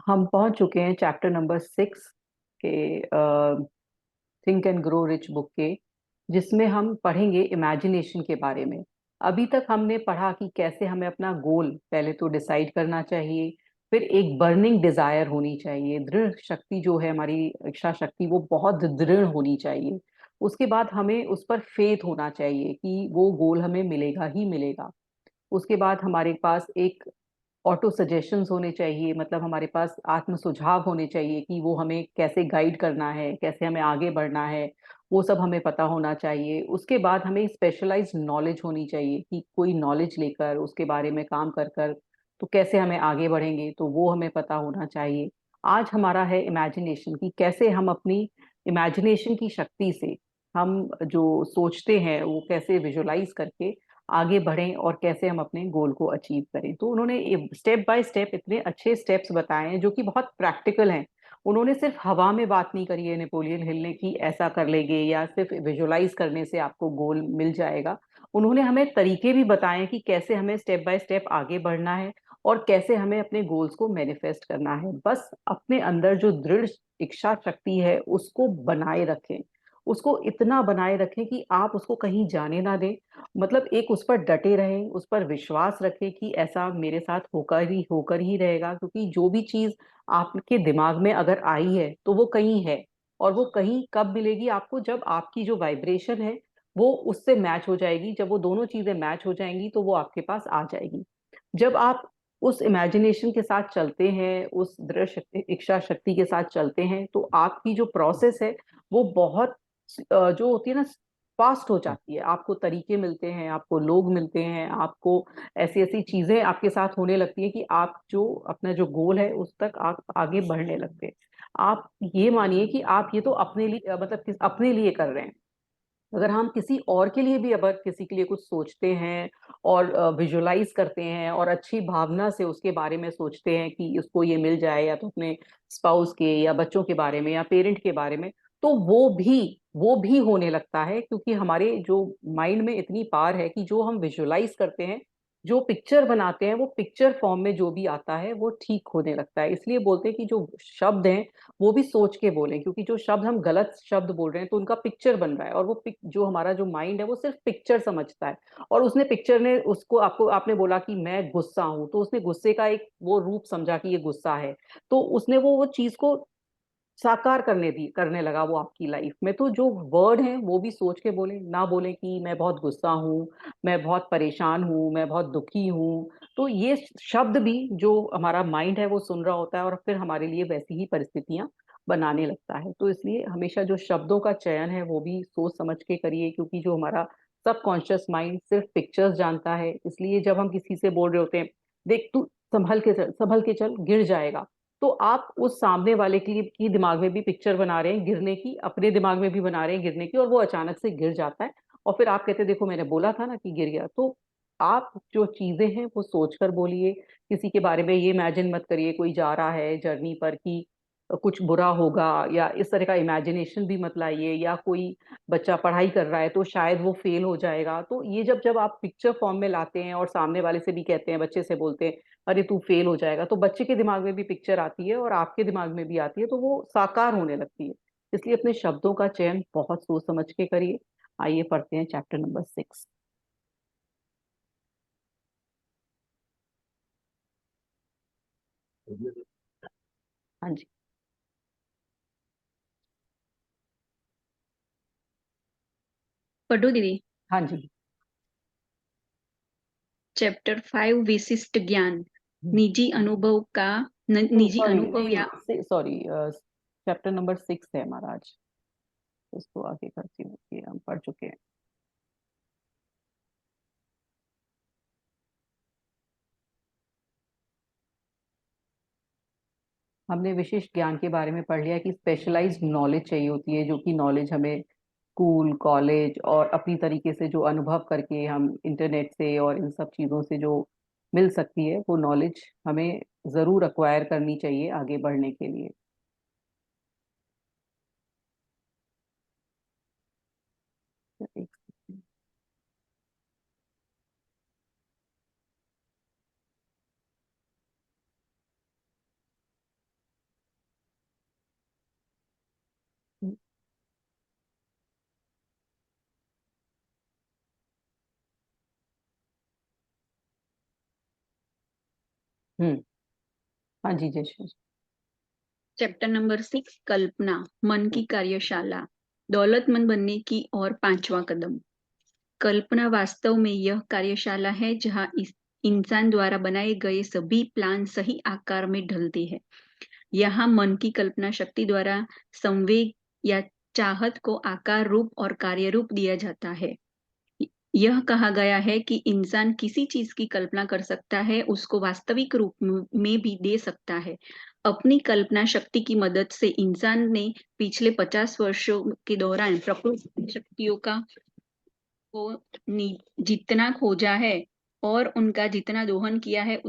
हम पहुंच चुके हैं चैप्टर नंबर 6 के think and grow rich book के, जिसमें हम पढ़ेंगे इमेजिनेशन के बारे में। अभी तक हमने पढ़ा कि कैसे हमें अपना गोल पहले तो डिसाइड करना चाहिए, फिर एक बर्निंग डिजायर होनी चाहिए, दृढ़ शक्ति जो है हमारी इच्छा शक्ति वो बहुत दृढ़ होनी चाहिए। उसके बाद हमें उस पर फेथ होना चाहिए कि वो गोल हमें मिलेगा ही मिलेगा। उसके बाद हमारे पास एक ऑटो सजेशंस होने चाहिए, मतलब हमारे पास आत्म सुझाव होने चाहिए कि वो हमें कैसे गाइड करना है, कैसे हमें आगे बढ़ना है, वो सब हमें पता होना चाहिए। उसके बाद हमें स्पेशलाइज्ड नॉलेज होनी चाहिए कि कोई नॉलेज लेकर उसके बारे में काम कर कर तो कैसे हमें आगे बढ़ेंगे, तो वो हमें पता होना चाहिए। आज हमारा है इमेजिनेशन की कैसे हम अपनी इमेजिनेशन की शक्ति से हम जो सोचते हैं वो कैसे विजुलाइज करके आगे बढ़ें और कैसे हम अपने गोल को अचीव करें। तो उन्होंने स्टेप बाय स्टेप इतने अच्छे स्टेप्स बताए हैं जो कि बहुत प्रैक्टिकल हैं। उन्होंने सिर्फ हवा में बात नहीं करी है नेपोलियन हिल ने कि ऐसा कर लेंगे या सिर्फ विजुलाइज करने से आपको गोल मिल जाएगा। उन्होंने हमें तरीके भी बताए हैं कि कैसे हमें स्टेप बाय स्टेप आगे बढ़ना है और कैसे हमें अपने गोल्स को मैनिफेस्ट करना है। बस अपने अंदर जो दृढ़ इच्छा शक्ति है उसको बनाए रखें, उसको इतना बनाए रखें कि आप उसको कहीं जाने ना दें। मतलब एक उस पर डटे रहें, उस पर विश्वास रखें कि ऐसा मेरे साथ होकर ही रहेगा, क्योंकि जो भी चीज आपके दिमाग में अगर आई है तो वो कहीं है। और वो कहीं कब मिलेगी आपको? जब आपकी जो वाइब्रेशन है वो उससे मैच हो जाएगी। जब वो दोनों चीजें मैच हो जाएंगी तो वो आपके पास आ जाएगी। जब आप उस इमेजिनेशन के साथ चलते हैं, उस दृढ़ शक्ति इच्छा शक्ति के साथ चलते हैं, तो आपकी जो प्रोसेस है वो बहुत जो होती है ना, फास्ट हो जाती है। आपको तरीके मिलते हैं, आपको लोग मिलते हैं, आपको ऐसी ऐसी चीजें आपके साथ होने लगती है कि आप जो अपना जो गोल है उस तक आप आगे बढ़ने लगते हैं। आप ये मानिए कि आप ये तो अपने लिए मतलब अपने लिए कर रहे हैं। अगर हम किसी और के लिए भी अगर किसी के लिए कुछ सोचते हैं और विजुलाइज करते हैं और अच्छी भावना से उसके बारे में सोचते हैं कि उसको ये मिल जाए, या तो अपने स्पाउस के या बच्चों के बारे में या पेरेंट के बारे में, तो वो भी होने लगता है। क्योंकि हमारे जो माइंड में इतनी पावर है कि जो हम विजुलाइज करते हैं, जो पिक्चर बनाते हैं, वो पिक्चर फॉर्म में जो भी आता है वो ठीक होने लगता है। इसलिए बोलते हैं कि जो शब्द हैं वो भी सोच के बोलें, क्योंकि जो शब्द हम गलत शब्द बोल रहे हैं तो उनका पिक्चर बन रहा है, और वो जो हमारा जो माइंड है वो सिर्फ पिक्चर समझता है। और उसने पिक्चर ने उसको आपने बोला कि मैं गुस्सा हूं, तो उसने गुस्से का एक वो रूप समझा कि ये गुस्सा है। तो उसने वो चीज को साकार करने लगा वो आपकी लाइफ में। तो जो वर्ड है वो भी सोच के बोले, ना बोले कि मैं बहुत गुस्सा हूँ, मैं बहुत परेशान हूँ, मैं बहुत दुखी हूँ। तो ये शब्द भी जो हमारा माइंड है वो सुन रहा होता है और फिर हमारे लिए वैसी ही परिस्थितियां बनाने लगता है। तो इसलिए हमेशा जो शब्दों का चयन है वो भी सोच समझ के करिए, क्योंकि जो हमारा सबकॉन्शियस माइंड सिर्फ पिक्चर्स जानता है। इसलिए जब हम किसी से बोल रहे होते हैं, देख तू संभल के चल, गिर जाएगा, तो आप उस सामने वाले की दिमाग में भी पिक्चर बना रहे हैं गिरने की, अपने दिमाग में भी बना रहे हैं गिरने की, और वो अचानक से गिर जाता है। और फिर आप कहते हैं देखो मैंने बोला था ना कि गिर गया। तो आप जो चीजें हैं वो सोच कर बोलिए। किसी के बारे में ये इमेजिन मत करिए कोई जा रहा है जर्नी पर कि कुछ बुरा होगा, या इस तरह का इमेजिनेशन भी मत लाइए। या कोई बच्चा पढ़ाई कर रहा है तो शायद वो फेल हो जाएगा, तो ये जब जब आप पिक्चर फॉर्म में लाते हैं और सामने वाले से भी कहते हैं, बच्चे से बोलते हैं अरे तू फेल हो जाएगा, तो बच्चे के दिमाग में भी पिक्चर आती है और आपके दिमाग में भी आती है, तो वो साकार होने लगती है। इसलिए अपने शब्दों का चयन बहुत सोच समझ के करिए। आइए पढ़ते हैं चैप्टर नंबर 6। हाँ जी। पढ़ो दीदी। हाँ जी। चैप्टर 5, विशिष्ट ज्ञान। निजी अनुभव का निजी सॉरी, अनुभव या नहीं सॉरी, चैप्टर नंबर 6 है हमारा आज। इसको आगे करती हूँ, ये हम पढ़ चुके हैं। हमने विशिष्ट ज्ञान के बारे में पढ़ लिया कि स्पेशलाइज्ड नॉलेज चाहिए होती है, जो कि नॉलेज हमें स्कूल कॉलेज और अपनी तरीके से जो अनुभव करके हम इंटरनेट से और इन सब चीज़ों से जो मिल सकती है, वो नॉलेज हमें ज़रूर अक्वायर करनी चाहिए आगे बढ़ने के लिए। हम्म। हाँ जी जयश्री। चैप्टर नंबर 6, कल्पना, मन की कार्यशाला, दौलतमंद बनने की और 5वां कदम। कल्पना वास्तव में यह कार्यशाला है जहां इस इंसान द्वारा बनाए गए सभी प्लान सही आकार में ढलते हैं। यहाँ मन की कल्पना शक्ति द्वारा संवेग या चाहत को आकार रूप और कार्य रूप दिया जाता है। यह कहा गया है कि इंसान किसी चीज की कल्पना कर सकता है, उसको वास्तविक रूप में भी दे सकता है। अपनी कल्पना शक्ति की मदद से इंसान ने पिछले 50 वर्षों के दौरान प्रकृति शक्तियों का जितना खोजा है और उनका जितना दोहन किया है,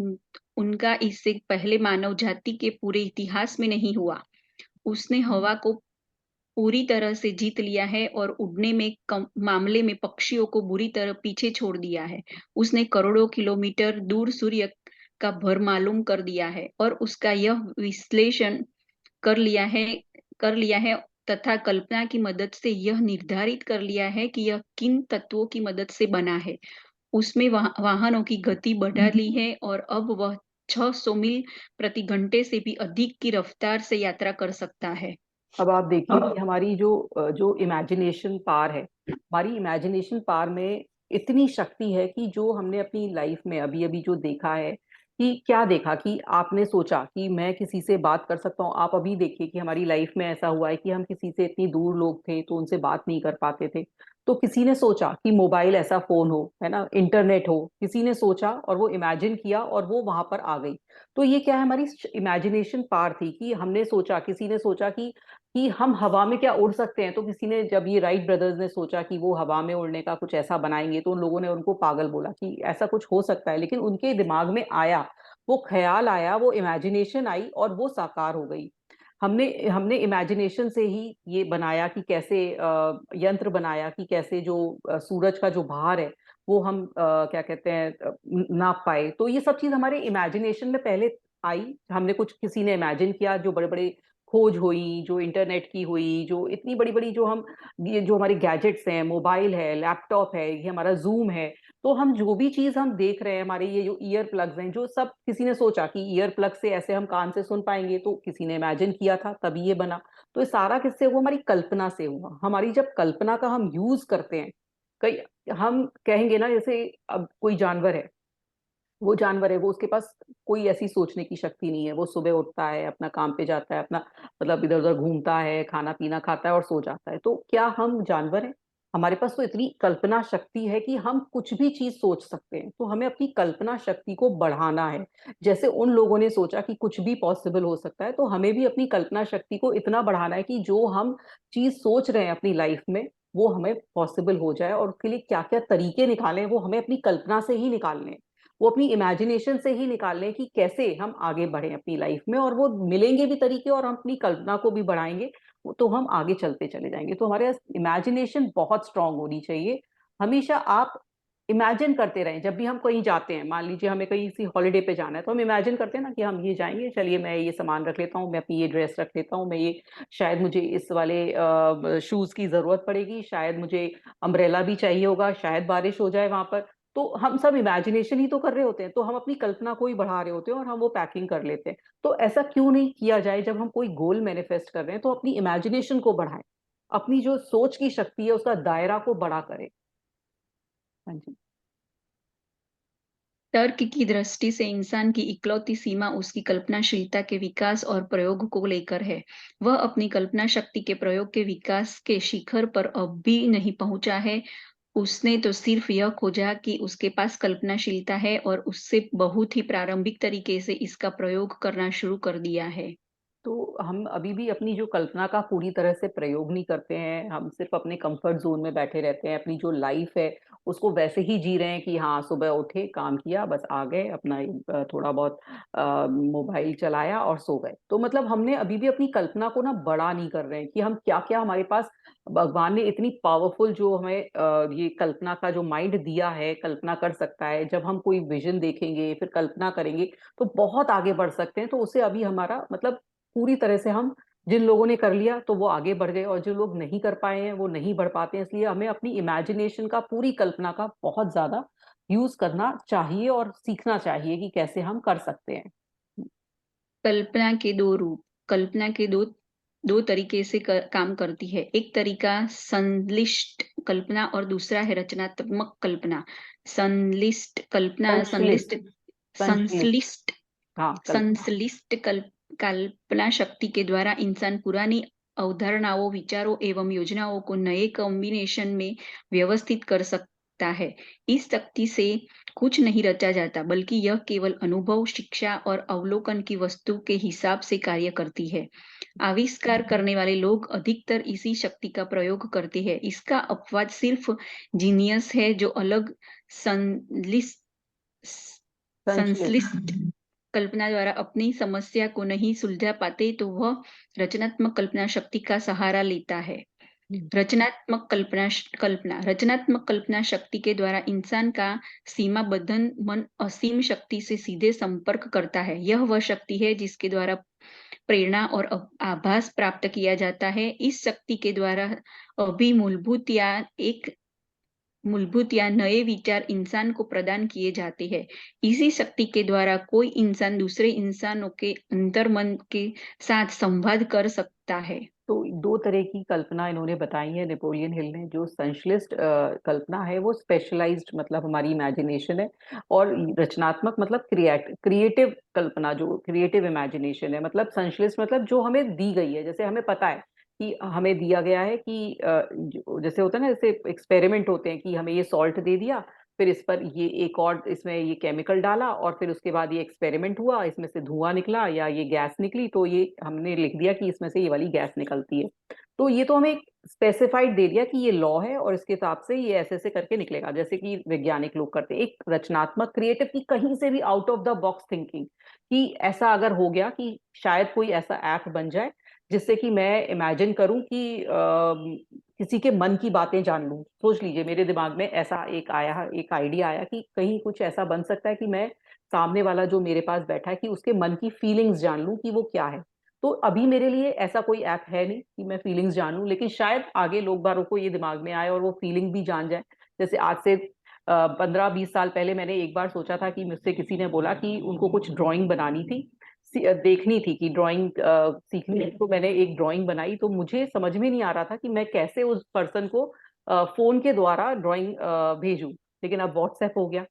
उनका इससे पहले मानव जाति के पूरे इतिहास में नहीं हुआ। उसने हवा को पूरी तरह से जीत लिया है और उड़ने में मामले में पक्षियों को बुरी तरह पीछे छोड़ दिया है। उसने करोड़ों किलोमीटर दूर सूर्य का भर मालूम कर दिया है और उसका यह विश्लेषण कर लिया है कर लिया है तथा कल्पना की मदद से यह निर्धारित कर लिया है कि यह किन तत्वों की मदद से बना है। उसमें वाहनों की गति बढ़ा ली है और अब वह 600 मील प्रति घंटे से भी अधिक की रफ्तार से यात्रा कर सकता है। अब आप देखिए कि हमारी जो इमेजिनेशन पावर है, हमारी इमेजिनेशन पावर में इतनी शक्ति है कि जो हमने अपनी लाइफ में अभी अभी जो देखा है, कि क्या देखा कि आपने सोचा कि मैं किसी से बात कर सकता हूँ। आप अभी देखिए कि हमारी लाइफ में ऐसा हुआ है कि हम किसी से इतनी दूर लोग थे तो उनसे बात नहीं कर पाते थे। तो किसी ने सोचा कि मोबाइल ऐसा फोन हो, है ना, इंटरनेट हो, किसी ने सोचा और वो इमेजिन किया और वो वहां पर आ गई। तो ये क्या है, हमारी इमेजिनेशन पावर थी कि हमने सोचा, किसी ने सोचा कि हम हवा में क्या उड़ सकते हैं। तो किसी ने, जब ये राइट ब्रदर्स ने सोचा कि वो हवा में उड़ने का कुछ ऐसा बनाएंगे, तो उन लोगों ने उनको पागल बोला कि ऐसा कुछ हो सकता है। लेकिन उनके दिमाग में आया, वो ख्याल आया, वो इमेजिनेशन आई और वो साकार हो गई। हमने हमने इमेजिनेशन से ही ये बनाया कि कैसे यंत्र बनाया कि कैसे जो सूरज का जो भार है वो हम क्या कहते हैं नाप पाए। तो ये सब चीज हमारे इमेजिनेशन में पहले आई। हमने कुछ, किसी ने इमेजिन किया, जो बड़े बड़े खोज हुई, जो इंटरनेट की हुई, जो इतनी बड़ी बड़ी जो हम, ये जो हमारे गैजेट्स हैं, मोबाइल है, लैपटॉप है, ये हमारा जूम है। तो हम जो भी चीज हम देख रहे हैं, हमारे ये जो ईयर प्लग्स हैं, जो सब किसी ने सोचा कि ईयर प्लग से ऐसे हम कान से सुन पाएंगे, तो किसी ने इमेजिन किया था तभी ये बना। तो ये सारा किससे हुआ, हमारी कल्पना से हुआ। हमारी जब कल्पना का हम यूज करते हैं, कई, हम कहेंगे ना, जैसे अब कोई जानवर है, वो जानवर है, वो उसके पास कोई ऐसी सोचने की शक्ति नहीं है। वो सुबह उठता है, अपना काम पे जाता है, अपना मतलब इधर उधर घूमता है, खाना पीना खाता है और सो जाता है। तो क्या हम जानवर हैं? हमारे पास तो इतनी कल्पना शक्ति है कि हम कुछ भी चीज सोच सकते हैं। तो हमें अपनी कल्पना शक्ति को बढ़ाना है। जैसे उन लोगों ने सोचा कि कुछ भी पॉसिबल हो सकता है, तो हमें भी अपनी कल्पना शक्ति को इतना बढ़ाना है कि जो हम चीज सोच रहे हैं अपनी लाइफ में, वो हमें पॉसिबल हो जाए। और उसके लिए क्या क्या तरीके निकालें, वो हमें अपनी कल्पना से ही निकालने हैं। वो अपनी इमेजिनेशन से ही निकाल लें कि कैसे हम आगे बढ़े अपनी लाइफ में। और वो मिलेंगे भी तरीके, और हम अपनी कल्पना को भी बढ़ाएंगे, तो हम आगे चलते चले जाएंगे। तो हमारे इमेजिनेशन बहुत स्ट्रांग होनी चाहिए। हमेशा आप इमेजिन करते रहें। जब भी हम कहीं जाते हैं, मान लीजिए हमें कहीं सी हॉलीडे पे जाना है, तो हम इमेजिन करते हैं ना कि हम ये जाएंगे, चलिए मैं ये सामान रख लेता हूँ, मैं अपनी ये ड्रेस रख लेता हूँ, मैं ये, शायद मुझे इस वाले शूज की जरूरत पड़ेगी, शायद मुझे अम्ब्रेला भी चाहिए होगा, शायद बारिश हो जाए वहां पर। तो हम सब इमेजिनेशन ही तो कर रहे होते हैं। तो हम अपनी कल्पना को ही बढ़ा रहे होते हैं और हम वो पैकिंग कर लेते हैं। तो ऐसा क्यों नहीं किया जाए, जब हम कोई गोल मैनिफेस्ट कर रहे हैं तो अपनी इमेजिनेशन को बढ़ाएं, अपनी जो सोच की शक्ति है उसका दायरा को बड़ा करें। हाँ जी। तर्क की दृष्टि से इंसान की इकलौती सीमा उसकी कल्पनाशीलता के विकास और प्रयोग को लेकर है। वह अपनी कल्पना शक्ति के प्रयोग के विकास के शिखर पर अब भी नहीं पहुंचा है। उसने तो सिर्फ यह खोजा कि उसके पास कल्पनाशीलता है और उससे बहुत ही प्रारंभिक तरीके से इसका प्रयोग करना शुरू कर दिया है। तो हम अभी भी अपनी जो कल्पना का पूरी तरह से प्रयोग नहीं करते हैं। हम सिर्फ अपने कंफर्ट जोन में बैठे रहते हैं। अपनी जो लाइफ है उसको वैसे ही जी रहे हैं कि हाँ, सुबह उठे, काम किया, बस आ गए, अपना थोड़ा बहुत मोबाइल चलाया और सो गए। तो मतलब हमने अभी भी अपनी कल्पना को ना बड़ा नहीं कर रहे हैं कि हम क्या क्या, हमारे पास भगवान ने इतनी पावरफुल जो हमें ये कल्पना का जो माइंड दिया है, कल्पना कर सकता है। जब हम कोई विजन देखेंगे, फिर कल्पना करेंगे, तो बहुत आगे बढ़ सकते हैं। तो उसे अभी हमारा मतलब पूरी तरह से हम, जिन लोगों ने कर लिया तो वो आगे बढ़ गए, और जो लोग नहीं कर पाए हैं वो नहीं बढ़ पाते हैं। इसलिए हमें अपनी इमेजिनेशन का, पूरी कल्पना का बहुत ज्यादा यूज करना चाहिए और सीखना चाहिए कि कैसे हम कर सकते हैं। कल्पना के दो रूप। कल्पना के दो तरीके से काम करती है। एक तरीका संश्लिष्ट कल्पना और दूसरा है रचनात्मक कल्पना। संश्लिष्ट कल्पना संश्लिष्ट। संश्लिष्ट। संश्लिष्ट हाँ, कल्पना। संश्लिष्ट कल्पना शक्ति के द्वारा इंसान पुरानी अवधारणाओं, विचारों एवं योजनाओं को नए कॉम्बिनेशन में व्यवस्थित कर सकता है। इस शक्ति से कुछ नहीं रचा जाता, बल्कि यह केवल अनुभव, शिक्षा और अवलोकन की वस्तु के हिसाब से कार्य करती है। आविष्कार करने वाले लोग अधिकतर इसी शक्ति का प्रयोग करते हैं। इसका अपवाद सिर्फ जीनियस है, जो अलग संश्लिष्ट संश्लिष्ट। संश्लिष्ट कल्पना द्वारा अपनी समस्या को नहीं सुलझा पाते, तो वह रचनात्मक कल्पना शक्ति का सहारा लेता है। रचनात्मक रचनात्मक कल्पना शक्ति के द्वारा इंसान का सीमाबद्ध मन असीम शक्ति से सीधे संपर्क करता है। यह वह शक्ति है जिसके द्वारा प्रेरणा और आभास प्राप्त किया जाता है। इस शक्ति के द्वारा अभी मूलभूत या नए विचार इंसान को प्रदान किए जाते हैं। इसी शक्ति के द्वारा कोई इंसान दूसरे इंसानों के अंतर्मन के साथ संवाद कर सकता है। तो दो तरह की कल्पना इन्होंने बताई है नेपोलियन हिल ने। जो संश्लिष्ट कल्पना है वो स्पेशलाइज्ड, मतलब हमारी इमेजिनेशन है। और रचनात्मक मतलब क्रिएटिव कल्पना, जो क्रिएटिव इमेजिनेशन है। मतलब संश्लिष्ट मतलब जो हमें दी गई है, जैसे हमें पता है कि हमें दिया गया है कि जैसे होता है ना, जैसे एक्सपेरिमेंट होते हैं कि हमें ये सॉल्ट दे दिया, फिर इस पर ये एक और इसमें ये केमिकल डाला, और फिर उसके बाद ये एक्सपेरिमेंट हुआ, इसमें से धुआं निकला या ये गैस निकली, तो ये हमने लिख दिया कि इसमें से ये वाली गैस निकलती है। तो ये तो हमें स्पेसिफाइड दे दिया कि ये लॉ है और इसके हिसाब से ये ऐसे ऐसे करके निकलेगा, जैसे कि वैज्ञानिक लोग करते हैं। एक रचनात्मक क्रिएटिव की कहीं से भी out of the box thinking, कि ऐसा अगर हो गया कि शायद कोई ऐसा ऐप बन जाए जिससे कि मैं इमेजिन करूं कि किसी के मन की बातें जान लूं। सोच लीजिए, मेरे दिमाग में ऐसा एक आइडिया आया कि कहीं कुछ ऐसा बन सकता है कि मैं सामने वाला जो मेरे पास बैठा है कि उसके मन की फीलिंग्स जान लूं कि वो क्या है। तो अभी मेरे लिए ऐसा कोई ऐप है नहीं कि मैं फीलिंग्स जानूं, लेकिन शायद आगे लोग बारों को ये दिमाग में आए और वो फीलिंग भी जान जाए। जैसे आज से 15-20 साल पहले मैंने एक बार सोचा था कि मुझसे किसी ने बोला कि उनको कुछ ड्राइंग बनानी थी, देखनी थी कि ड्राइंग सीखनी है। तो मैंने एक ड्राइंग बनाई, तो मुझे समझ में नहीं आ रहा था कि मैं कैसे उस पर्सन को फोन के द्वारा ड्राइंग भेजूं। लेकिन अब व्हाट्सएप हो गया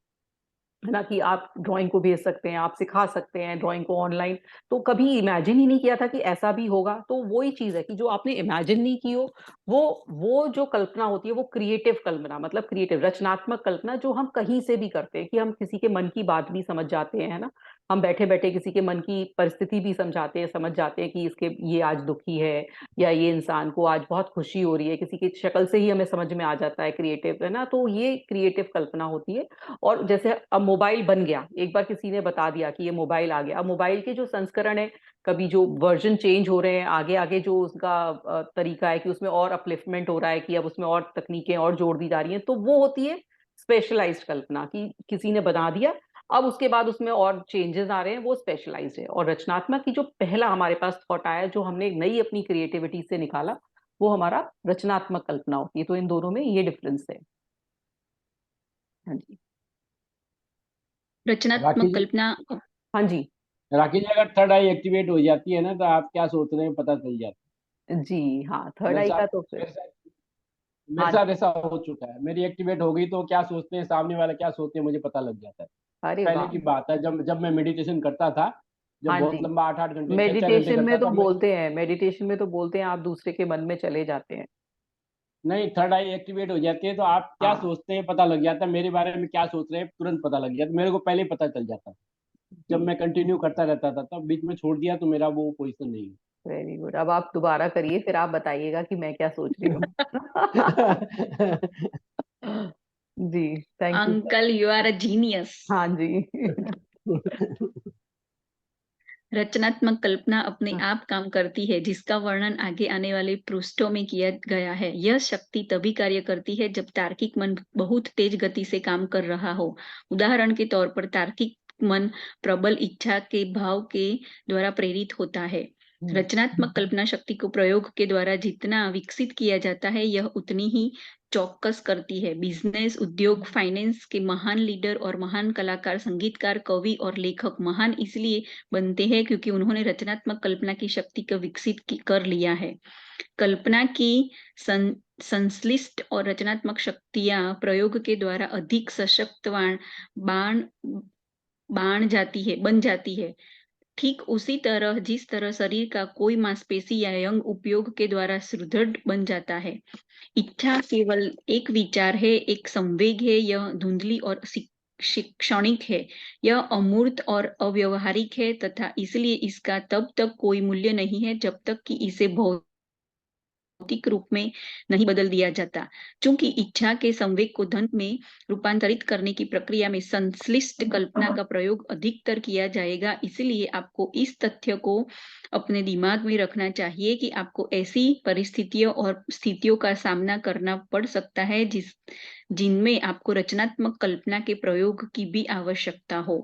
है ना, कि आप ड्राइंग को भेज सकते हैं, आप सिखा सकते हैं ड्राइंग को ऑनलाइन। तो कभी इमेजिन ही नहीं किया था कि ऐसा भी होगा। तो वही चीज है कि जो आपने इमेजिन नहीं की हो, वो जो कल्पना होती है वो क्रिएटिव कल्पना, मतलब क्रिएटिव रचनात्मक कल्पना, जो हम कहीं से भी करते हैं। कि हम किसी के मन की बात भी समझ जाते हैं, है ना। हम बैठे बैठे किसी के मन की परिस्थिति भी समझ जाते हैं कि इसके ये आज दुखी है, या ये इंसान को आज बहुत खुशी हो रही है। किसी की शक्ल से ही हमें समझ में आ जाता है, क्रिएटिव है ना। तो ये क्रिएटिव कल्पना होती है। और जैसे अब मोबाइल बन गया, एक बार किसी ने बता दिया कि ये मोबाइल आ गया। अब मोबाइल के जो संस्करण है, कभी जो वर्जन चेंज हो रहे हैं, आगे आगे जो उसका तरीका है कि उसमें और अपलिफ्टमेंट हो रहा है, कि अब उसमें और तकनीकें और जोड़ दी जा रही हैं, तो वो होती है स्पेशलाइज्ड कल्पना, कि किसी ने बना दिया, अब उसके बाद उसमें और चेंजेस आ रहे हैं, वो स्पेशलाइज्ड है। और रचनात्मक की जो पहला हमारे पास थॉट आया, जो हमने नई अपनी क्रिएटिविटी से निकाला, वो हमारा रचनात्मक कल्पना होती है। तो इन दोनों में ये डिफरेंस है। हाँ जी। रचनात्मक राखी जी, कल्पना। हाँ जी। राखी जी, अगर थर्ड आई एक्टिवेट हो जाती है ना, तो आप क्या सोच रहे हैं पता चल जाता जी हाँ, है। थर्ड आई का तो फिर। मेरे हाँ साथ जी। ऐसा हो चुका है। मेरी एक्टिवेट हो गई तो क्या सोचते हैं सामने वाला, क्या सोचते हैं, मुझे पता लग जाता है। अरे पहले वाह। की बात है, जब जब मैं मेडिटेशन करता था, जब हाँ बहुत जी। लंबा 8-8 घंटे 6-6 घंटे मेडिटेशन में करता तो था मैं। बोलते हैं, मेडिटेशन में तो बोलते हैं आप दूसरे के मन में चले जाते हैं। नहीं, थर्ड आई एक्टिवेट हो जाती है तो आप क्या हाँ सोचते हैं पता लग जाता है। मेरे बारे में क्या सोच रहे हैं तुरंत पता लग जाता है, मेरे को पहले ही पता चल जाता है। जब जी। मैं कंटिन्यू करता रहता था, तब बीच में छोड़ दिया तो मेरा वो पोजीशन नहीं वेरी गुड। अब आप दोबारा करिए, फिर आप बताइएगा कि मैं क्या सोच रही हूँ। है। जी। Thank you sir. Uncle, you are a genius. हाँ जी। रचनात्मक कल्पना अपने आप काम करती है, जिसका वर्णन आगे आने वाले पृष्ठों में किया गया है। यह शक्ति तभी कार्य करती है जब तार्किक मन बहुत तेज गति से काम कर रहा हो। उदाहरण के तौर पर तार्किक मन प्रबल इच्छा के भाव के द्वारा प्रेरित होता है। रचनात्मक कल्पना शक्ति को प्रयोग के द्वारा जितना विकसित किया जाता है, यह उतनी ही चौकस करती है। बिजनेस, उद्योग, फाइनेंस के महान लीडर और महान कलाकार, संगीतकार, कवि और लेखक महान इसलिए बनते हैं क्योंकि उन्होंने रचनात्मक कल्पना की शक्ति को विकसित कर लिया है। कल्पना की संश्लिष्ट और रचनात्मक शक्तियां प्रयोग के द्वारा अधिक सशक्त बन जाती है। ठीक उसी तरह जिस तरह शरीर का कोई मांसपेशी या अंग उपयोग के द्वारा सुदृढ़ बन जाता है। इच्छा केवल एक विचार है, एक संवेग है। यह धुंधली और क्षणिक है। यह अमूर्त और अव्यवहारिक है तथा इसलिए इसका तब तक कोई मूल्य नहीं है जब तक कि इसे भौतिक रूप में नहीं बदल दिया जाता। चूंकि इच्छा के संवेग को धन में रूपांतरित करने की प्रक्रिया में संश्लिष्ट कल्पना का प्रयोग अधिकतर किया जाएगा, इसलिए आपको इस तथ्य को अपने दिमाग में रखना चाहिए कि आपको ऐसी परिस्थितियों और स्थितियों का सामना करना पड़ सकता है जिनमें आपको रचनात्मक कल्पना के प्रयोग की भी आवश्यकता हो।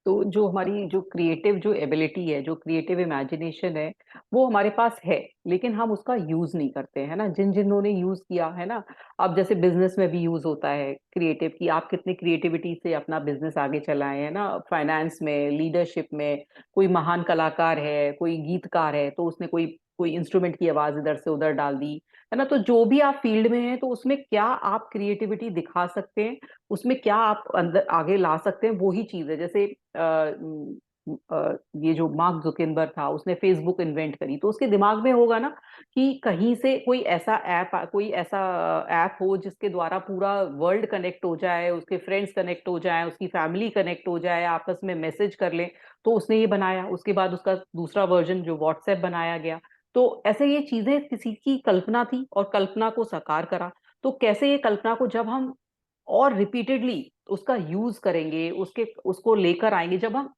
तो जो हमारी जो क्रिएटिव जो एबिलिटी है, जो क्रिएटिव इमेजिनेशन है, वो हमारे पास है, लेकिन हम उसका यूज नहीं करते हैं ना। जिन्होंने यूज किया है ना, अब जैसे बिजनेस में भी यूज होता है क्रिएटिव की, आप कितनी क्रिएटिविटी से अपना बिजनेस आगे चलाए हैं ना। फाइनेंस में, लीडरशिप में, कोई महान कलाकार है, कोई गीतकार है, तो उसने कोई कोई इंस्ट्रूमेंट की आवाज इधर से उधर डाल दी, है ना। तो जो भी आप फील्ड में हैं, तो उसमें क्या आप क्रिएटिविटी दिखा सकते हैं, उसमें क्या आप अंदर आगे ला सकते हैं, वो ही चीज है। जैसे ये जो मार्क जुकरबर्ग था, उसने फेसबुक इन्वेंट करी, तो उसके दिमाग में होगा ना कि कहीं से कोई ऐसा ऐप हो जिसके द्वारा पूरा वर्ल्ड कनेक्ट हो जाए, उसके फ्रेंड्स कनेक्ट हो जाए, उसकी फैमिली कनेक्ट हो जाए, आपस में मैसेज कर ले। तो उसने ये बनाया, उसके बाद उसका दूसरा वर्जन जो व्हाट्सएप बनाया गया। तो ऐसे ये चीजें किसी की कल्पना थी और कल्पना को साकार करा। तो कैसे ये कल्पना को जब हम और रिपीटेडली उसका यूज करेंगे, उसको लेकर आएंगे, जब हम,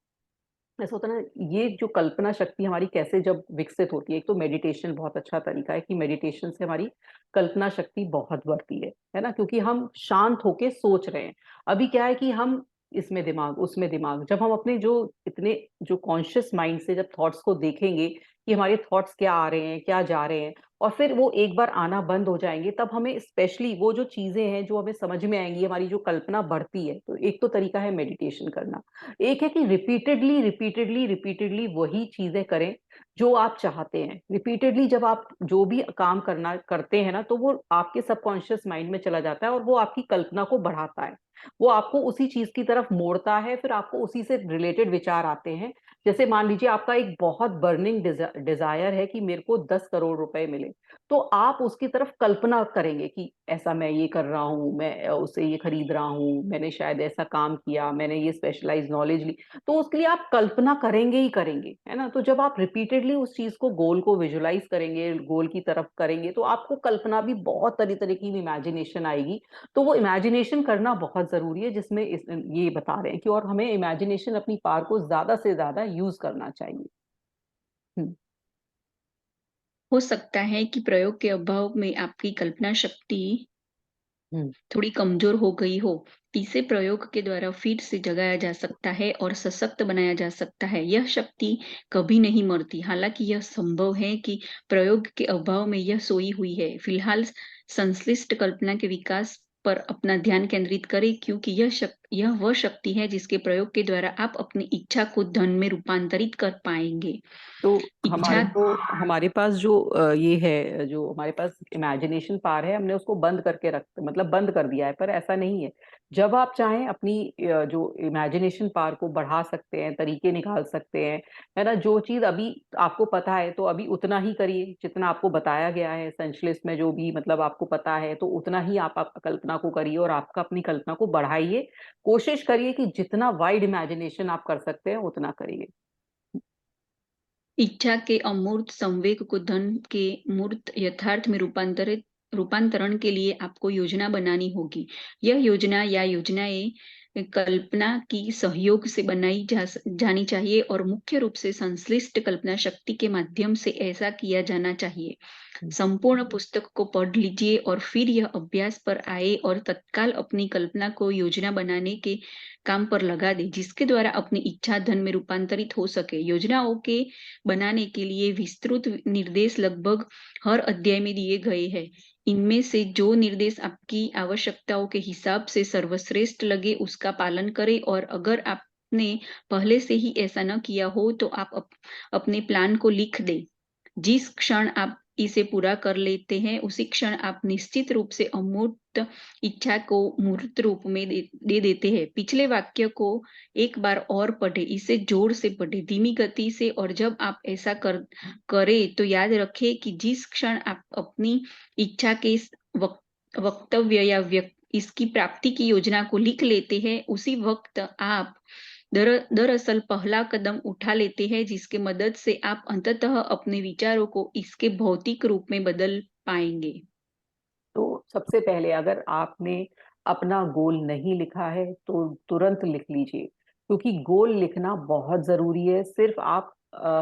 ऐसा होता है ना, ये जो कल्पना शक्ति हमारी कैसे जब विकसित होती है, एक तो मेडिटेशन बहुत अच्छा तरीका है कि मेडिटेशन से हमारी कल्पना शक्ति बहुत बढ़ती है ना, क्योंकि हम शांत होके सोच रहे हैं। अभी क्या है कि हम इसमें दिमाग उसमें दिमाग, जब हम अपने जो इतने जो कॉन्शियस माइंड से जब थॉट्स को देखेंगे कि हमारे थॉट्स क्या आ रहे हैं, क्या जा रहे हैं, और फिर वो एक बार आना बंद हो जाएंगे, तब हमें स्पेशली वो जो चीजें हैं जो हमें समझ में आएंगी, हमारी जो कल्पना बढ़ती है। तो एक तो तरीका है मेडिटेशन करना। एक है कि रिपीटेडली रिपीटेडली रिपीटेडली वही चीजें करें जो आप चाहते हैं। रिपीटेडली जब आप जो भी काम करना करते हैं ना, तो वो आपके सबकॉन्शियस माइंड में चला जाता है और वो आपकी कल्पना को बढ़ाता है, वो आपको उसी चीज की तरफ मोड़ता है, फिर आपको उसी से रिलेटेड विचार आते हैं। जैसे मान लीजिए आपका एक बहुत बर्निंग डिजायर है कि मेरे को 10 करोड़ रुपए मिले, तो आप उसकी तरफ कल्पना करेंगे कि ऐसा मैं ये कर रहा हूँ, मैं उससे ये खरीद रहा हूँ, मैंने शायद ऐसा काम किया, मैंने ये स्पेशलाइज नॉलेज ली। तो उसके लिए आप कल्पना करेंगे ही करेंगे, है ना। तो जब आप रिपीटेडली उस चीज को, गोल को विजुलाइज करेंगे, गोल की तरफ करेंगे, तो आपको कल्पना भी बहुत तरह तरह की इमेजिनेशन आएगी। तो वो इमेजिनेशन करना बहुत जरूरी है, जिसमें ये बता रहे हैं कि और हमें इमेजिनेशन अपनी पावर को ज्यादा से ज्यादा यूज करना चाहिए। हो सकता है कि प्रयोग के अभाव में आपकी कल्पना शक्ति थोड़ी कमजोर हो गई हो। इसे प्रयोग के द्वारा फिर से जगाया जा सकता है और सशक्त बनाया जा सकता है। यह शक्ति कभी नहीं मरती। हालांकि यह संभव है कि प्रयोग के अभाव में यह सोई हुई है। फिलहाल संश्लिष्ट कल्पना के विकास पर अपना ध्यान केंद्रित करें, क्योंकि यह वह शक्ति है जिसके प्रयोग के द्वारा आप अपनी इच्छा को धन में रूपांतरित कर पाएंगे। तो इच्छा हमारे पास जो ये है, जो हमारे पास इमेजिनेशन पावर है, हमने उसको बंद करके मतलब बंद कर दिया है, पर ऐसा नहीं है। जब आप चाहें अपनी जो इमेजिनेशन पावर को बढ़ा सकते हैं, तरीके निकाल सकते हैं, है ना। जो चीज अभी आपको पता है तो अभी उतना ही करिए जितना आपको बताया गया है संश्लिष्ट में, जो भी मतलब आपको पता है, तो उतना ही आप कल्पना को करिए और आपका अपनी कल्पना को बढ़ाइए। कोशिश करिए कि जितना वाइड इमेजिनेशन आप कर सकते हैं उतना करिए। इच्छा के अमूर्त संवेग को धन के मूर्त यथार्थ में रूपांतरण के लिए आपको योजना बनानी होगी। यह योजना या योजनाएं कल्पना की सहयोग से बनाई जानी चाहिए और मुख्य रूप से संश्लिष्ट कल्पना शक्ति के माध्यम से ऐसा किया जाना चाहिए। संपूर्ण पुस्तक को पढ़ लीजिए और फिर यह अभ्यास पर आए और तत्काल अपनी कल्पना को योजना बनाने के काम पर लगा दे, जिसके द्वारा अपनी इच्छा धन में रूपांतरित हो सके। योजनाओं के बनाने के लिए विस्तृत निर्देश लगभग हर अध्याय में दिए गए हैं। इनमें से जो निर्देश आपकी आवश्यकताओं के हिसाब से सर्वश्रेष्ठ लगे उसका पालन करें, और अगर आपने पहले से ही ऐसा न किया हो तो आप अपने प्लान को लिख दें। जिस क्षण आप इसे पूरा कर लेते हैं उसी क्षण आप निश्चित रूप से अमूर्त इच्छा को मूर्त रूप में दे देते हैं। पिछले वाक्य को एक बार और पढ़े, इसे जोर से पढ़े, धीमी गति से, और जब आप ऐसा करें तो याद रखें कि जिस क्षण आप अपनी इच्छा के वक्तव्य या इसकी प्राप्ति की योजना को लिख लेते हैं उसी वक्त आप दरअसल पहला कदम उठा लेते हैं, जिसके मदद से आप अंततः अपने विचारों को इसके भौतिक रूप में बदल पाएंगे। तो सबसे पहले अगर आपने अपना गोल नहीं लिखा है तो तुरंत लिख लीजिए, क्योंकि गोल लिखना बहुत जरूरी है। सिर्फ आप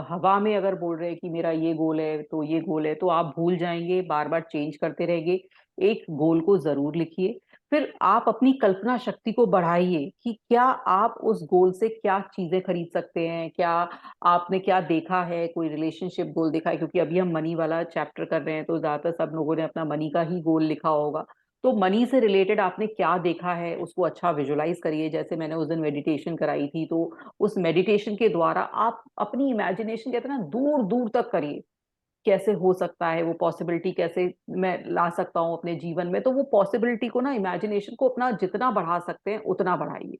हवा में अगर बोल रहे हैं कि मेरा ये गोल है तो ये गोल है, तो आप भूल जाएंगे, बार बार चेंज करते रहेंगे। एक गोल को जरूर लिखिए, फिर आप अपनी कल्पना शक्ति को बढ़ाइए कि क्या आप उस गोल से क्या चीजें खरीद सकते हैं, क्या आपने क्या देखा है, कोई रिलेशनशिप गोल देखा है, क्योंकि अभी हम मनी वाला चैप्टर कर रहे हैं तो ज्यादातर सब लोगों ने अपना मनी का ही गोल लिखा होगा। तो मनी से रिलेटेड आपने क्या देखा है उसको अच्छा विजुलाइज करिए। जैसे मैंने उस दिन मेडिटेशन कराई थी, तो उस मेडिटेशन के द्वारा आप अपनी इमेजिनेशन कहते हैं ना दूर दूर तक करिए, कैसे हो सकता है वो पॉसिबिलिटी, कैसे मैं ला सकता हूँ अपने जीवन में। तो वो पॉसिबिलिटी को ना, इमेजिनेशन को अपना जितना बढ़ा सकते हैं उतना बढ़ाइए।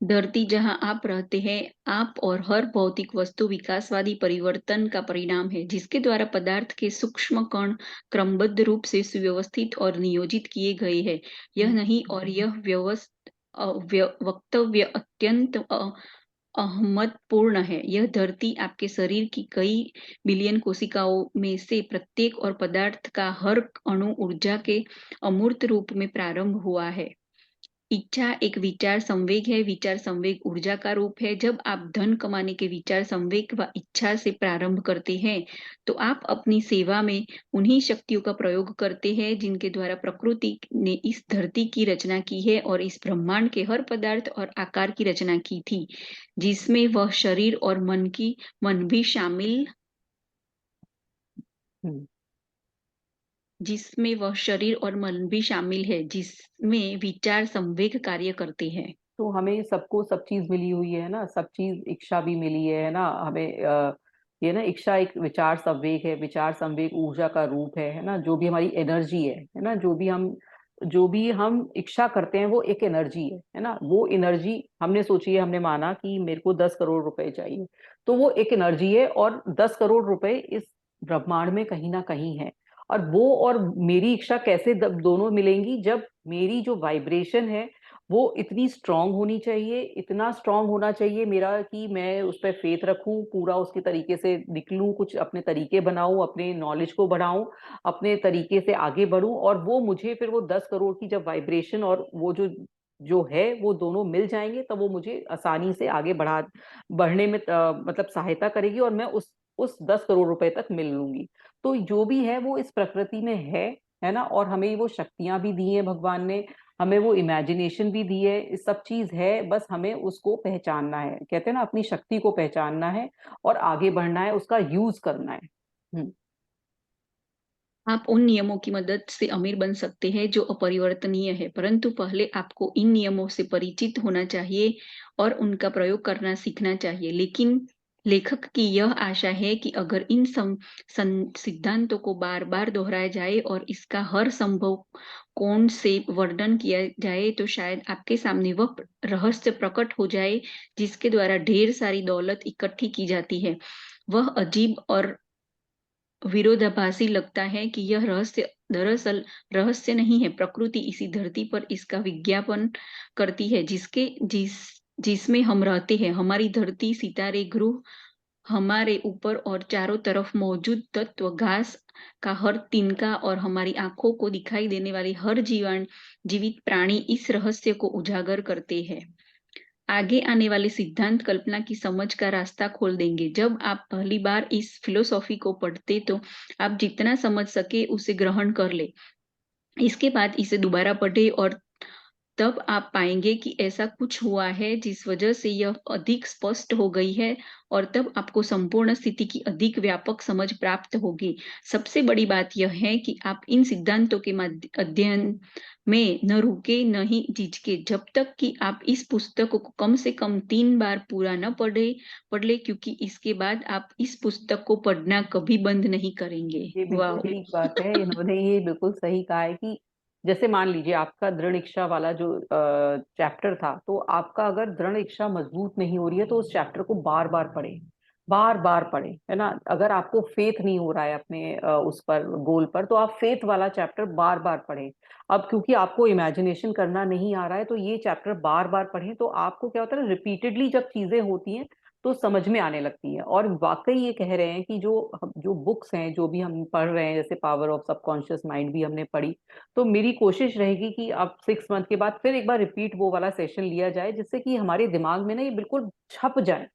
धरती जहां आप रहते हैं, आप और हर भौतिक वस्तु विकासवादी परिवर्तन का परिणाम है, जिसके द्वारा पदार्थ के सूक्ष्म कण क्रमबद्ध रूप से सुव्यवस्थित और नियोजित किए गए हैं। यह नहीं, और यह वक्तव्य अत्यंत अहमतपूर्ण है। यह धरती आपके शरीर की कई बिलियन कोशिकाओं में से प्रत्येक और पदार्थ का हर अणु ऊर्जा के अमूर्त रूप में प्रारंभ हुआ है। इच्छा एक विचार संवेग है, विचार संवेग ऊर्जा का रूप है। जब आप धन कमाने के विचार संवेग व इच्छा से प्रारंभ करते हैं तो आप अपनी सेवा में उन्हीं शक्तियों का प्रयोग करते हैं जिनके द्वारा प्रकृति ने इस धरती की रचना की है और इस ब्रह्मांड के हर पदार्थ और आकार की रचना की थी, जिसमें वह शरीर और मन भी शामिल जिसमें वह शरीर और मन भी शामिल है, जिसमें विचार संवेग कार्य करते हैं। तो हमें सबको सब चीज मिली हुई है ना, सब चीज इच्छा भी मिली है ना हमें। ये ना इच्छा एक विचार संवेग है, विचार संवेग ऊर्जा का रूप है ना। जो भी हमारी एनर्जी है ना, जो भी हम इच्छा करते हैं वो एक एनर्जी है ना। वो एनर्जी हमने सोची है, हमने माना कि मेरे को 10 करोड़ रुपए चाहिए, तो वो एक एनर्जी है, और 10 करोड़ रुपए इस ब्रह्मांड में कहीं ना कहीं है। और वो और मेरी इच्छा कैसे दोनों मिलेंगी, जब मेरी जो वाइब्रेशन है वो इतनी स्ट्रांग होनी चाहिए, इतना स्ट्रांग होना चाहिए मेरा कि मैं उस पर फेथ रखूं, पूरा उसके तरीके से निकलूं, कुछ अपने तरीके बनाऊं, अपने नॉलेज को बढ़ाऊं, अपने तरीके से आगे बढ़ूं, और वो मुझे फिर वो 10 करोड़ की जब वाइब्रेशन और वो जो जो है वो दोनों मिल जाएंगे, तब वो मुझे आसानी से आगे बढ़ने में मतलब सहायता करेगी, और मैं उस 10 करोड़ रुपए तक मिल लूंगी। तो जो भी है वो इस प्रकृति में है ना। और हमें वो शक्तियां भी दी है भगवान ने, हमें वो इमेजिनेशन भी दी है, इस सब चीज है, बस हमें उसको पहचानना है। कहते हैं ना, अपनी शक्ति को पहचानना है और आगे बढ़ना है, उसका यूज करना है। आप उन नियमों की मदद से अमीर बन सकते हैं जो अपरिवर्तनीय है, परंतु पहले आपको इन नियमों से परिचित होना चाहिए और उनका प्रयोग करना सीखना चाहिए। लेकिन लेखक की यह आशा है कि अगर इन सिद्धांतों को बार बार दोहराया जाए और इसका हर संभव कोण से वर्णन किया जाए तो शायद आपके सामने वह रहस्य प्रकट हो जाए जिसके द्वारा ढेर सारी दौलत इकट्ठी की जाती है। वह अजीब और विरोधाभासी लगता है कि यह रहस्य दरअसल रहस्य नहीं है। प्रकृति इसी धरती पर इसका विज्ञापन करती है जिसमें हम रहते हैं। हमारी धरती, सितारे, ग्रह, हमारे ऊपर और चारों तरफ मौजूद तत्व, घास का हर तिनका और हमारी आंखों को दिखाई देने वाली हर जीवित प्राणी इस रहस्य को उजागर करते हैं। आगे आने वाले सिद्धांत कल्पना की समझ का रास्ता खोल देंगे। जब आप पहली बार इस फिलोसॉफी को पढ़ते तो आप जितना समझ सके उसे ग्रहण कर ले। इसके बाद इसे दोबारा पढ़े और तब आप पाएंगे कि ऐसा कुछ हुआ है जिस वजह से यह अधिक स्पष्ट हो गई है, और तब आपको संपूर्ण स्थिति की अधिक व्यापक समझ प्राप्त होगी। सबसे बड़ी बात यह है कि आप इन सिद्धांतों के अध्ययन में न रुके न ही झिझके, जब तक कि आप इस पुस्तक को कम से कम 3 बार पूरा न पढ़ ले, क्योंकि इसके बाद आप इस पुस्तक को पढ़ना कभी बंद नहीं करेंगे। ये बिल्कुल वाह! ठीक बात है, इन्होंने ये बिल्कुल सही कहा है कि जैसे मान लीजिए आपका दृढ़ इच्छा वाला जो चैप्टर था, तो आपका अगर दृढ़ इच्छा मजबूत नहीं हो रही है तो उस चैप्टर को बार बार पढ़े, बार बार पढ़े, है ना। अगर आपको फेथ नहीं हो रहा है अपने उस पर, गोल पर, तो आप फेथ वाला चैप्टर बार बार पढ़े। अब क्योंकि आपको इमेजिनेशन करना नहीं आ रहा है, तो ये चैप्टर बार बार पढ़ें, तो आपको क्या होता है, रिपीटेडली जब चीजें होती हैं तो समझ में आने लगती है। और वाकई ये कह रहे हैं कि जो बुक्स हैं, जो भी हम पढ़ रहे हैं, जैसे पावर ऑफ सबकॉन्शियस माइंड भी हमने पढ़ी, तो मेरी कोशिश रहेगी कि अब 6 मंथ के बाद फिर एक बार रिपीट वो वाला सेशन लिया जाए, जिससे कि हमारे दिमाग में ना ये बिल्कुल छप जाए।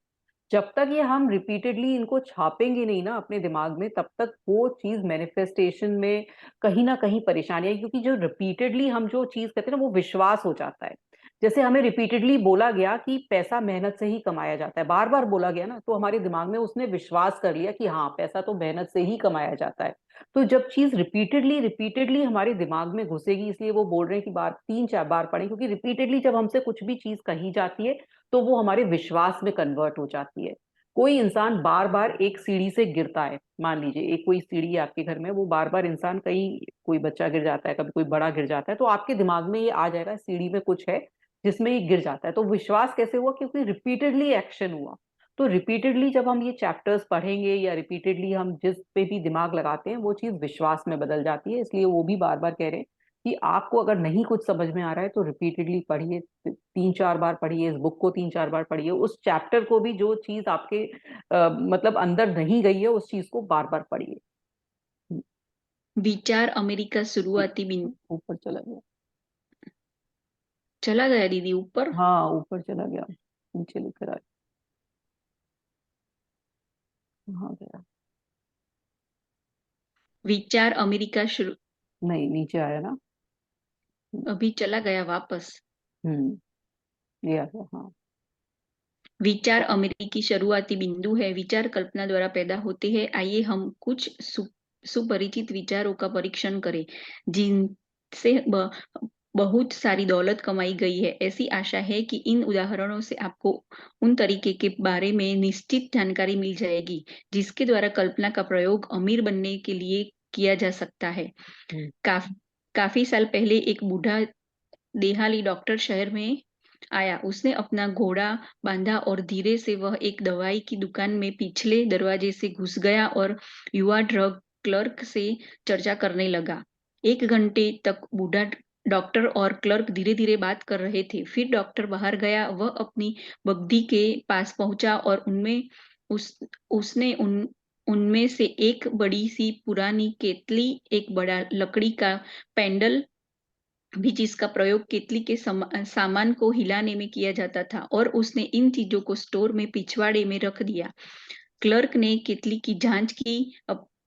जब तक ये हम रिपीटेडली इनको छापेंगे नहीं ना अपने दिमाग में, तब तक वो चीज मैनिफेस्टेशन में कहीं ना कहीं परेशानी है। क्योंकि जो रिपीटेडली हम जो चीज कहते हैं ना, वो विश्वास हो जाता है। जैसे हमें रिपीटेडली बोला गया कि पैसा मेहनत से ही कमाया जाता है, बार बार बोला गया ना, तो हमारे दिमाग में उसने विश्वास कर लिया कि हाँ, पैसा तो मेहनत से ही कमाया जाता है। तो जब चीज रिपीटेडली रिपीटेडली हमारे दिमाग में घुसेगी, इसलिए वो बोल रहे हैं कि बार 3-4 बार पढ़ें, क्योंकि रिपीटेडली जब हमसे कुछ भी चीज कही जाती है तो वो हमारे विश्वास में कन्वर्ट हो जाती है। कोई इंसान बार बार एक सीढ़ी से गिरता है, मान लीजिए एक कोई सीढ़ी है आपके घर में, वो बार बार इंसान, कहीं कोई बच्चा गिर जाता है, कभी कोई बड़ा गिर जाता है, तो आपके दिमाग में ये आ जाएगा सीढ़ी में कुछ है जिसमें ये गिर जाता है। तो विश्वास कैसे हुआ? क्योंकि रिपीटेडली एक्शन हुआ। तो रिपीटेडली जब हम ये चैप्टर्स पढ़ेंगे या रिपीटेडली हम जिस पे भी दिमाग लगाते हैं, वो चीज विश्वास में बदल जाती है। इसलिए वो भी बार बार कह रहे हैं कि आपको अगर नहीं कुछ समझ में आ रहा है तो रिपीटेडली पढ़िए, 3-4 बार पढ़िए, इस बुक को 3-4 बार पढ़िए, उस चैप्टर को भी, जो चीज आपके मतलब अंदर नहीं गई है, उस चीज को बार बार पढ़िए। विचार अमेरिका शुरुआती बिंदु। ऊपर चला गया। चला गया दीदी ऊपर? हाँ, ऊपर चला गया, नीचे लिख रहा है, कहाँ गया? विचार अमेरिका शुरू। नहीं, नीचे आया ना। अभी चला गया वापस। ये आ गया, हाँ। विचार अमेरिकी शुरुआती बिंदु है। विचार कल्पना द्वारा पैदा होते हैं। आइए हम कुछ सुपरिचित विचारों का परीक्षण करें जिनसे बहुत सारी दौलत कमाई गई है। ऐसी आशा है कि इन उदाहरणों से आपको उन तरीके के बारे में निश्चित जानकारी मिल जाएगी जिसके द्वारा कल्पना का प्रयोग अमीर बनने के लिए किया जा सकता है। हम्म, काफी साल पहले एक बूढ़ा देहाली डॉक्टर शहर में आया। उसने अपना घोड़ा बांधा और धीरे से वह एक दवाई की दुकान में पिछले दरवाजे से घुस गया और युवा ड्रग क्लर्क से चर्चा करने लगा। 1 घंटे तक बूढ़ा डॉक्टर और क्लर्क धीरे धीरे बात कर रहे थे। फिर डॉक्टर बाहर गया। वह अपनी बग्घी के पास पहुंचा और उसने उनमें से एक बड़ी सी पुरानी केतली, एक बड़ा लकड़ी का पैंडल भी जिसका प्रयोग केतली के सामान को हिलाने में किया जाता था, और उसने इन चीजों को स्टोर में पिछवाड़े में रख दिया। क्लर्क ने केतली की जांच की,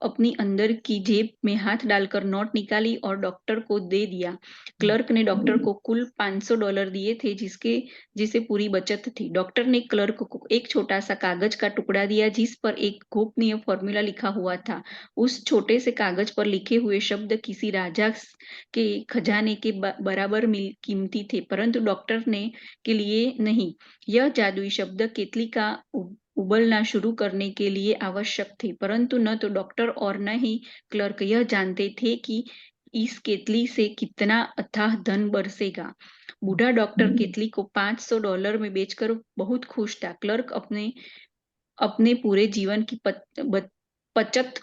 अपनी अंदर की जेब में हाथ डालकर नोट निकाली और डॉक्टर को दे दिया। क्लर्क ने डॉक्टर को कुल $500 दिए थे, जिसे पूरी बचत थी। डॉक्टर ने क्लर्क को एक छोटा सा कागज का टुकड़ा दिया जिस पर एक गोपनीय फॉर्मूला लिखा हुआ था। उस छोटे से कागज पर लिखे हुए शब्द किसी राजा के खजाने के बराबर कीमती थे, परंतु डॉक्टर ने के लिए नहीं। यह जादुई शब्द केतली का उबलना शुरू करने के लिए आवश्यक थे, परंतु न तो डॉक्टर और न ही क्लर्क यह जानते थे कि इस केतली से कितना अथाह धन बरसेगा। बूढ़ा डॉक्टर केतली को $500 में बेचकर बहुत खुश था। क्लर्क अपने अपने पूरे जीवन की बचत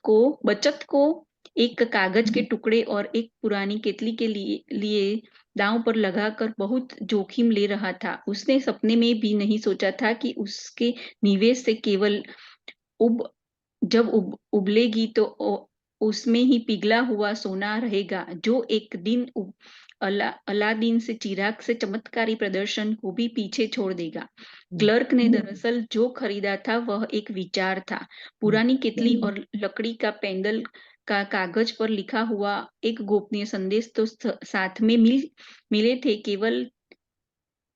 को एक कागज के टुकड़े और एक पुरानी केतली के लिए दांव पर लगाकर बहुत जोखिम ले रहा था। उसने सपने में भी नहीं सोचा था कि उसके निवेश से केवल उबलेगी तो उसमें ही पिघला हुआ सोना रहेगा, जो एक दिन अलादीन से चिराग से चमत्कारी प्रदर्शन को भी पीछे छोड़ देगा। क्लर्क ने दरअसल जो खरीदा था वह एक विचार था। पुरानी केतली और लकड़ी का पेंडल का कागज पर लिखा हुआ एक गोपनीय संदेश तो साथ में मिले थे। केवल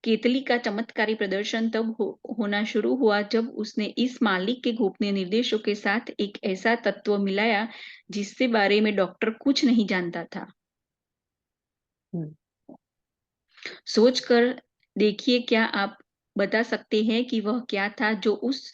केतली का चमत्कारी प्रदर्शन तब होना शुरू हुआ जब उसने इस मालिक के गोपनीय निर्देशों के साथ एक ऐसा तत्व मिलाया जिसके बारे में डॉक्टर कुछ नहीं जानता था। सोचकर देखिए, क्या आप बता सकते हैं कि वह क्या था जो उस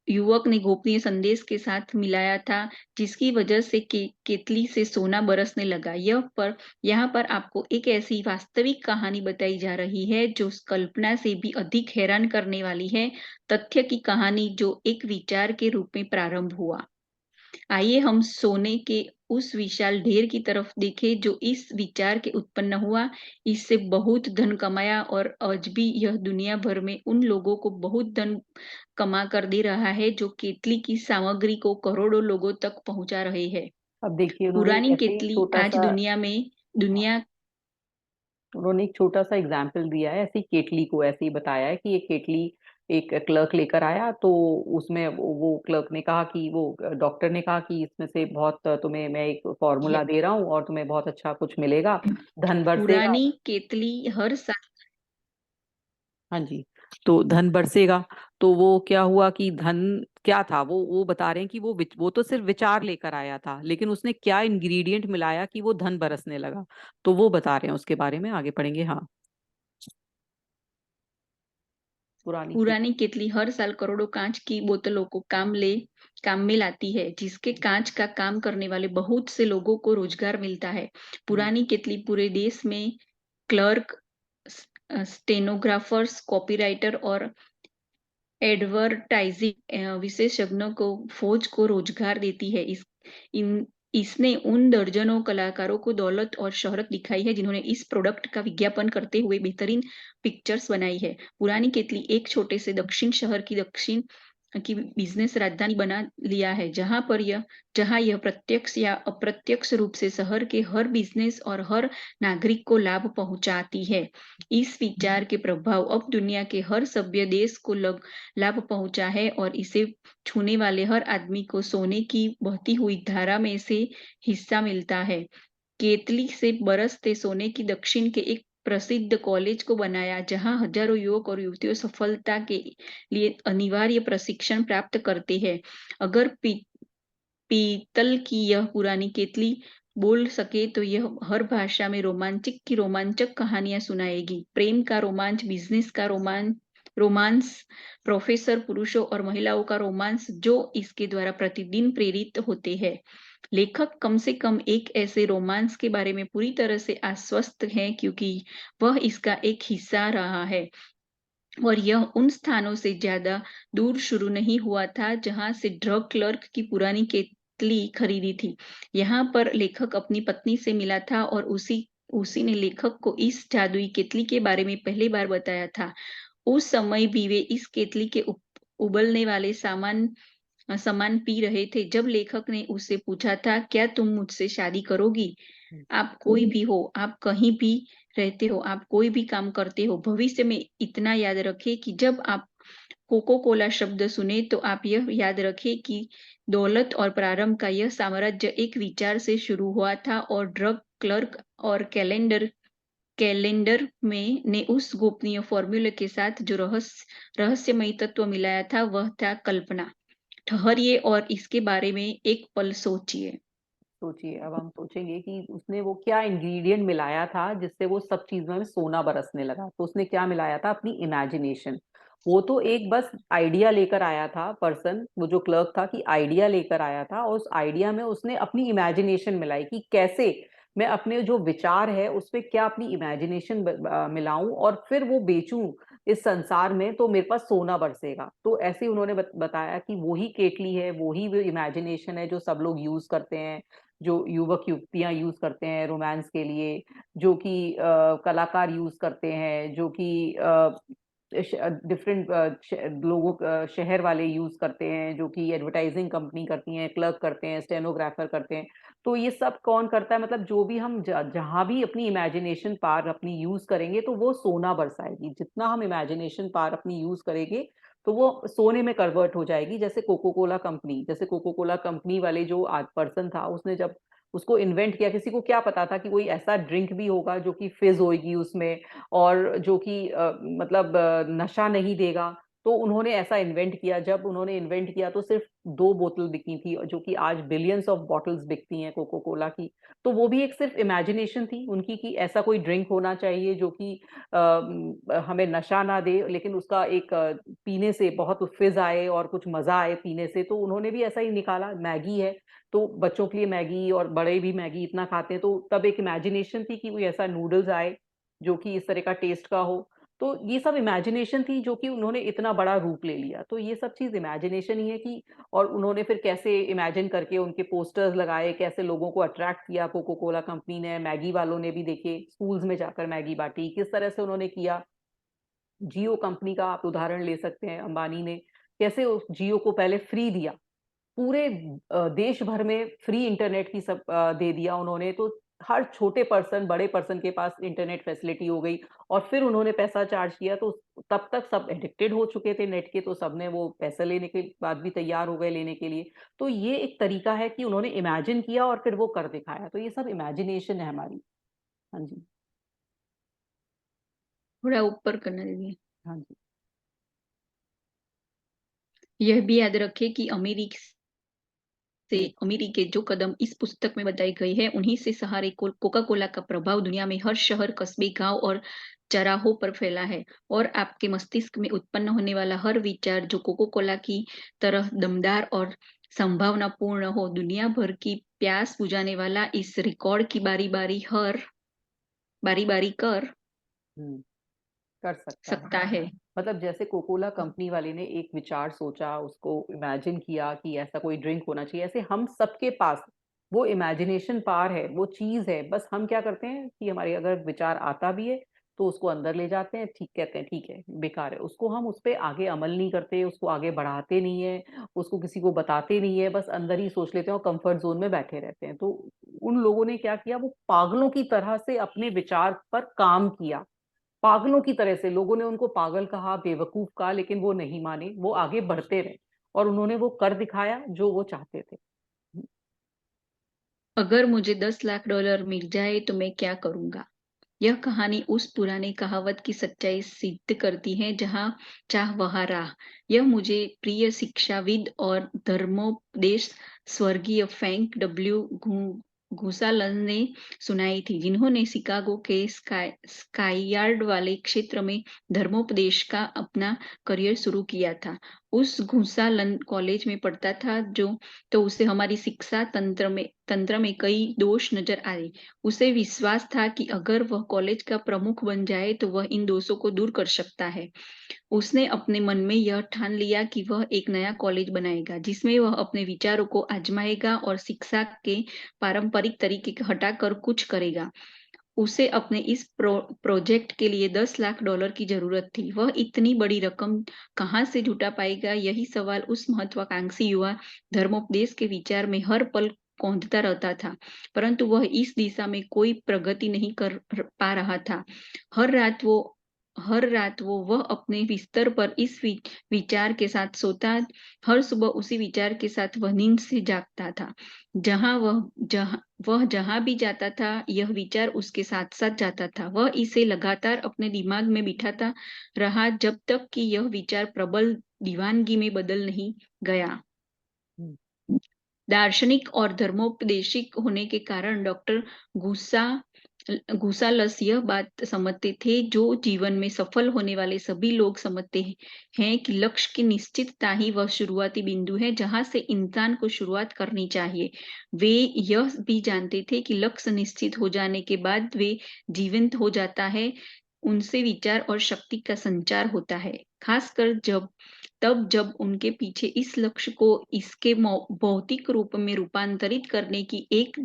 युवक ने गोपनीय संदेश के साथ मिलाया था, जिसकी वजह से केतली से सोना बरसने लगा। यहाँ पर आपको एक ऐसी वास्तविक कहानी बताई जा रही है जो कल्पना से भी अधिक हैरान करने वाली है। तथ्य की कहानी जो एक विचार के रूप में प्रारंभ हुआ। आइए हम सोने के उस विशाल ढेर की तरफ देखें जो इस विचार के उत्पन्न हुआ। इससे बहुत धन कमाया और आज भी यह दुनिया भर में उन लोगों को बहुत धन कमा कर दे रहा है जो केतली की सामग्री को करोड़ों लोगों तक पहुंचा रहे हैं। अब देखिए पुरानी केतली आज उन्होंने एक छोटा सा एग्जाम्पल दिया है, ऐसी केटली को ऐसे ही बताया है कि ये केटली एक क्लर्क लेकर आया, तो उसमें वो क्लर्क ने कहा कि वो डॉक्टर ने कहा कि इसमें से बहुत तुम्हें मैं एक फॉर्मूला दे रहा हूँ और तुम्हें बहुत अच्छा कुछ मिलेगा, धन बरसेगा। पुरानी केतली हर साल हाँ जी, तो धन बरसेगा। तो वो क्या हुआ कि धन क्या था, वो बता रहे हैं कि वो तो सिर्फ विचार लेकर आया था, लेकिन उसने क्या इंग्रेडिएंट मिलाया कि वो धन बरसने लगा, तो वो बता रहे हैं, उसके बारे में आगे पढ़ेंगे। हाँ, पुरानी केतली हर साल करोड़ों कांच की बोतलों को काम में लाती है, जिसके कांच का काम करने वाले बहुत से लोगों को रोजगार मिलता है। पुरानी केतली पूरे देश में क्लर्क, स्टेनोग्राफर्स, कॉपीराइटर और एडवर्टाइजिंग विशेषज्ञों को फौज को रोजगार देती है। इसने उन दर्जनों कलाकारों को दौलत और शोहरत दिखाई है जिन्होंने इस प्रोडक्ट का विज्ञापन करते हुए बेहतरीन पिक्चर्स बनाई है। पुरानी केतली एक छोटे से दक्षिण शहर की बिजनेस राजधानी बना लिया है, जहां यह प्रत्यक्ष या अप्रत्यक्ष रूप से शहर के हर बिजनेस और हर नागरिक को लाभ पहुंचाती है। इस विचार के प्रभाव अब दुनिया के हर सभ्य देश को लाभ पहुंचा है और इसे छूने वाले हर आदमी को सोने की बहती हुई धारा में से हिस्सा मिलता है। केतली से बरसते सोने की दक्षिण के एक प्रसिद्ध कॉलेज को बनाया, जहां हजारों युवक और युवतियों सफलता के लिए अनिवार्य प्रशिक्षण प्राप्त करते हैं। अगर पीतल की यह पुरानी केतली बोल सके तो यह हर भाषा में रोमांचक कहानियां सुनाएगी। प्रेम का रोमांच, बिजनेस का रोमांस, प्रोफेसर पुरुषों और महिलाओं का रोमांस जो इसके द्वारा प्रतिदिन प्रेरित होते हैं। लेखक कम से कम एक ऐसे रोमांस के बारे में पूरी तरह से आश्वस्त है क्योंकि वह इसका एक हिस्सा रहा है, और यह उन स्थानों से ज्यादा दूर शुरू नहीं हुआ था जहां से ड्रग क्लर्क की पुरानी केतली खरीदी थी। यहाँ पर लेखक अपनी पत्नी से मिला था और उसी ने लेखक को इस जादुई केतली के बारे में पहली बार बताया था। उस समय भी वे इस केतली के उबलने वाले सामान पी रहे थे जब लेखक ने उससे पूछा था, क्या तुम मुझसे शादी करोगी? आप कोई भी हो, आप कहीं भी रहते हो, आप कोई भी काम करते हो, भविष्य में इतना याद रखें कि जब आप कोको कोला शब्द सुने तो आप यह याद रखें कि दौलत और प्रारंभ का यह साम्राज्य एक विचार से शुरू हुआ था और ड्रग क्लर्क और कैलेंडर में ने उस गोपनीय फॉर्मूले के साथ जो रहस्यमयी तत्व मिलाया था वह था कल्पना। ठहरिए और इसके बारे में एक पल सोचिए। अब हम सोचेंगे कि उसने वो क्या इंग्रेडिएंट मिलाया था जिससे वो सब चीजों में सोना बरसने लगा। तो उसने क्या मिलाया था? अपनी इमेजिनेशन। वो तो एक बस आइडिया लेकर आया था पर्सन, वो जो क्लर्क था, कि आइडिया लेकर आया था, और उस आइडिया में उसने अपनी इमेजिनेशन मिलाई कि कैसे मैं अपने जो विचार है उस पे क्या अपनी इमेजिनेशन मिलाऊं और फिर वो बेचूं इस संसार में, तो मेरे पास सोना बरसेगा। तो ऐसे ही उन्होंने बताया कि वही केटली है, वही वो इमेजिनेशन है जो सब लोग यूज करते हैं, जो युवक युवतियां यूज करते हैं रोमांस के लिए, जो कि कलाकार यूज करते हैं, जो कि डिफरेंट लोगों शहर वाले यूज करते हैं, जो कि एडवर्टाइजिंग कंपनी करती हैं, क्लर्क करते हैं, स्टेनोग्राफर करते हैं। तो ये सब कौन करता है? मतलब जो भी हम जहां भी अपनी इमेजिनेशन पावर अपनी यूज करेंगे तो वो सोना बरसाएगी। जितना हम इमेजिनेशन पावर अपनी यूज करेंगे तो वो सोने में कन्वर्ट हो जाएगी। जैसे कोको कोला कंपनी वाले जो आज पर्सन था, उसने जब उसको इन्वेंट किया, किसी को क्या पता था कि कोई ऐसा ड्रिंक भी होगा जो कि फिज होगी उसमें, और जो कि मतलब नशा नहीं देगा। तो उन्होंने ऐसा इन्वेंट किया। जब उन्होंने इन्वेंट किया तो सिर्फ 2 बोतल बिकी थी, जो कि आज बिलियंस ऑफ बॉटल्स बिकती हैं कोको कोला की। तो वो भी एक सिर्फ इमेजिनेशन थी उनकी कि ऐसा कोई ड्रिंक होना चाहिए जो कि हमें नशा ना दे, लेकिन उसका एक पीने से बहुत फिज आए और कुछ मजा आए पीने से। तो उन्होंने भी ऐसा ही निकाला। मैगी है तो बच्चों के लिए मैगी, और बड़े भी मैगी इतना खाते हैं, तो तब एक इमेजिनेशन थी कि कोई ऐसा नूडल्स आए जो कि इस तरह का टेस्ट का हो। तो ये सब इमेजिनेशन थी जो कि उन्होंने इतना बड़ा रूप ले लिया। तो ये सब चीज इमेजिनेशन ही है कि, और उन्होंने फिर कैसे इमेजिन करके उनके पोस्टर्स लगाए, कैसे लोगों को अट्रैक्ट किया कोको कोला कंपनी ने। मैगी वालों ने भी देखे स्कूल्स में जाकर मैगी बांटी, किस तरह से उन्होंने किया। जियो कंपनी का आप उदाहरण ले सकते हैं, अंबानी ने कैसे उस जियो को पहले फ्री दिया, पूरे देश भर में फ्री इंटरनेट की सब दे दिया उन्होंने। तो हर छोटे पर्सन बड़े पर्सन के पास इंटरनेट फैसिलिटी हो गई। और फिर उन्होंने पैसा चार्ज किया, तो तब तक सब एडिक्टेड हो चुके थे नेट के, तो सबने वो पैसा लेने के बाद भी तैयार हो गए लेने के लिए। तो ये एक तरीका है कि उन्होंने इमेजिन किया और फिर वो कर दिखाया। तो ये सब इमेजिनेशन है हमारी। हाँ जी। थोड़ा ऊपर करना दीजिए। हाँ जी। यह भी याद रखें कि जी। अमीरी के जो कदम इस पुस्तक में बताए गए हैं, उन्हीं से सहारे कोका कोला का प्रभाव दुनिया में हर शहर, कस्बे, गांव और चौराहों पर फैला है। और आपके मस्तिष्क में उत्पन्न होने वाला हर विचार जो कोका कोला की तरह दमदार और संभावनापूर्ण हो, दुनिया भर की प्यास बुझाने वाला इस रिकॉर्ड की बारी बारी कर हम्म, कर सकता है। सकता है। मतलब जैसे कोकोला कंपनी वाले ने एक विचार सोचा, उसको इमेजिन किया कि ऐसा कोई ड्रिंक होना चाहिए, ऐसे हम सबके पास वो इमेजिनेशन पावर है, वो चीज है। बस हम क्या करते हैं कि हमारे अगर विचार आता भी है तो उसको अंदर ले जाते हैं, ठीक कहते हैं ठीक है बेकार है, उसको हम उस पर आगे अमल नहीं करते, उसको आगे बढ़ाते नहीं है, उसको किसी को बताते नहीं है, बस अंदर ही सोच लेते हैं और कंफर्ट जोन में बैठे रहते हैं। तो उन लोगों ने क्या किया, वो पागलों की तरह से अपने विचार पर काम किया। पागलों की तरह से लोगों ने उनको पागल कहा, बेवकूफ कहा, लेकिन वो नहीं माने, वो आगे बढ़ते रहे और उन्होंने वो कर दिखाया जो वो चाहते थे। अगर मुझे $10 लाख मिल जाए तो मैं क्या करूंगा? यह कहानी उस पुरानी कहावत की सच्चाई सिद्ध करती है, जहां चाह वहां राह। यह मुझे प्रिय शिक्षाविद और धर्मोपदेश स्वर्गीय फ्रैंक डब्ल्यू घुसालन ने सुनाई थी, जिन्होंने शिकागो के स्काईयार्ड वाले क्षेत्र में धर्मोपदेश का अपना करियर शुरू किया था। उस घुसालन कॉलेज में पढ़ता था जो तो उसे हमारी शिक्षा तंत्र में कई दोष नजर आए। उसे विश्वास था कि अगर वह कॉलेज का प्रमुख बन जाए तो वह इन दोषों को दूर कर सकता है। उसने अपने मन में यह ठान लिया कि वह एक नया कॉलेज बनाएगा, जिसमें वह अपने विचारों को आजमाएगा और शिक्षा के पारंपरिक तरीके हटाकर कुछ करेगा। उसे अपने इस प्रोजेक्ट के लिए $10 लाख की जरूरत थी। वह इतनी बड़ी रकम कहाँ से जुटा पाएगा? यही सवाल उस महत्वाकांक्षी युवा धर्मोपदेश के विचार में हर पल कौंधता रहता था, परंतु वह इस दिशा में कोई प्रगति नहीं कर पा रहा था। हर रात वो वह अपने बिस्तर पर इस विचार के साथ सोता। हर सुबह उसी विचार के साथ वह नींद से जागता था। वह जहां भी जाता था, यह विचार उसके साथ साथ जाता था। वह इसे लगातार अपने दिमाग में बिठाता रहा जब तक कि यह विचार प्रबल दीवानगी में बदल नहीं गया। दार्शनिक और धर्मोपदेशिक होने के कारण डॉक्टर घुसालस यह बात समझते थे, जो जीवन में सफल होने वाले सभी लोग समझते हैं, कि लक्ष्य की निश्चितता ही वह शुरुआती बिंदु है जहां से इंसान को शुरुआत करनी चाहिए। वे यह भी जानते थे कि लक्ष्य निश्चित हो जाने के बाद वे जीवंत हो जाता है, उनसे विचार और शक्ति का संचार होता है, खासकर जब उनके पीछे इस लक्ष्य को इसके भौतिक रूप में रूपांतरित करने की एक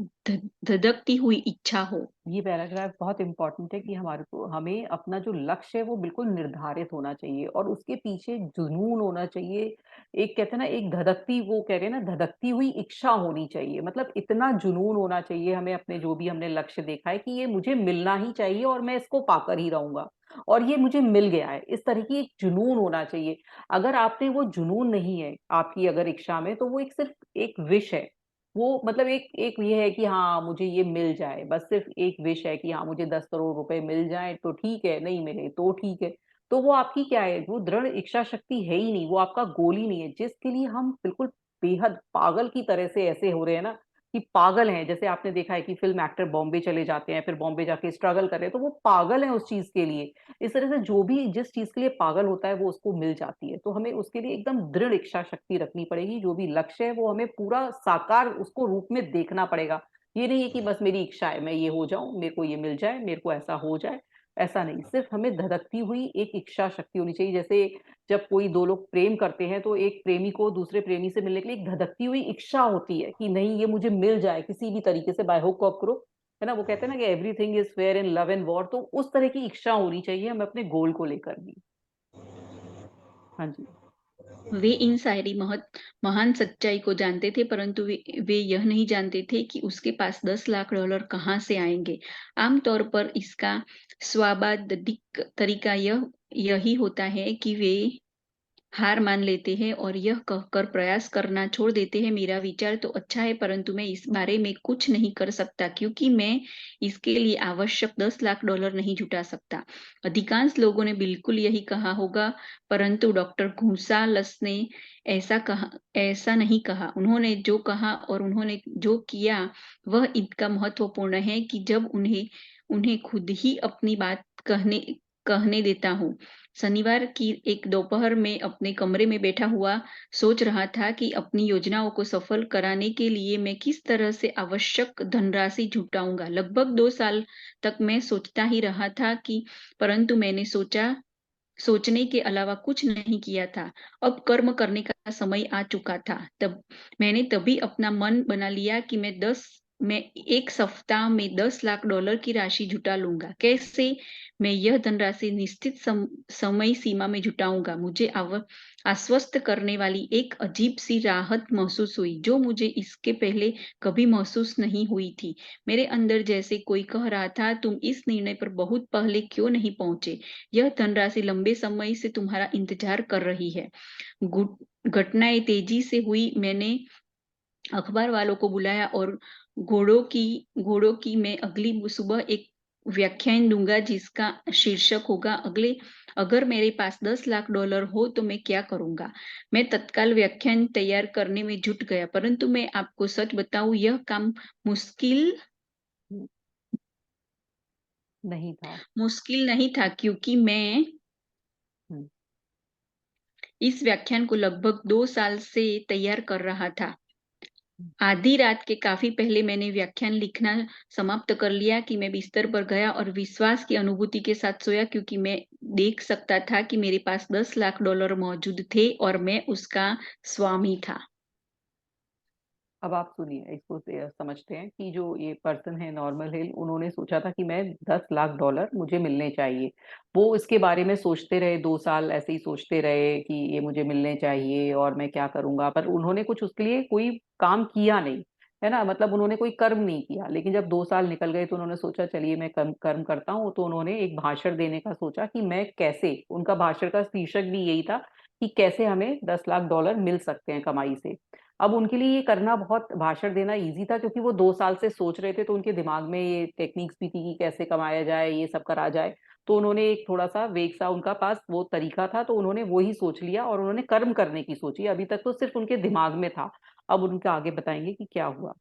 धधकती हुई इच्छा हो। ये पैराग्राफ बहुत इंपॉर्टेंट है कि हमें अपना जो लक्ष्य है वो बिल्कुल निर्धारित होना चाहिए और उसके पीछे जुनून होना चाहिए। एक कहते हैं ना, एक धधकती, वो कह रहे हैं ना, धधकती हुई इच्छा होनी चाहिए। मतलब इतना जुनून होना चाहिए हमें अपने, जो भी हमने लक्ष्य देखा है कि ये मुझे मिलना ही चाहिए और मैं इसको पाकर ही रहूंगा, और ये मुझे मिल गया है, इस तरह की एक जुनून होना चाहिए। अगर आपने वो जुनून नहीं है आपकी अगर इच्छा में, तो वो एक सिर्फ एक विश है। वो मतलब एक एक ये है कि हाँ मुझे ये मिल जाए, बस सिर्फ एक विश है कि हाँ मुझे 10 करोड़ रुपए मिल जाए तो ठीक है, नहीं मिले तो ठीक है। तो वो आपकी क्या है, वो दृढ़ इच्छा शक्ति है ही नहीं, वो आपका गोल ही नहीं है जिसके लिए हम बिल्कुल बेहद पागल की तरह से ऐसे हो रहे हैं ना, कि पागल हैं। जैसे आपने देखा है कि फिल्म एक्टर बॉम्बे चले जाते हैं, फिर बॉम्बे जाके स्ट्रगल कर रहे हैं, तो वो पागल हैं उस चीज के लिए। इस तरह से जो भी जिस चीज के लिए पागल होता है वो उसको मिल जाती है। तो हमें उसके लिए एकदम दृढ़ इच्छा शक्ति रखनी पड़ेगी। जो भी लक्ष्य है वो हमें पूरा साकार उसको रूप में देखना पड़ेगा। ये नहीं है कि बस मेरी इच्छा है मैं ये हो जाऊं, मेरे को ये मिल जाए, मेरे को ऐसा हो जाए। ऐसा नहीं, सिर्फ हमें धधकती हुई एक इच्छा शक्ति होनी चाहिए। जैसे जब कोई दो लोग प्रेम करते हैं तो एक प्रेमी को दूसरे प्रेमी से मिलने के लिए एक धधकती हुई इच्छा होती है कि नहीं ये मुझे मिल जाए किसी भी तरीके से, बाय हुक और क्रुक, है ना। वो कहते हैं ना कि everything is fair in love and war. तो उस तरह की इच्छा होनी चाहिए हमें अपने गोल को लेकर भी। हाँ जी। वे इन सारी महान सच्चाई को जानते थे, परंतु वे यह नहीं जानते थे कि उसके पास 10 लाख डॉलर कहाँ से आएंगे। आमतौर पर इसका स्वाभाविक तरीका यही होता है कि वे हार मान लेते हैं और यह कहकर प्रयास करना छोड़ देते हैं, मेरा विचार तो अच्छा है, परंतु मैं इस बारे में कुछ नहीं कर सकता क्योंकि मैं इसके लिए आवश्यक 10 लाख डॉलर नहीं जुटा सकता। अधिकांश लोगों ने बिल्कुल यही कहा होगा, परंतु डॉक्टर घुसालस ने ऐसा नहीं कहा। उन्होंने जो कहा और उन्होंने जो किया वह इतना महत्वपूर्ण है कि जब उन्हें खुद ही अपनी बात कहने देता हूँ। शनिवार की एक दोपहर में अपने कमरे में बैठा हुआ सोच रहा था कि अपनी योजनाओं को सफल कराने के लिए मैं किस तरह से आवश्यक धनराशि जुटाऊंगा। लगभग 2 साल तक मैं सोचता ही रहा था कि परंतु मैंने सोचने के अलावा कुछ नहीं किया था। अब कर्म करने का समय आ चुका था। तब मैंने तभी अपना मन बना लिया कि मैं 1 सप्ताह में 10 लाख डॉलर की राशि जुटा लूंगा। कैसे? मैं यह धनराशि निश्चित समय सीमा में जुटाऊंगा। मुझे आश्वस्त करने वाली एक अजीब सी राहत महसूस हुई, जो मुझे इसके पहले कभी महसूस नहीं हुई थी। मेरे अंदर जैसे कोई कह रहा था, तुम इस निर्णय पर बहुत पहले क्यों नहीं पहुंचे? यह धनराशि लंबे समय से तुम्हारा इंतजार कर रही है। घटनाएं तेजी से हुई। मैंने अखबार वालों को बुलाया और घोड़ों की मैं अगली सुबह एक व्याख्यान दूंगा जिसका शीर्षक होगा अगर मेरे पास 10 लाख डॉलर हो तो मैं क्या करूंगा। मैं तत्काल व्याख्यान तैयार करने में जुट गया, परंतु मैं आपको सच बताऊं यह काम मुश्किल नहीं नहीं था क्योंकि मैं था। इस व्याख्यान को लगभग 2 साल से तैयार कर रहा था। आधी रात के काफी पहले मैंने व्याख्यान लिखना समाप्त कर लिया कि मैं बिस्तर पर गया और विश्वास की अनुभूति के साथ सोया क्योंकि मैं देख सकता था कि मेरे पास 10 लाख डॉलर मौजूद थे और मैं उसका स्वामी था। अब आप सुनिए, इसको समझते हैं कि जो ये पर्सन है नॉर्मल हिल, उन्होंने सोचा था कि मैं 10 लाख डॉलर मुझे मिलने चाहिए। वो इसके बारे में सोचते रहे, 2 साल ऐसे ही सोचते रहे कि ये मुझे मिलने चाहिए और मैं क्या करूंगा, पर उन्होंने कुछ उसके लिए कोई काम किया नहीं, है ना। मतलब उन्होंने कोई कर्म नहीं किया। लेकिन जब 2 साल निकल गए तो उन्होंने सोचा चलिए मैं कर्म करता हूँ। तो उन्होंने एक भाषण देने का सोचा कि मैं कैसे, उनका भाषण का शीर्षक भी यही था कि कैसे हमें 10 लाख डॉलर मिल सकते हैं कमाई से। अब उनके लिए ये करना, बहुत भाषण देना इजी था क्योंकि वो 2 साल से सोच रहे थे, तो उनके दिमाग में ये टेक्निक्स भी थी कि कैसे कमाया जाए, ये सब करा जाए। तो उन्होंने एक थोड़ा सा वेग सा उनका पास वो तरीका था, तो उन्होंने वो ही सोच लिया और उन्होंने कर्म करने की सोची। अभी तक तो सिर्फ उनके दिमाग में था। अब उनका आगे बताएंगे कि क्या हुआ।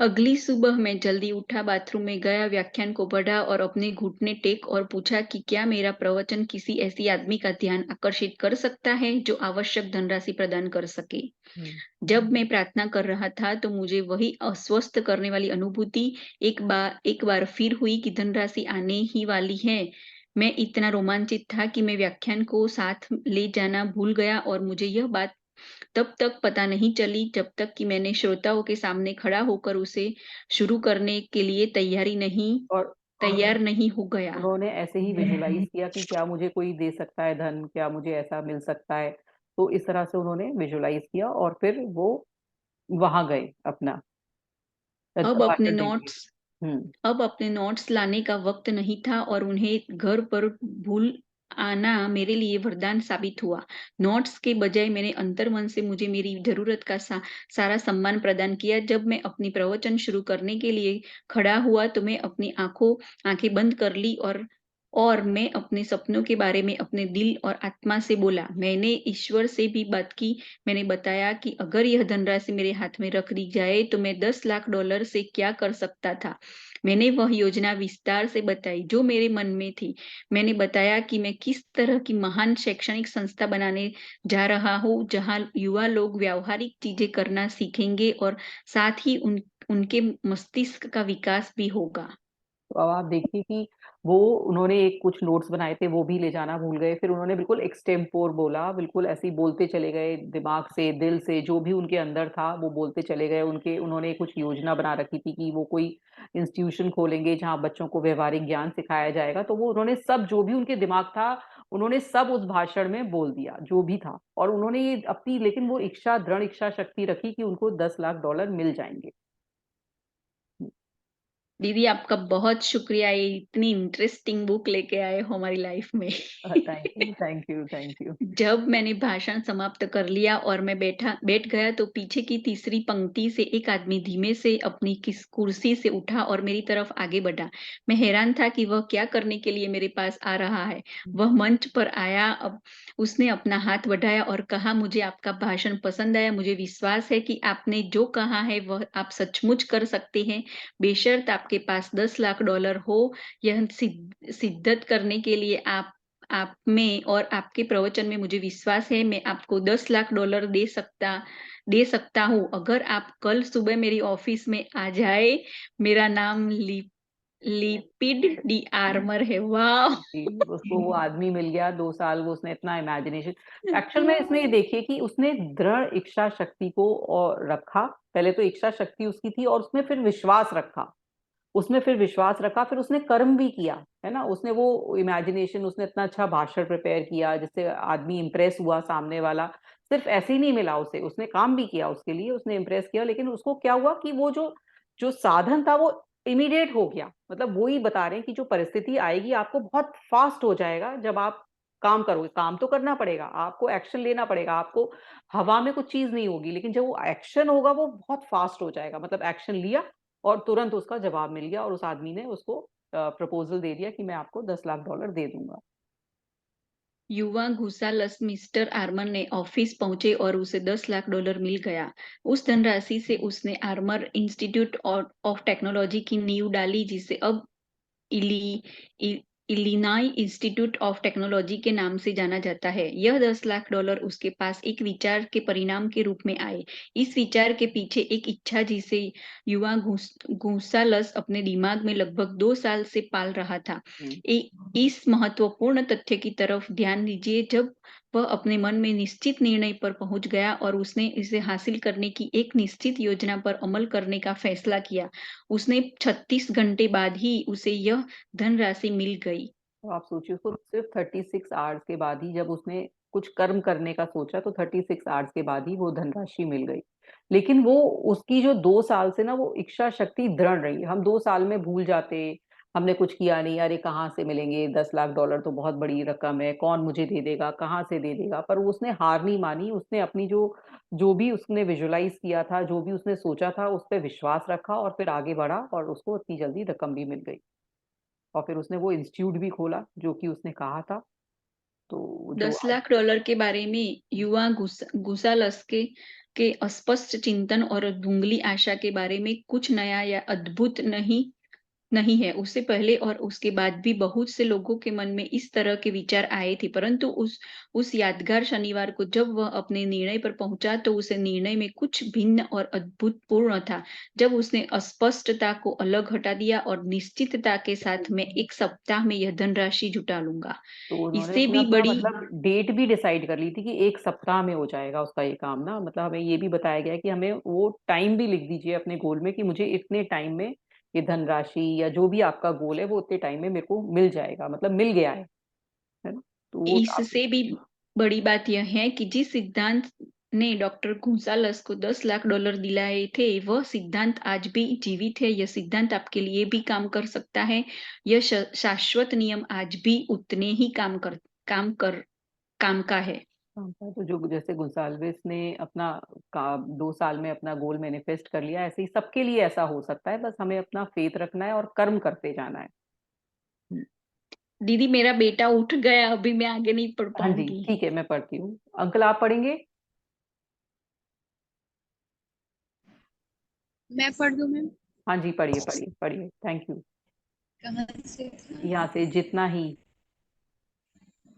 अगली सुबह मैं जल्दी उठा, बाथरूम में गया, व्याख्यान को पढ़ा और अपने घुटने टेक और पूछा कि क्या मेरा प्रवचन किसी ऐसी आदमी का ध्यान आकर्षित कर सकता है जो आवश्यक धनराशि प्रदान कर सके। हम्म। जब मैं प्रार्थना कर रहा था तो मुझे वही अस्वस्थ करने वाली अनुभूति एक बार फिर हुई कि धनराशि आने ही वाली है। मैं इतना रोमांचित था कि मैं व्याख्यान को साथ ले जाना भूल गया और मुझे यह बात तब तक पता नहीं चली जब तक कि मैंने श्रोताओं के सामने खड़ा होकर उसे शुरू करने के लिए और तैयार नहीं हो गया। उन्होंने ऐसे ही विजुलाइज किया कि क्या मुझे कोई दे सकता है धन, क्या मुझे ऐसा मिल सकता है। तो इस तरह से उन्होंने विजुलाइज किया और फिर वो वहां गए अपना अब अपने भाषण देने। नोट्स हम्म। अब अपने नोट्स लाने का वक्त नहीं था और उन्हें घर पर भूल आना मेरे लिए वरदान साबित हुआ। नोट्स के बजाय मैंने अंतर्मन से मुझे मेरी जरूरत का सारा सम्मान प्रदान किया। जब मैं अपनी प्रवचन शुरू करने के लिए खड़ा हुआ तो मैं अपनी आंखें बंद कर ली और मैं अपने सपनों के बारे में अपने दिल और आत्मा से बोला। मैंने ईश्वर से भी बात की। मैंने बताया कि अगर यह धनराशि मेरे हाथ में रख दी जाए तो मैं $10 लाख से क्या कर सकता था। मैंने वह योजना विस्तार से बताई जो मेरे मन में थी। मैंने बताया कि मैं किस तरह की महान शैक्षणिक संस्था बनाने जा रहा हूँ, जहाँ युवा लोग व्यावहारिक चीजें करना सीखेंगे और साथ ही उनके मस्तिष्क का विकास भी होगा। तो अब आप देखिए कि वो उन्होंने एक कुछ नोट्स बनाए थे वो भी ले जाना भूल गए। फिर उन्होंने बिल्कुल एक्सटेम्पोर बोला, बिल्कुल ऐसे ही बोलते चले गए, दिमाग से दिल से जो भी उनके अंदर था वो बोलते चले गए। उन्होंने कुछ योजना बना रखी थी कि वो कोई इंस्टीट्यूशन खोलेंगे जहाँ बच्चों को व्यवहारिक ज्ञान सिखाया जाएगा। तो वो उन्होंने सब जो भी उनके दिमाग था उन्होंने सब उस भाषण में बोल दिया जो भी था। और उन्होंने ये अपनी लेकिन वो इच्छा, दृढ़ इच्छा शक्ति रखी कि उनको $10 लाख मिल जाएंगे। दीदी आपका बहुत शुक्रिया, ये इतनी इंटरेस्टिंग बुक लेके आए हो हमारी लाइफ में। Thank you, thank you, thank you. जब मैंने भाषण समाप्त कर लिया और मैं बैठ गया तो पीछे की तीसरी पंक्ति से एक आदमी धीमे से अपनी किस कुर्सी से उठा और मेरी तरफ आगे बढ़ा। मैं हैरान था कि वह क्या करने के लिए मेरे पास आ रहा है। वह मंच पर आया। अब उसने अपना हाथ बढ़ाया और कहा, मुझे आपका भाषण पसंद आया। मुझे विश्वास है कि आपने जो कहा है वह आप सचमुच कर सकते हैं, बेशर्त आपके पास $10 लाख हो। यह सिद्धत करने के लिए आप में और आपके प्रवचन में मुझे विश्वास है। मैं आपको $10 लाख दे सकता हूँ अगर आप कल सुबह मेरी ऑफिस में आ जाए। मेरा नाम लिपिड डी आर्मर है। वाह। उसको वो आदमी मिल गया, 2 साल वो उसने इतना इमेजिनेशन। एक्चुअल में इसमें ये देखिए कि उसने दृढ़ इच्छा शक्ति को और रखा। पहले तो इच्छा शक्ति उसकी थी और उसमें फिर विश्वास रखा। फिर उसने कर्म भी किया, है ना। उसने वो इमेजिनेशन, उसने इतना अच्छा भाषण प्रिपेयर किया जिससे आदमी इंप्रेस हुआ सामने वाला। सिर्फ ऐसे ही नहीं मिला उसे, उसने काम भी किया उसके लिए, उसने इम्प्रेस किया। लेकिन उसको क्या हुआ कि वो जो जो साधन था वो इमीडिएट हो गया। मतलब वो ही बता रहे हैं कि जो परिस्थिति आएगी आपको बहुत फास्ट हो जाएगा जब आप काम करोगे। काम तो करना पड़ेगा आपको, एक्शन लेना पड़ेगा आपको। हवा में कुछ चीज नहीं होगी, लेकिन जब वो एक्शन होगा वो बहुत फास्ट हो जाएगा। मतलब एक्शन लिया और तुरंत उसका जवाब मिल गया और उस आदमी ने उसको प्रपोजल दे दिया कि मैं आपको $10 लाख दे दूंगा। युवा घुसालस मिस्टर आर्मर ने ऑफिस पहुंचे और उसे $10 लाख मिल गया। उस धनराशि से उसने आर्मर इंस्टीट्यूट ऑफ टेक्नोलॉजी की नींव डाली, जिसे अब इली इ- इलिनॉय इंस्टीट्यूट ऑफ टेक्नोलॉजी के नाम से जाना जाता है। यह $10 लाख उसके पास एक विचार के परिणाम के रूप में आए। इस विचार के पीछे एक इच्छा जिसे युवा घुसालस अपने दिमाग में लगभग 2 साल से पाल रहा था। हम्म। इस महत्वपूर्ण तथ्य की तरफ ध्यान दीजिए। जब वह अपने मन में निश्चित निर्णय पर पहुंच गया और उसने इसे हासिल करने की एक निश्चित योजना पर अमल करने का फैसला किया, उसने 36 घंटे बाद ही उसे यह धनराशि मिल गई। तो आप सोचिए, उसको सिर्फ 36 आवर्स के बाद ही, जब उसने कुछ कर्म करने का सोचा तो 36 आवर्स के बाद ही वो धनराशि मिल गई। लेकिन वो उसकी जो 2 साल से ना वो इच्छा शक्ति दृढ़ रही। हम 2 साल में भूल जाते, हमने कुछ किया नहीं, अरे कहाँ से मिलेंगे $10 लाख, तो बहुत बड़ी रकम है, कौन मुझे दे देगा, कहाँ से दे देगा। पर उसने हार नहीं मानी। उसने अपनी जो जो भी उसने विजुलाइज किया था, जो भी उसने सोचा था, उस पर विश्वास रखा और फिर आगे बढ़ा और उसको इतनी जल्दी रकम भी मिल गई। और फिर उसने वो इंस्टीट्यूट भी खोला जो कि उसने कहा था। तो जो $10 लाख के बारे में युवा गुसालस के अस्पष्ट चिंतन और धुंधली आशा के बारे में कुछ नया या अद्भुत नहीं नहीं है। उससे पहले और उसके बाद भी बहुत से लोगों के मन में इस तरह के विचार आए थे, परंतु उस यादगार शनिवार को जब वह अपने निर्णय पर पहुंचा तो उसे निर्णय में कुछ भिन्न और अद्भुतपूर्ण था। जब उसने अस्पष्टता को अलग हटा दिया और निश्चितता के साथ मैं 1 सप्ताह में यह धनराशि जुटा लूंगा। तो उन्होंने इससे उसमें भी अपना बड़ी मतलब डेट भी डिसाइड कर ली थी कि 1 सप्ताह में हो जाएगा उसका ये काम ना, मतलब हमें ये भी बताया गया है कि हमें वो टाइम भी लिख दीजिए अपने गोल में कि मुझे इतने टाइम में ये धनराशि या जो भी आपका गोल है वो उतने टाइम में मेरे को मिल जाएगा, मतलब मिल गया है ना। तो वो आप इससे भी बड़ी बात यह है कि जिस सिद्धांत ने डॉक्टर गुंसालस को $10 लाख दिलाए थे, वह सिद्धांत आज भी जीवित है। यह सिद्धांत आपके लिए भी काम कर सकता है। यह शाश्वत नियम आज भी उतने ही काम का है। काम था। तो जो जैसे गुंसाल्विस ने अपना 2 साल में अपना गोल मैनिफेस्ट कर लिया, ऐसे ही सबके लिए ऐसा हो सकता है, बस हमें अपना फेथ रखना है और कर्म करते जाना है। दीदी, मेरा बेटा उठ गया, अभी मैं आगे नहीं पढ़ हाँ जी पाऊंगी। ठीक है, मैं पढ़ती हूँ। अंकल आप पढ़ेंगे? मैं पढ़ दूं मैम? हाँ जी पढ़िए पढ़िए पढ़िए, थैंक यू। कहाँ से था? यहाँ से जितना ही।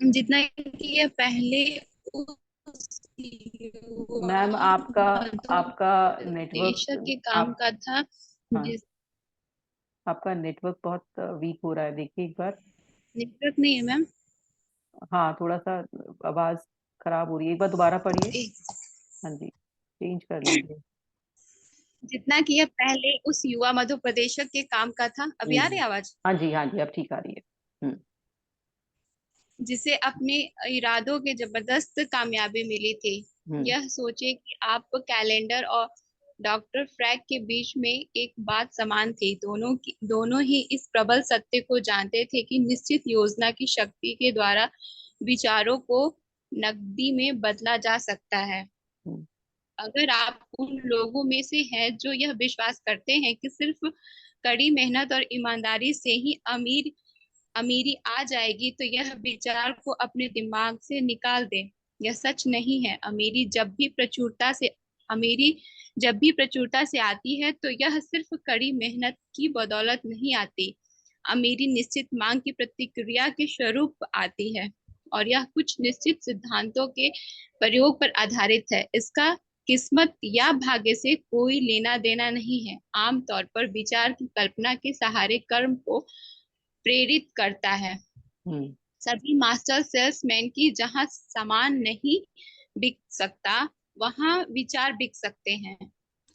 जितना कि ये पहले उस मैम युवा आपका मधु आपका प्रदेशक नेटवर्क के काम आप का था, हाँ, जिस आपका नेटवर्क बहुत वीक हो रहा है, देखिए एक बार। नेटवर्क नहीं है मैम। हाँ थोड़ा सा आवाज खराब हो रही है, एक बार दोबारा पढ़िए। एक- हाँ जी चेंज कर लीजिए। जितना कि ये पहले उस युवा मधु प्रदेशक के काम का था। अभी आ रही जी है आवाज? हाँ जी हाँ जी अब ठीक आ रही है। जिसे अपने इरादों के जबरदस्त कामयाबी मिली थी। हम्म यह सोचे कि आप कैलेंडर और डॉक्टर फ्रैक के बीच में एक बात समान थी। दोनों ही इस प्रबल सत्य को जानते थे कि निश्चित योजना की शक्ति के द्वारा विचारों को नकदी में बदला जा सकता है। हम्म अगर आप उन लोगों में से हैं जो यह विश्वास करते हैं कि सिर्फ कड़ी मेहनत और ईमानदारी से ही अमीरी आ जाएगी, तो यह विचार को अपने दिमाग से निकाल दें। यह सच नहीं है। अमीरी जब भी प्रचुरता से आती है तो यह सिर्फ कड़ी मेहनत की बदौलत नहीं आती। अमीरी निश्चित मांग की प्रतिक्रिया के स्वरूप आती है, और यह कुछ निश्चित सिद्धांतों के प्रयोग पर आधारित है। इसका किस्मत या भाग्य से कोई लेना देना नहीं है। आमतौर पर विचार की कल्पना के सहारे कर्म को प्रेरित करता है। हम्म सभी मास्टर सेल्समैन की जहां सामान नहीं बिक सकता, वहां विचार बिक सकते हैं।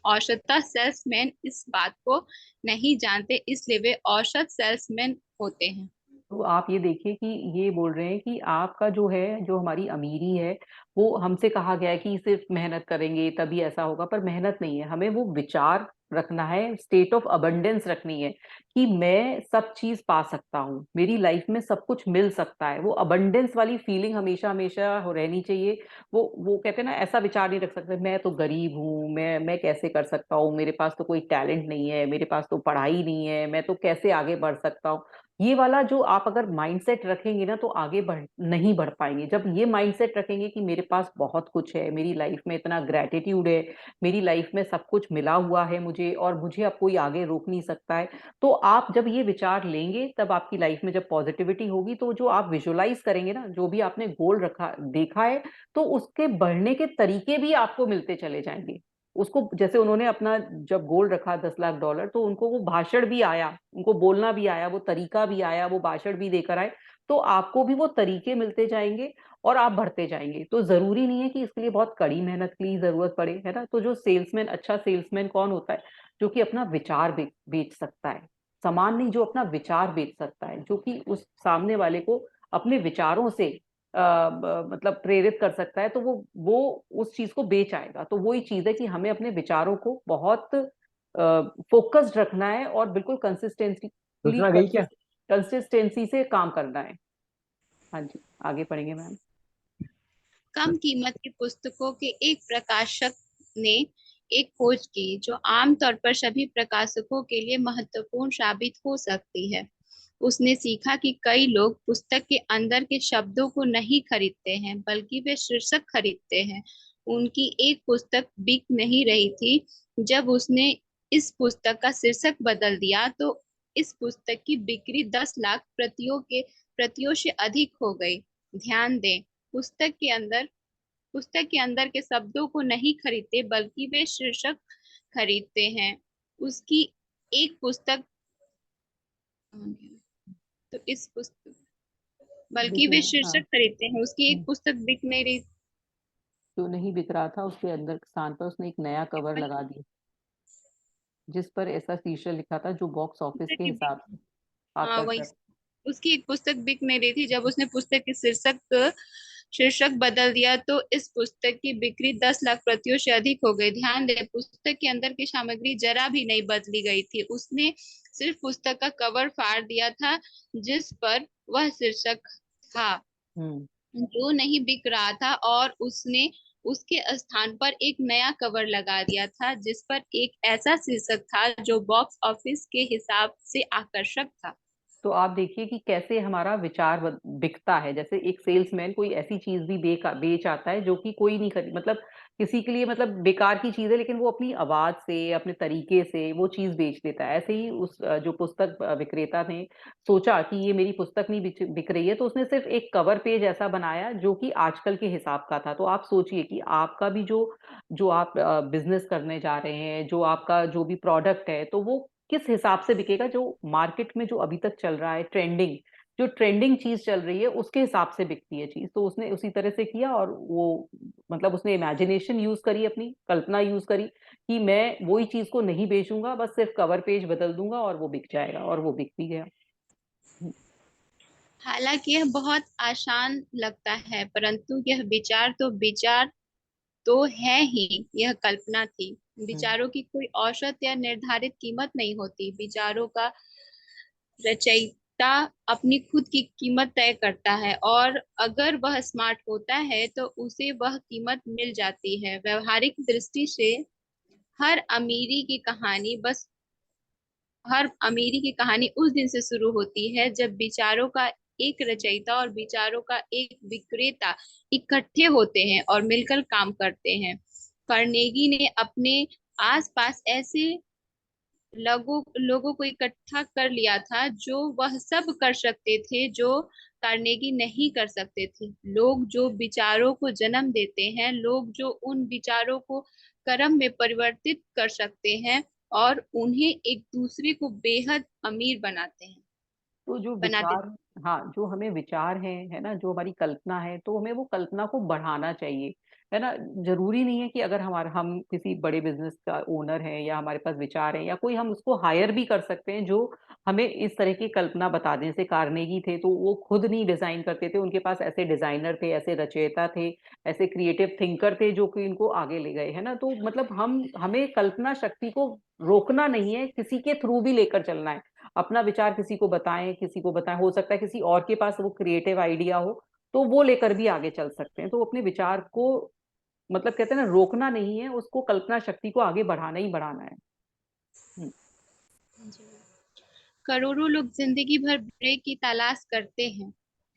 औसत सेल्समैन इस बात को नहीं जानते, इसलिए वे औसत सेल्समैन होते हैं। तो आप ये देखिए कि ये बोल रहे हैं कि आपका जो है, जो हमारी अमीरी है, वो हमसे कहा गया है कि सिर्फ मेहनत करेंगे तभी ऐसा होगा, पर मेहनत नहीं है, हमें वो विचार रखना है, स्टेट ऑफ अबंडेंस रखनी है कि मैं सब चीज पा सकता हूँ, मेरी लाइफ में सब कुछ मिल सकता है। वो अबंडेंस वाली फीलिंग हमेशा हमेशा रहनी चाहिए। वो कहते हैं ना, ऐसा विचार नहीं रख सकते मैं तो गरीब हूँ, मैं कैसे कर सकता हूँ, मेरे पास तो कोई टैलेंट नहीं है, मेरे पास तो पढ़ाई नहीं है, मैं तो कैसे आगे बढ़ सकता हूँ। ये वाला जो आप अगर माइंडसेट रखेंगे ना तो आगे नहीं बढ़ पाएंगे। जब ये माइंडसेट रखेंगे कि मेरे पास बहुत कुछ है, मेरी लाइफ में इतना ग्रेटिट्यूड है, मेरी लाइफ में सब कुछ मिला हुआ है मुझे, और मुझे अब कोई आगे रोक नहीं सकता है, तो आप जब ये विचार लेंगे तब आपकी लाइफ में जब पॉजिटिविटी होगी, तो जो आप विजुलाइज करेंगे ना, जो भी आपने गोल रखा देखा है, तो उसके बढ़ने के तरीके भी आपको मिलते चले जाएंगे। उसको जैसे उन्होंने अपना जब गोल रखा $10 लाख, तो उनको वो भाषण भी आया, उनको बोलना भी आया, वो तरीका भी आया, वो भाषण भी देकर आए, तो आपको भी वो तरीके मिलते जाएंगे और आप बढ़ते जाएंगे। तो जरूरी नहीं है कि इसके लिए बहुत कड़ी मेहनत की जरूरत पड़े, है ना। तो जो सेल्समैन, अच्छा सेल्समैन कौन होता है? जो कि अपना विचार बेच सकता है, सामान नहीं, जो अपना विचार बेच सकता है, जो कि उस सामने वाले को अपने विचारों से मतलब प्रेरित कर सकता है, तो वो उस चीज को बेच आएगा। तो वही चीज है कि हमें अपने विचारों को बहुत फोकस्ड रखना है और बिल्कुल सूचना गई क्या? कंसिस्टेंसी से काम करना है। हाँ जी आगे पढ़ेंगे मैम। कम कीमत की पुस्तकों के एक प्रकाशक ने एक खोज की जो आमतौर पर सभी प्रकाशकों के लिए महत्वपूर्ण साबित हो सकती है। उसने सीखा कि कई लोग पुस्तक के अंदर के शब्दों को नहीं खरीदते हैं, बल्कि वे शीर्षक खरीदते हैं। उनकी एक पुस्तक बिक नहीं रही थी। जब उसने इस पुस्तक का शीर्षक बदल दिया तो इस पुस्तक की बिक्री 10 लाख प्रतियों से अधिक हो गई। ध्यान दें, पुस्तक के अंदर के शब्दों को नहीं खरीदते बल्कि वे शीर्षक खरीदते हैं। उसकी एक पुस्तक तो इस पुस्तक बल्कि वे शीर्षक खरीदते हैं। उसकी एक पुस्तक बिक नहीं रही, जो नहीं बिक रहा था उसके अंदर स्थान पर उसने एक नया कवर लगा दिया जिस पर ऐसा शीर्षक लिखा था जो बॉक्स ऑफिस पुस्तक के की हिसाब से हाँ वही, आकर्षक। उसकी एक पुस्तक बिक नहीं रही थी। जब उसने पुस्तक की शीर्षक बदल दिया तो इस पुस्तक की बिक्री 10 लाख प्रतियों से अधिक हो गई। ध्यान दें, पुस्तक के अंदर की सामग्री जरा भी नहीं बदली गई थी। उसने सिर्फ पुस्तक का कवर फाड़ दिया था जिस पर वह शीर्षक था जो नहीं बिक रहा था, और उसने उसके स्थान पर एक नया कवर लगा दिया था जिस पर एक ऐसा शीर्षक था जो बॉक्स ऑफिस के हिसाब से आकर्षक था। तो आप देखिए कि कैसे हमारा विचार बिकता है। जैसे एक सेल्समैन कोई ऐसी चीज भी बेच आता है जो कि कोई नहीं खरीद, मतलब किसी के लिए मतलब बेकार की चीज है, लेकिन वो अपनी आवाज से अपने तरीके से वो चीज बेच देता है। ऐसे ही उस जो पुस्तक विक्रेता ने सोचा कि ये मेरी पुस्तक नहीं बिक रही है, तो उसने सिर्फ एक कवर पेज ऐसा बनाया जो कि आजकल के हिसाब का था। तो आप सोचिए कि आपका भी जो जो आप बिजनेस करने जा रहे हैं, जो आपका जो भी प्रोडक्ट है, तो वो किस हिसाब से बिकेगा। जो मार्केट में जो अभी तक चल रहा है ट्रेंडिंग, जो ट्रेंडिंग चीज चल रही है उसके हिसाब से बिकती है चीज। तो उसने उसी तरह से किया, और वो मतलब उसने इमेजिनेशन यूज करी, अपनी कल्पना यूज करी कि मैं वही चीज को नहीं बेचूंगा, बस सिर्फ कवर पेज बदल दूंगा और वो बिक जाएगा, और वो बिक भी गया। हालांकि यह बहुत आसान लगता है, परंतु यह विचार तो है ही, यह कल्पना थी। विचारों की कोई औसत या निर्धारित कीमत नहीं होती। विचारों का रचयिता अपनी खुद की कीमत तय करता है, और अगर वह स्मार्ट होता है तो उसे वह कीमत मिल जाती है। व्यवहारिक दृष्टि से हर अमीरी की कहानी बस हर अमीरी की कहानी उस दिन से शुरू होती है जब विचारों का एक रचयिता और विचारों का एक विक्रेता इकट्ठे होते हैं और मिलकर काम करते हैं। कार्नेगी ने अपने आसपास ऐसे लोगों को इकट्ठा कर लिया था जो वह सब कर सकते थे जो कार्नेगी नहीं कर सकते थे। लोग जो विचारों को जन्म देते हैं, लोग जो उन विचारों को कर्म में परिवर्तित कर सकते हैं और उन्हें एक दूसरे को बेहद अमीर बनाते हैं तो जो बनाते विचार, हाँ, जो हमें विचार है ना, जो हमारी कल्पना है, तो हमें वो कल्पना को बढ़ाना चाहिए, है ना। जरूरी नहीं है कि अगर हम किसी बड़े बिजनेस का ओनर है या हमारे पास विचार है या कोई, हम उसको हायर भी कर सकते हैं जो हमें इस तरह की कल्पना बता दें। जैसे कार्नेगी थे, तो वो खुद नहीं डिजाइन करते थे, उनके पास ऐसे डिजाइनर थे, ऐसे रचयिता थे, ऐसे क्रिएटिव थिंकर थे जो कि इनको आगे ले गए, है ना। तो मतलब हमें कल्पना शक्ति को रोकना नहीं है, किसी के थ्रू भी लेकर चलना है। अपना विचार किसी को बताएं, किसी को बताएं, हो सकता है किसी और के पास वो क्रिएटिव आइडिया हो, तो वो लेकर भी आगे चल सकते हैं। तो अपने विचार को, मतलब कहते हैं ना, रोकना नहीं है उसको, कल्पना शक्ति को आगे बढ़ाना ही बढ़ाना है। हम्म। करोड़ों लोग जिंदगी भर ब्रेक की तलाश करते हैं।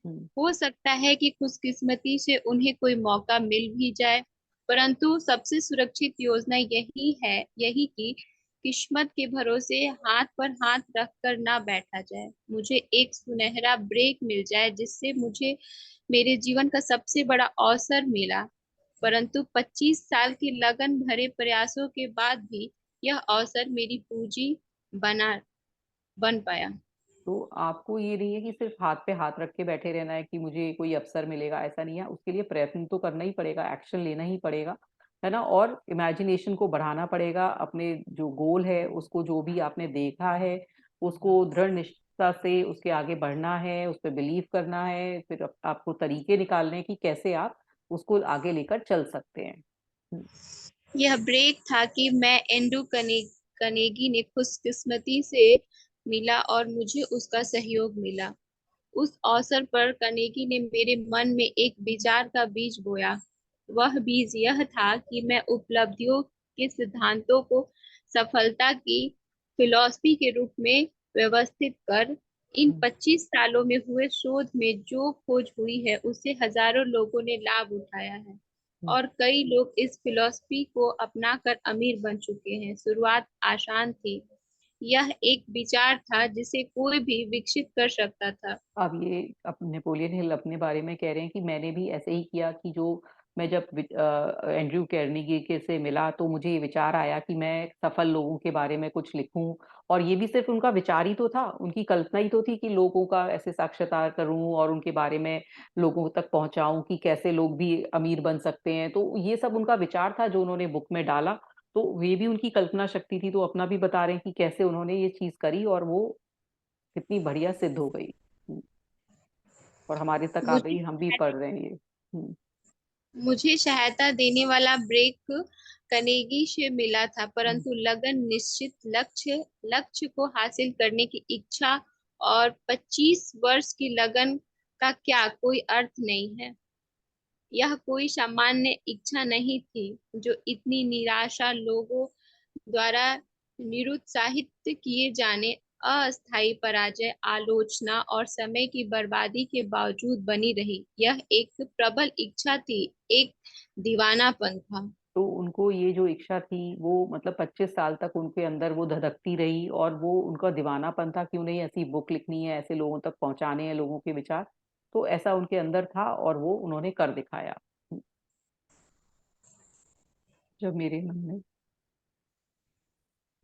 हम्म। हो सकता है कि खुशकिस्मती से उन्हें कोई मौका मिल भी जाए, परंतु सबसे सुरक्षित योजना यही कि किस्मत के भरोसे हाथ पर हाथ रखकर ना बैठा जाए। मुझे एक सुनहरा ब्रेक मिल जाए जिससे मुझे मेरे जीवन का सबसे बड़ा अवसर मिला, परंतु 25 साल के लगन भरे प्रयासों के बाद भी यह अवसर मेरी पूंजी बना बन पाया। तो आपको ये नहीं है कि सिर्फ हाथ पे हाथ रख के बैठे रहना है कि मुझे कोई अवसर मिलेगा, ऐसा नहीं है। उसके लिए प्रयत्न तो करना ही पड़ेगा, एक्शन लेना ही पड़ेगा, है ना। और इमेजिनेशन को बढ़ाना पड़ेगा, अपने जो गोल है उसको, जो भी आपने देखा है उसको दृढ़ निष्ठा से उसके आगे बढ़ना है, उस पर बिलीव करना है। फिर आपको तरीके निकालने हैं कि कैसे आप उसको आगे लेकर चल सकते हैं। यह ब्रेक था कि मैं कनेगी ने खुशकिस्मती से मिला और मुझे उसका सहयोग मिला। उस अवसर पर कनेगी ने मेरे मन में एक विचार का बीज बोया। वह बीज यह था कि मैं उपलब्धियों के सिद्धांतों को सफलता की फिलॉसफी के रूप में व्यवस्थित कर इन 25 सालों में हुए शोध में जो खोज हुई है उससे हजारों लोगों ने लाभ उठाया है, और कई लोग इस फिलॉसफी को अपनाकर अमीर बन चुके हैं। शुरुआत आसान थी। यह एक विचार था जिसे कोई भी विकसित कर सकता था। अब ये नेपोलियन हिल अपने बारे में कह रहे हैं कि मैंने भी ऐसे ही किया कि जो मैं जब एंड्रयू कैर्नेगी के से मिला तो मुझे ये विचार आया कि मैं सफल लोगों के बारे में कुछ लिखूं। और ये भी सिर्फ उनका विचार ही तो था, उनकी कल्पना ही तो थी कि लोगों का ऐसे साक्षात्कार करूं और उनके बारे में लोगों तक पहुंचाऊं कि कैसे लोग भी अमीर बन सकते हैं। तो ये सब उनका विचार था जो उन्होंने बुक में डाला। तो ये भी उनकी कल्पना शक्ति थी, तो अपना भी बता रहे हैं कि कैसे उन्होंने ये चीज करी और वो कितनी बढ़िया सिद्ध हो गई। और हमारे तक आ मुझे गई, हम भी पढ़ रहे हैं ये। हम्म। मुझे सहायता देने वाला ब्रेक कनेगी से मिला था, परंतु लगन, निश्चित लक्ष्य को हासिल करने की इच्छा और 25 वर्ष की लगन का क्या कोई अर्थ नहीं है? यह कोई सामान्य इच्छा नहीं थी जो इतनी निराशा लोगों द्वारा निरुत्साहित किए जाने, अस्थायी पराजय, आलोचना और समय की बर्बादी के बावजूद बनी रही। यह एक प्रबल इच्छा थी, एक दीवानापन था। तो उनको ये जो इच्छा थी वो मतलब 25 साल तक उनके अंदर वो धधकती रही, और वो उनका दीवानापन था, क्यों नहीं ऐसी बुक लिखनी है, ऐसे लोगों तक पहुंचाने हैं लोगों के विचार। तो ऐसा उनके अंदर था और वो उन्होंने कर दिखाया। जब मेरे मन में,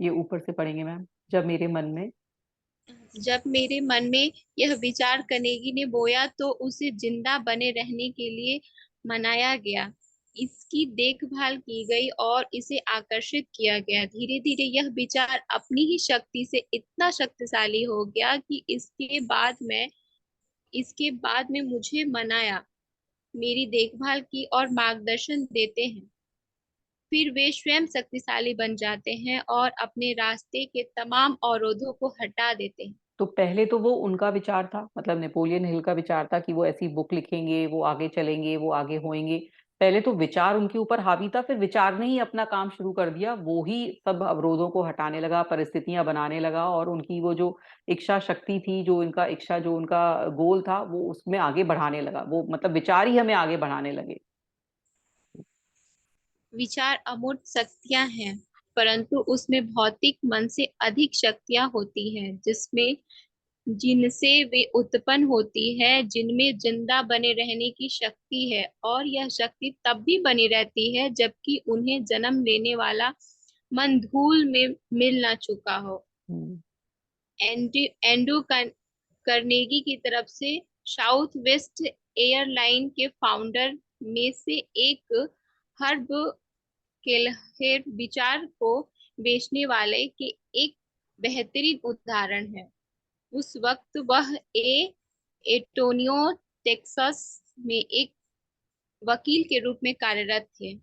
ये ऊपर से पढ़ेंगे मैम। जब मेरे मन में। जब मेरे मन में यह विचार कनेगी ने बोया तो उसे जिंदा बने रहने के लिए मनाया गया, इसकी देखभाल की गई और इसे आकर्षित किया गया। धीरे धीरे यह विचार अपनी ही शक्ति से इतना शक्तिशाली हो गया कि इसके बाद में मुझे मनाया, मेरी देखभाल की और मार्गदर्शन देते हैं। फिर वे स्वयं शक्तिशाली बन जाते हैं और अपने रास्ते के तमाम अवरोधों को हटा देते हैं। तो पहले तो वो उनका विचार था, मतलब नेपोलियन हिल का विचार था कि वो ऐसी बुक लिखेंगे, वो आगे चलेंगे, वो आगे होंगे। पहले तो विचार उनके ऊपर हावी था, फिर विचार ने ही अपना काम शुरू कर दिया, वो ही सब अवरोधों को हटाने लगा, परिस्थितियां बनाने लगा, और उनकी वो जो इच्छा शक्ति थी, जो इनका इच्छा, जो उनका गोल था, वो उसमें आगे बढ़ाने लगा। वो मतलब विचार ही हमें आगे बढ़ाने लगे। विचार अमूर्त शक्तियां हैं, परंतु उसमें भौतिक मन से अधिक शक्तियां होती हैं, जिनसे वे उत्पन्न होती है, जिनमें जिंदा बने रहने की शक्ति है, और यह शक्ति तब भी बनी रहती है जबकि उन्हें जन्म लेने वाला मन धूल में मिल न चुका हो। हम्म। एंड्रू कर्नेगी की तरफ से साउथ वेस्ट एयरलाइन के फाउंडर में से एक, हर्ब केलहेर, विचार को बेचने वाले के एक बेहतरीन उदाहरण है। उस वक्त वह एटोनियो, टेक्सास में एक वकील के रूप में कार्यरत थे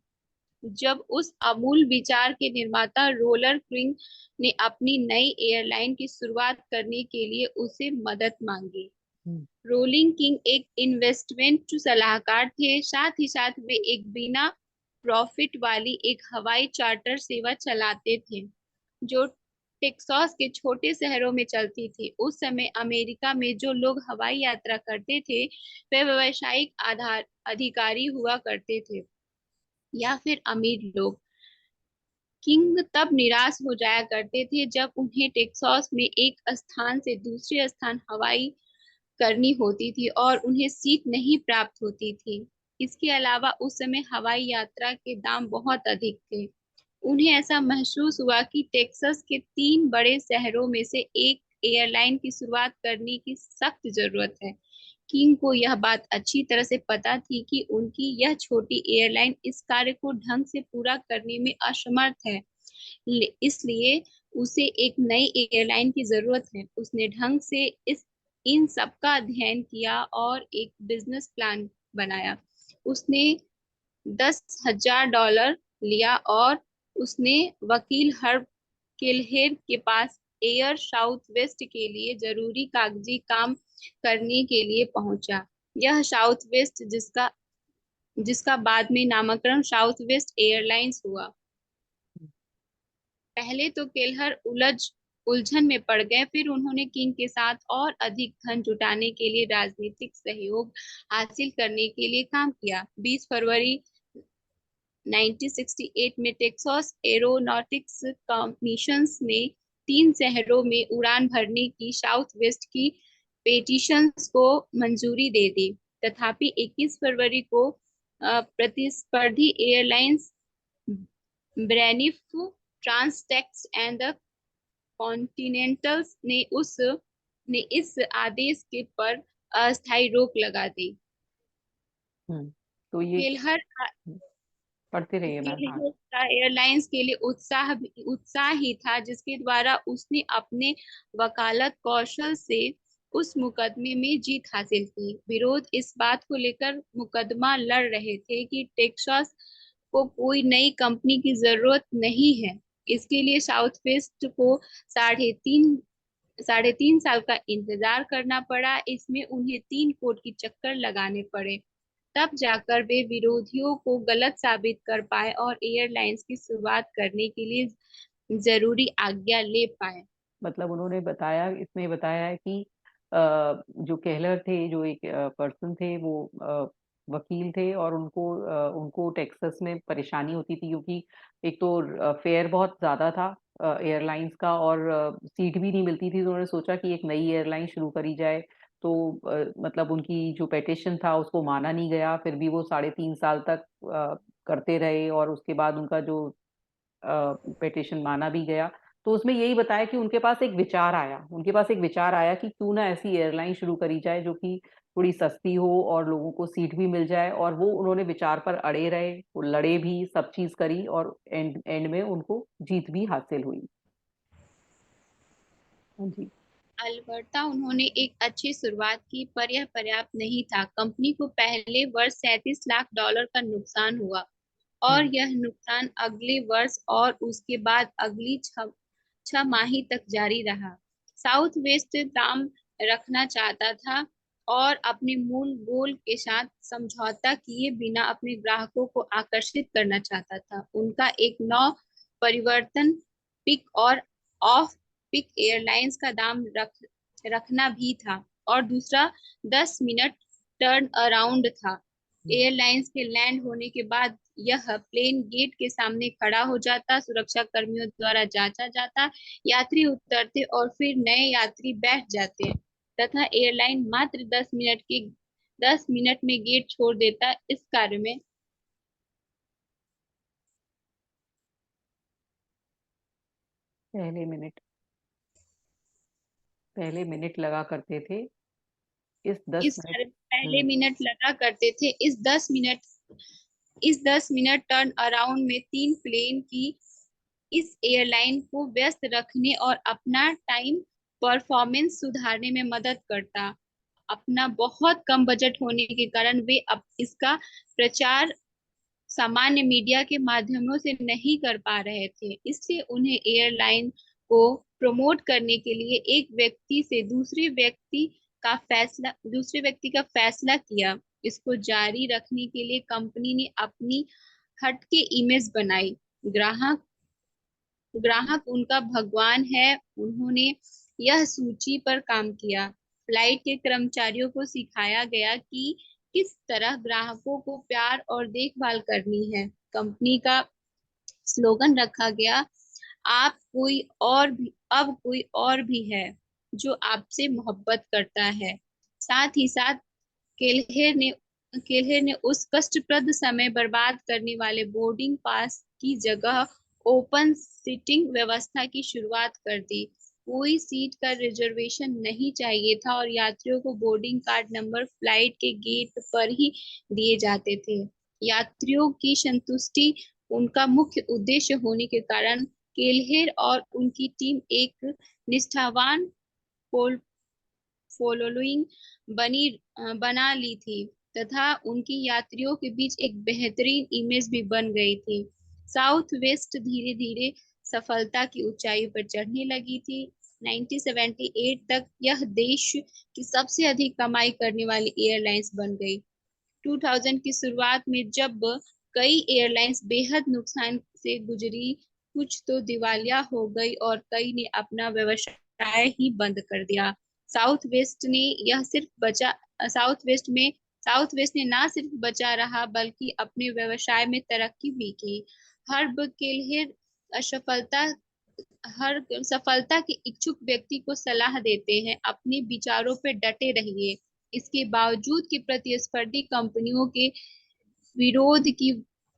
जब उस अमूल विचार के निर्माता रोलर क्विंग ने अपनी नई एयरलाइन की शुरुआत करने के लिए उसे मदद मांगी। हम्म। रोलिंग किंग एक इन्वेस्टमेंट सलाहकार थे, साथ ही साथ वे एक बिना प्रॉफिट वाली एक हवाई चार्टर सेवा चलाते थे जो टेक्सास के छोटे शहरों में चलती थी। उस समय अमेरिका में जो लोग हवाई यात्रा करते थे वे व्यवसायिक आधार अधिकारी हुआ करते थे या फिर अमीर लोग। किंग तब निराश हो जाया करते थे जब उन्हें टेक्सास में एक स्थान से दूसरे स्थान हवाई करनी होती थी और उन्हें सीट नहीं प्राप्त होती थी। इसके अलावा उस समय हवाई यात्रा के दाम बहुत अधिक थे। उन्हें ऐसा महसूस हुआ कि टेक्सास के 3 बड़े शहरों में से एक एयरलाइन की शुरुआत करने की सख्त जरूरत है। किंग को यह बात अच्छी तरह से पता थी कि उनकी यह छोटी एयरलाइन इस कार्य को ढंग से पूरा करने में असमर्थ है, इसलिए उसे एक नई एयरलाइन की जरूरत है। उसने ढंग से इन सब का अध्ययन किया और एक बिजनेस प्लान बनाया। उसने $10,000 लिया और उसने वकील हर्ब केलहेर के पास एयर साउथ वेस्ट के लिए जरूरी कागजी काम करने के लिए पहुंचा। यह साउथ वेस्ट जिसका जिसका बाद में नामकरण साउथ वेस्ट एयरलाइंस हुआ। पहले तो केलहर उलझन में पड़ गए, फिर उन्होंने किंग के साथ और अधिक धन जुटाने के लिए राजनीतिक सहयोग हासिल करने के लिए काम किया। 20 फरवरी 1968 में टेक्सास एरोनॉटिक्स कमीशन ने 3 शहरों में उड़ान भरने की साउथ वेस्ट की पेटिशंस को मंजूरी दे दी। तथापि 21 फरवरी को प्रतिस्पर्धी एयरलाइंस ब्रेनिफ, ट्रांसटेक्स एंड द कॉन्टिनेंटल्स ने इस आदेश के पर अस्थायी रोक लगा दी। तो ये केलहर पढ़ते रहिए मैम। हाँ, का एयरलाइंस के लिए उत्साह ही था, जिसके द्वारा उसने अपने वकालत कौशल से उस मुकदमे में जीत हासिल की। विरोध इस बात को लेकर मुकदमा लड़ रहे थे कि टेक्सास को कोई नई कंपनी की जरूरत नहीं है। इसके लिए साउथ वेस्ट को 3.5 साल का इंतजार करना पड़ा। इसमें उन्हें 3 कोर्ट की चक्कर लगाने पड़े, तब जाकर वे विरोधियों को गलत साबित कर पाए और एयरलाइंस की शुरुआत करने के लिए जरूरी आज्ञा ले पाए। मतलब उन्होंने बताया, इसमें बताया है कि जो केहलर थे, जो एक पर्सन थे, वो वकील थे और उनको टेक्सास में परेशानी होती थी क्योंकि एक तो फेयर बहुत ज़्यादा था एयरलाइंस का, और सीट भी नहीं मिलती थी। तो उन्होंने सोचा कि एक नई एयरलाइन शुरू करी जाए। तो मतलब उनकी जो पेटिशन था उसको माना नहीं गया। फिर भी वो 3.5 साल तक करते रहे और उसके बाद उनका जो पेटिशन माना भी गया। तो उसमें यही बताया कि उनके पास एक विचार आया कि क्यों ना ऐसी एयरलाइन शुरू करी जाए जो कि थोड़ी सस्ती हो और लोगों को सीट भी मिल जाए। और वो उन्होंने विचार पर अड़े रहे, वो लड़े भी, सब चीज करी, और एंड में उनको जीत भी हासिल हुई। हाँ जी। अलबत्ता उन्होंने एक अच्छी शुरुआत की, पर यह पर्याप्त नहीं था। कंपनी को पहले वर्ष $37 लाख का नुकसान हुआ और यह नुकसान अगले वर्ष और उसके बाद अगली 6 माही तक जारी रहा। साउथ वेस्ट दाम रखना चाहता था और अपने मूल गोल के साथ समझौता किए बिना अपने ग्राहकों को आकर्षित करना चाहता था। उनका एक नौ परिवर्तन पिक और ऑफ पिक एयरलाइंस का दाम रखना भी था और दूसरा 10 मिनट टर्न अराउंड था। एयरलाइंस के लैंड होने के बाद यह प्लेन गेट के सामने खड़ा हो जाता, सुरक्षा कर्मियों द्वारा जांचा जाता, यात्री उतरते और फिर नए यात्री बैठ जाते तथा एयरलाइन मात्र 10 मिनट में गेट छोड़ देता। इस कार्य में पहले मिनट लगा करते थे। इस 10 मिनट पहले मिनट लगा करते थे। इस 10 मिनट टर्न अराउंड में 3 प्लेन की इस एयरलाइन को व्यस्त रखने और अपना टाइम परफॉर्मेंस सुधारने में मदद करता। अपना बहुत कम बजट होने के कारण वे अब इसका प्रचार सामान्य मीडिया के माध्यमों से नहीं कर पा रहे थे, इसलिए उन्हें एयरलाइन को प्रमोट करने के लिए एक व्यक्ति से दूसरे व्यक्ति का फैसला किया। इसको जारी रखने के लिए कंपनी ने अपनी हटके इमेज बनाई। ग्राहक उनका भगवान है। उन्होंने यह सूची पर काम किया। फ्लाइट के कर्मचारियों को सिखाया गया कि किस तरह ग्राहकों को प्यार और देखभाल करनी है। कंपनी का स्लोगन रखा गया, अब कोई और भी है जो आपसे मोहब्बत करता है। साथ ही साथ केल्हेर ने उस कष्टप्रद समय बर्बाद करने वाले बोर्डिंग पास की जगह ओपन सीटिंग व्यवस्था की शुरुआत कर दी। कोई सीट का रिजर्वेशन नहीं चाहिए था और यात्रियों को बोर्डिंग कार्ड नंबर फ्लाइट के गेट पर ही दिए जाते थे। यात्रियों की संतुष्टि उनका मुख्य उद्देश्य होने के कारण केल्हेर और उनकी टीम एक निष्ठावान फॉलोइंग बना ली थी तथा उनकी यात्रियों के बीच एक बेहतरीन इमेज भी बन गई थी। साउथ वेस्ट धीरे धीरे सफलता की ऊंचाई पर चढ़ने लगी थी। 1978 तक यह देश की सबसे अधिक कमाई करने वाली एयरलाइंस बन गई। 2000 की शुरुआत में जब कई एयरलाइंस बेहद नुकसान से गुजरी, कुछ तो दिवालिया हो गई और कई ने अपना व्यवसाय ही बंद कर दिया। साउथ वेस्ट ने ना सिर्फ बचा रहा बल्कि अपने व्यवसाय में तरक्की भी की। हर्ब केल्हेर असफलता हर सफलता के इच्छुक व्यक्ति को सलाह देते हैं, अपने विचारों पर डटे रहिए। इसके बावजूद कि प्रतिस्पर्धी कंपनियों के विरोध की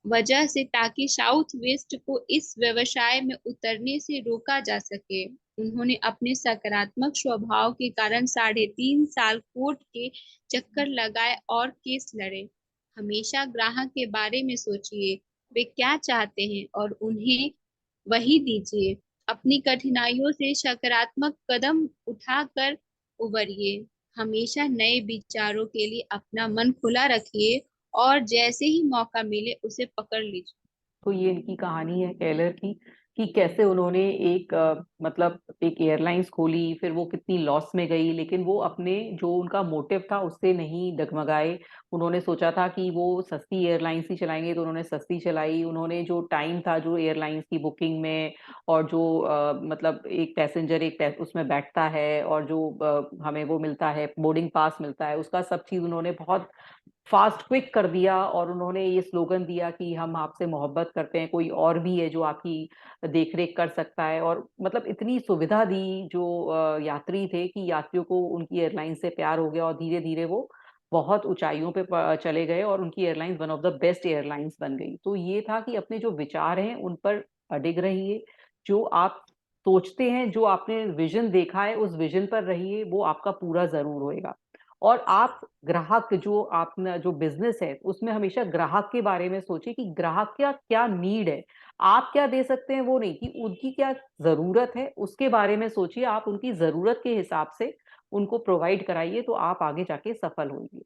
वजह से, ताकि साउथ वेस्ट को इस व्यवसाय में उतरने से रोका जा सके। उन्होंने अपने सकारात्मक स्वभाव के कारण 3.5 साल कोर्ट के चक्कर लगाए और केस लड़े। हमेशा ग्राहक के बारे में सोचिए, वे क्या चाहते हैं और उन्हें वही दीजिए। अपनी कठिनाइयों से सकारात्मक कदम उठाकर उबरिए। हमेशा नए विचारों के लिए अपना मन खुला रखिए और जैसे ही मौका मिले उसे पकड़ लीजिए। तो ये इनकी कहानी है केलर की, कि कैसे उन्होंने एक मतलब एक एयरलाइंस खोली, फिर वो कितनी लॉस में गई, लेकिन वो अपने जो उनका मोटिव था उससे नहीं डगमगाए। उन्होंने सोचा था कि वो सस्ती एयरलाइंस ही चलाएंगे, तो उन्होंने सस्ती चलाई। उन्होंने जो टाइम था जो एयरलाइंस की बुकिंग में, और जो मतलब एक पैसेंजर उसमें बैठता है, और जो हमें वो मिलता है, बोर्डिंग पास मिलता है, उसका सब चीज उन्होंने बहुत फास्ट क्विक कर दिया। और उन्होंने ये स्लोगन दिया कि हम आपसे मोहब्बत करते हैं, कोई और भी है जो आपकी देखरेख कर सकता है। और मतलब इतनी सुविधा दी जो यात्री थे, कि यात्रियों को उनकी एयरलाइन से प्यार हो गया, और धीरे धीरे वो बहुत ऊंचाइयों पे चले गए, और उनकी airlines one of the best airlines बन गई। तो ये था कि अपने जो विचार हैं उन पर अडिग रहिए, जो आप सोचते हैं, जो आपने विजन देखा है, उस विजन पर रहिए, वो आपका पूरा जरूर होएगा। और आप ग्राहक जो आपने जो बिजनेस है उसमें हमेशा ग्राहक के बारे में सोचिए, कि ग्राहक का क्या नीड है, आप क्या दे सकते हैं, वो नहीं, कि उनकी क्या जरूरत है उसके बारे में सोचिए। आप उनकी जरूरत के हिसाब से उनको प्रोवाइड कराइए, तो आप आगे जाके सफल होंगे।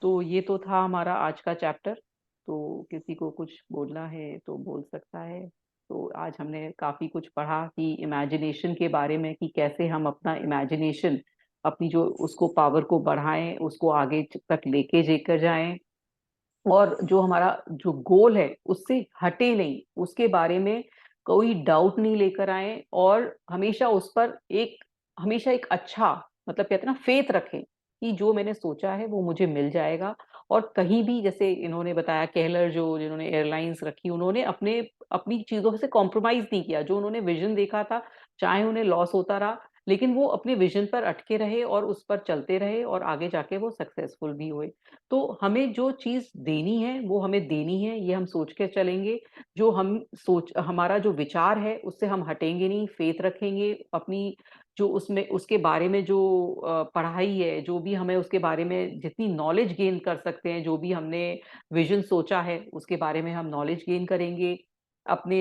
तो ये तो था हमारा आज का चैप्टर। तो किसी को कुछ बोलना है तो बोल सकता है। तो आज हमने काफी कुछ पढ़ा कि इमेजिनेशन के बारे में, कि कैसे हम अपना इमेजिनेशन, अपनी जो उसको पावर को बढ़ाएं, उसको आगे तक लेके जेकर जाएं, और जो हमारा जो गोल है उससे हटे नहीं, उसके बारे में कोई डाउट नहीं लेकर आए, और हमेशा उस पर हमेशा एक अच्छा, मतलब कहते हैं ना, फेथ रखें कि जो मैंने सोचा है वो मुझे मिल जाएगा। और कहीं भी, जैसे इन्होंने बताया, केहलर जो जिन्होंने एयरलाइंस रखी, उन्होंने अपनी चीजों से कॉम्प्रोमाइज नहीं किया। जो उन्होंने विजन देखा था, चाहे उन्हें लॉस होता रहा, लेकिन वो अपने विजन पर अटके रहे और उस पर चलते रहे, और आगे जाके वो सक्सेसफुल भी हुए। तो हमें जो चीज देनी है वो हमें देनी है, ये हम सोच के चलेंगे। जो हम सोच हमारा जो विचार है उससे हम हटेंगे नहीं, फेथ रखेंगे अपनी, जो उसमें उसके बारे में जो पढ़ाई है, जो भी हमें उसके बारे में जितनी नॉलेज गेन कर सकते हैं, जो भी हमने विजन सोचा है उसके बारे में हम नॉलेज गेन करेंगे। अपने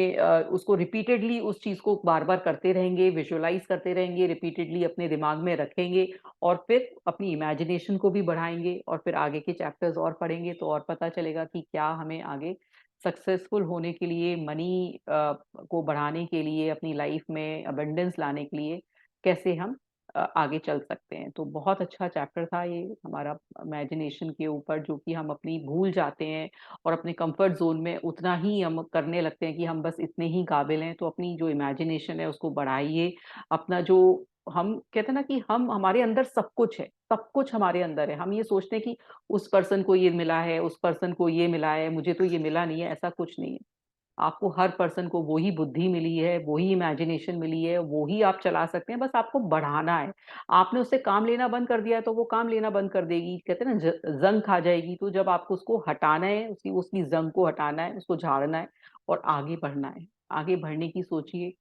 उसको रिपीटेडली, उस चीज को बार बार करते रहेंगे, विजुअलाइज करते रहेंगे, रिपीटेडली अपने दिमाग में रखेंगे, और फिर अपनी इमेजिनेशन को भी बढ़ाएंगे, और फिर आगे के चैप्टर्स और पढ़ेंगे तो और पता चलेगा कि क्या हमें आगे सक्सेसफुल होने के लिए, मनी को बढ़ाने के लिए, अपनी लाइफ में अबंडेंस लाने के लिए कैसे हम आगे चल सकते हैं। तो बहुत अच्छा चैप्टर था ये हमारा इमेजिनेशन के ऊपर, जो कि हम अपनी भूल जाते हैं, और अपने कंफर्ट जोन में उतना ही हम करने लगते हैं कि हम बस इतने ही काबिल हैं। तो अपनी जो इमेजिनेशन है उसको बढ़ाइए। अपना जो हम कहते हैं ना, कि हम हमारे अंदर सब कुछ है, सब कुछ हमारे अंदर है। हम ये सोचते हैं कि उस पर्सन को ये मिला है, उस पर्सन को ये मिला है, मुझे तो ये मिला नहीं है, ऐसा कुछ नहीं है। आपको हर पर्सन को वही बुद्धि मिली है, वही इमेजिनेशन मिली है, वही आप चला सकते हैं, बस आपको बढ़ाना है। आपने उससे काम लेना बंद कर दिया तो वो काम लेना बंद कर देगी, कहते हैं ना, जंग खा जाएगी। तो जब आपको उसको हटाना है, उसकी उसकी जंग को हटाना है, उसको झाड़ना है, और आगे बढ़ना है, आगे बढ़ने की सोचिए।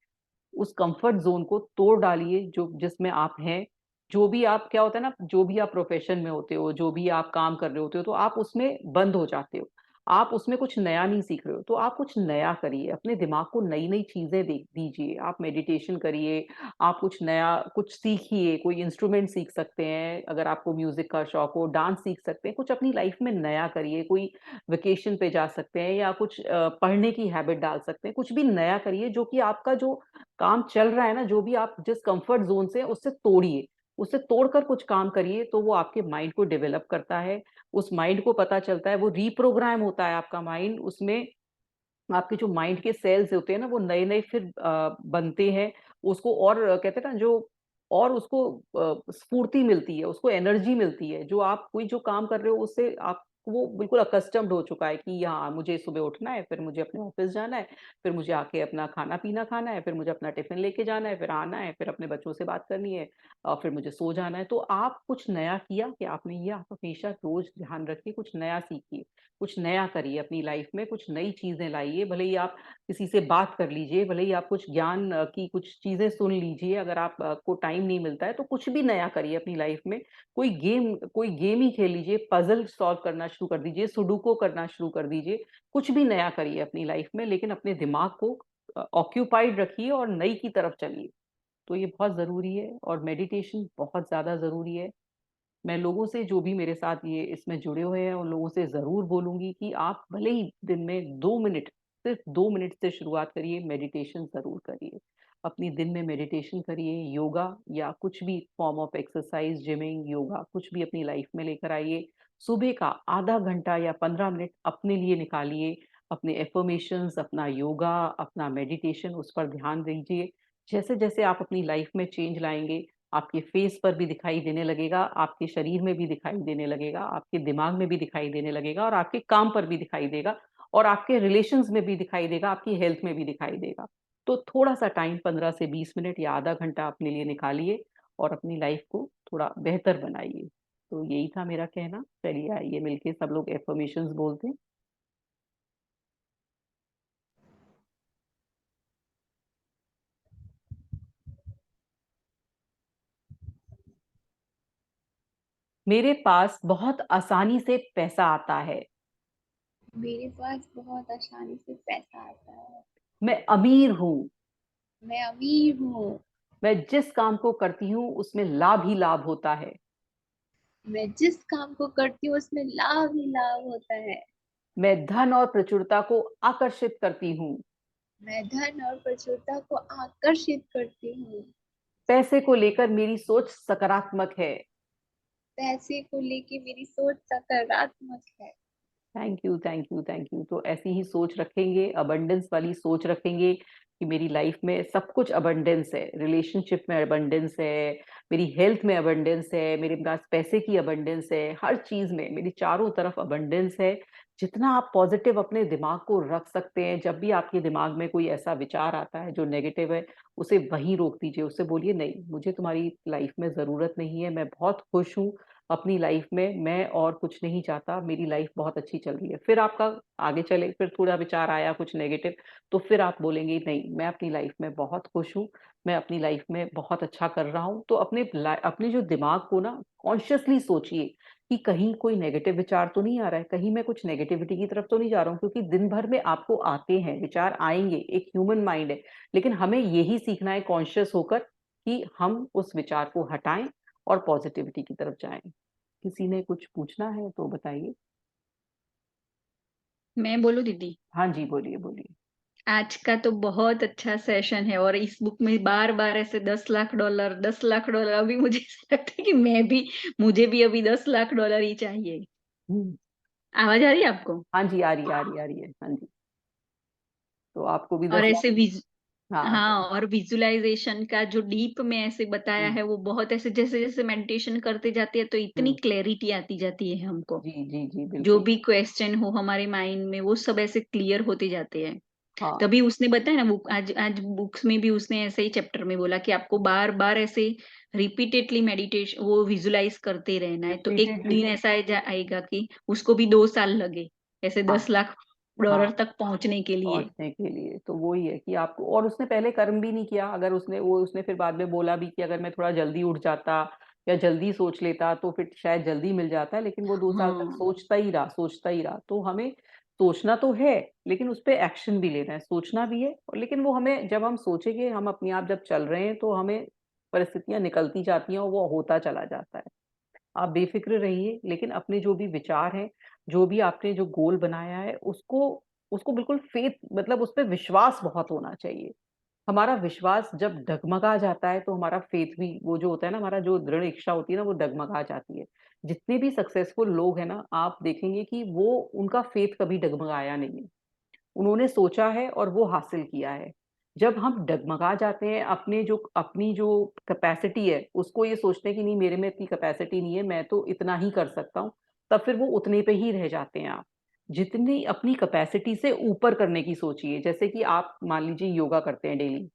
उस कंफर्ट जोन को तोड़ डालिए जो जिसमें आप हैं। जो भी आप, क्या होता है ना, जो भी आप प्रोफेशन में होते हो, जो भी आप काम कर रहे होते हो, तो आप उसमें बंद हो जाते हो, आप उसमें कुछ नया नहीं सीख रहे हो। तो आप कुछ नया करिए, अपने दिमाग को नई नई चीजें दे दीजिए। आप मेडिटेशन करिए, आप कुछ नया कुछ सीखिए, कोई इंस्ट्रूमेंट सीख सकते हैं, अगर आपको म्यूजिक का शौक हो, डांस सीख सकते हैं, कुछ अपनी लाइफ में नया करिए। कोई वेकेशन पे जा सकते हैं, या कुछ पढ़ने की हैबिट डाल सकते हैं, कुछ भी नया करिए, जो कि आपका जो काम चल रहा है ना, जो भी आप जिस कंफर्ट जोन से, उससे तोड़िए, उससे तोड़कर कुछ काम करिए। तो वो आपके माइंड को डेवलप करता है। उस माइंड को पता चलता है, वो रीप्रोग्राम होता है आपका माइंड। उसमें आपके जो माइंड के सेल्स होते हैं ना, वो नए नए फिर बनते हैं। उसको और कहते हैं ना, जो और उसको स्फूर्ति मिलती है, उसको एनर्जी मिलती है। जो आप कोई जो काम कर रहे हो उससे आप वो बिल्कुल अकस्टम्ड हो चुका है कि हाँ, मुझे सुबह उठना है, फिर मुझे अपने ऑफिस जाना है, फिर मुझे आके अपना खाना-पीना खाना है, फिर मुझे अपना टिफ़िन लेके जाना है, फिर आना है, फिर अपने बच्चों से बात करनी है फिर मुझे सो जाना है। तो आप कुछ नया किया कि आपने ये आप हमेशा रोज़ ध्यान रखिए, कुछ नया सीखिए, कुछ नया करिए अपनी लाइफ़ में, कुछ नई चीज़ें लाइए, भले ही आप किसी से बात कर लीजिए, भले ही आप कुछ ज्ञान की कुछ चीज़ें सुन लीजिए, अगर आप को टाइम नहीं मिलता है, तो कुछ भी नया करिए अपनी लाइफ़ में। कोई गेम ही खेल लीजिए, पज़ल सॉल्व करना शुरू कर दीजिए, सुडोकू करना शुरू कर दीजिए, कुछ भी नया करिए अपनी लाइफ़ में, लेकिन अपने दिमाग को ऑक्यूपाइड रखिए और नई की तरफ चलिए। तो ये बहुत ज़रूरी है और मेडिटेशन बहुत ज़्यादा ज़रूरी है। मैं लोगों से जो भी मेरे साथ ये इसमें जुड़े हुए हैं, उन लोगों से ज़रूर बोलूँगी कि आप भले ही दिन में 2 मिनट, सिर्फ़ 2 मिनट से शुरुआत करिए, मेडिटेशन ज़रूर करिए। अपनी दिन में मेडिटेशन करिए, योगा या कुछ भी form of exercise, gymming, yoga कुछ भी अपनी लाइफ़ में लेकर आइए। सुबह का आधा घंटा या 15 मिनट अपने लिए निकालिए, अपने अफ़र्मेशंस, अपना योगा, अपना मेडिटेशन उस पर ध्यान दीजिए। जैसे-जैसे आप अपनी लाइफ़ में चेंज लाएँगे, आपके फेस पर भी दिखाई देने लगेगा, आपके शरीर में भी दिखाई देने लगेगा, आपके दिमाग में भी दिखाई देने लगेगा और आपके काम पर भी दिखाई देगा और आपके रिलेशंस में भी दिखाई देगा, आपकी हेल्थ में भी दिखाई देगा। तो थोड़ा-सा टाइम 15 से 20 मिनट या आधा घंटा अपने लिए निकालिए और अपनी लाइफ को थोड़ा बेहतर बनाइए। तो यही था मेरा कहना। चलिए आइए मिलके सब लोग अफ़र्मेशंस बोलते हैं। मेरे पास बहुत आसानी से पैसा आता है। मेरे पास बहुत आसानी से पैसा आता है। मैं अमीर हूँ। मैं अमीर हूँ। मैं जिस काम को करती हूँ उसमें लाभ ही लाभ होता है। मैं जिस काम को करती हूँ उसमें लाभ ही लाभ होता है। मैं धन और प्रचुरता को आकर्षित करती हूँ। मैं धन और प्रचुरता को आकर्षित करती हूँ। पैसे को लेकर मेरी सोच सकारात्मक है। पैसे को लेके मेरी सोच सकारात्मक है। Thank you, thank you, thank you. तो ऐसी ही सोच रखेंगे, अबंडेंस वाली सोच रखेंगे कि मेरी लाइफ में सब कुछ अबंडेंस है, रिलेशनशिप में अबंडेंस है, मेरी हेल्थ में अबंडेंस है, मेरे पास पैसे की अबंडेंस है, हर चीज में मेरी चारों तरफ अबंडेंस है। जितना आप पॉजिटिव अपने दिमाग को रख सकते हैं, जब भी आपके दिमाग में कोई ऐसा विचार आता है जो नेगेटिव है, उसे वहीं रोक दीजिए, उससे बोलिए नहीं, मुझे तुम्हारी लाइफ में जरूरत नहीं है, मैं बहुत खुश हूँ अपनी लाइफ में, मैं और कुछ नहीं चाहता, मेरी लाइफ बहुत अच्छी चल रही है। फिर आपका आगे चले, फिर थोड़ा विचार आया कुछ नेगेटिव, तो फिर आप बोलेंगे नहीं, मैं अपनी लाइफ में बहुत खुश हूँ, मैं अपनी लाइफ में बहुत अच्छा कर रहा हूँ। तो अपने जो दिमाग को ना कॉन्शियसली सोचिए कि कहीं कोई नेगेटिव विचार तो नहीं आ रहा है, कहीं मैं कुछ नेगेटिविटी की तरफ तो नहीं जा रहा हूँ, क्योंकि दिन भर में आपको आते हैं विचार, आएंगे, एक ह्यूमन माइंड है। लेकिन हमें यही सीखना है कॉन्शियस होकर कि हम उस विचार को हटाएं और पॉजिटिविटी की तरफ जाएं। किसी ने कुछ पूछना है तो बताइए। मैं बोलूं दीदी? हाँ जी, बोलिए बोलिए। आज का तो बहुत अच्छा सेशन है और इस बुक में बार बार ऐसे 10 लाख डॉलर 10 लाख डॉलर, अभी मुझे ऐसा लगता है कि मुझे भी अभी 10 लाख डॉलर ही चाहिए। हम्म, आवाज आ रही है आपको? हाँ जी, आ रही है, आ रही है, आ रही है, हाँ जी। तो आपको भी और 10 लाख। ऐसे हाँ हाँ, और विजुअलाइजेशन का जो डीप में ऐसे बताया हम्म, है वो बहुत ऐसे, जैसे जैसे मेडिटेशन करते जाते हैं तो इतनी हम्म, क्लैरिटी आती जाती है हमको। जी जी जी, जो बिल्कुल। भी क्वेश्चन हो हमारे माइंड में वो सब ऐसे क्लियर होते जाते हैं। हाँ, तभी उसने बताया ना, बुक आज आज बुक्स में भी उसने ऐसे ही चैप्टर में बोला कि आपको बार बार ऐसे रिपीटेडली मेडिटेशन वो विजुलाइज करते रहना है, तो एक रिपीटेडली। दिन ऐसा आएगा कि उसको भी 2 साल लगे ऐसे हाँ 10 लाख डॉलर हाँ, तक पहुंचने के लिए। पहुंचने के लिए तो वही है कि आपको, और उसने पहले कर्म भी नहीं किया, अगर उसने फिर बाद में बोला भी कि अगर मैं थोड़ा जल्दी उठ जाता या जल्दी सोच लेता तो फिर शायद जल्दी मिल जाता है, लेकिन वो 2 साल तक हाँ सोचता ही रहा, सोचता ही रहा। तो हमें सोचना तो है, लेकिन उस पर एक्शन भी लेना है, सोचना भी है, और लेकिन वो हमें, जब हम सोचेंगे, हम अपने आप जब चल रहे हैं तो हमें परिस्थितियां निकलती जाती हैं और वो होता चला जाता है। आप बेफिक्र रहिए, लेकिन अपने जो भी विचार हैं, जो भी आपने जो गोल बनाया है, उसको उसको बिल्कुल फेथ, मतलब उस पे विश्वास बहुत होना चाहिए। हमारा विश्वास जब डगमगा जाता है तो हमारा फेथ भी, वो जो होता है ना, हमारा जो दृढ़ इच्छा होती है ना, वो डगमगा जाती है। जितने भी सक्सेसफुल लोग हैं ना, आप देखेंगे कि वो, उनका फेथ कभी डगमगाया नहीं है, उन्होंने सोचा है और वो हासिल किया है। जब हम डगमगा जाते हैं अपनी जो कैपेसिटी है उसको ये सोचते हैं कि नहीं, मेरे में इतनी कैपेसिटी नहीं है, मैं तो इतना ही कर सकता हूँ, तब फिर वो उतने पे ही रह जाते हैं। आप जितनी अपनी कैपेसिटी से ऊपर करने की सोचिए। जैसे कि आप मान लीजिए योगा करते हैं डेली,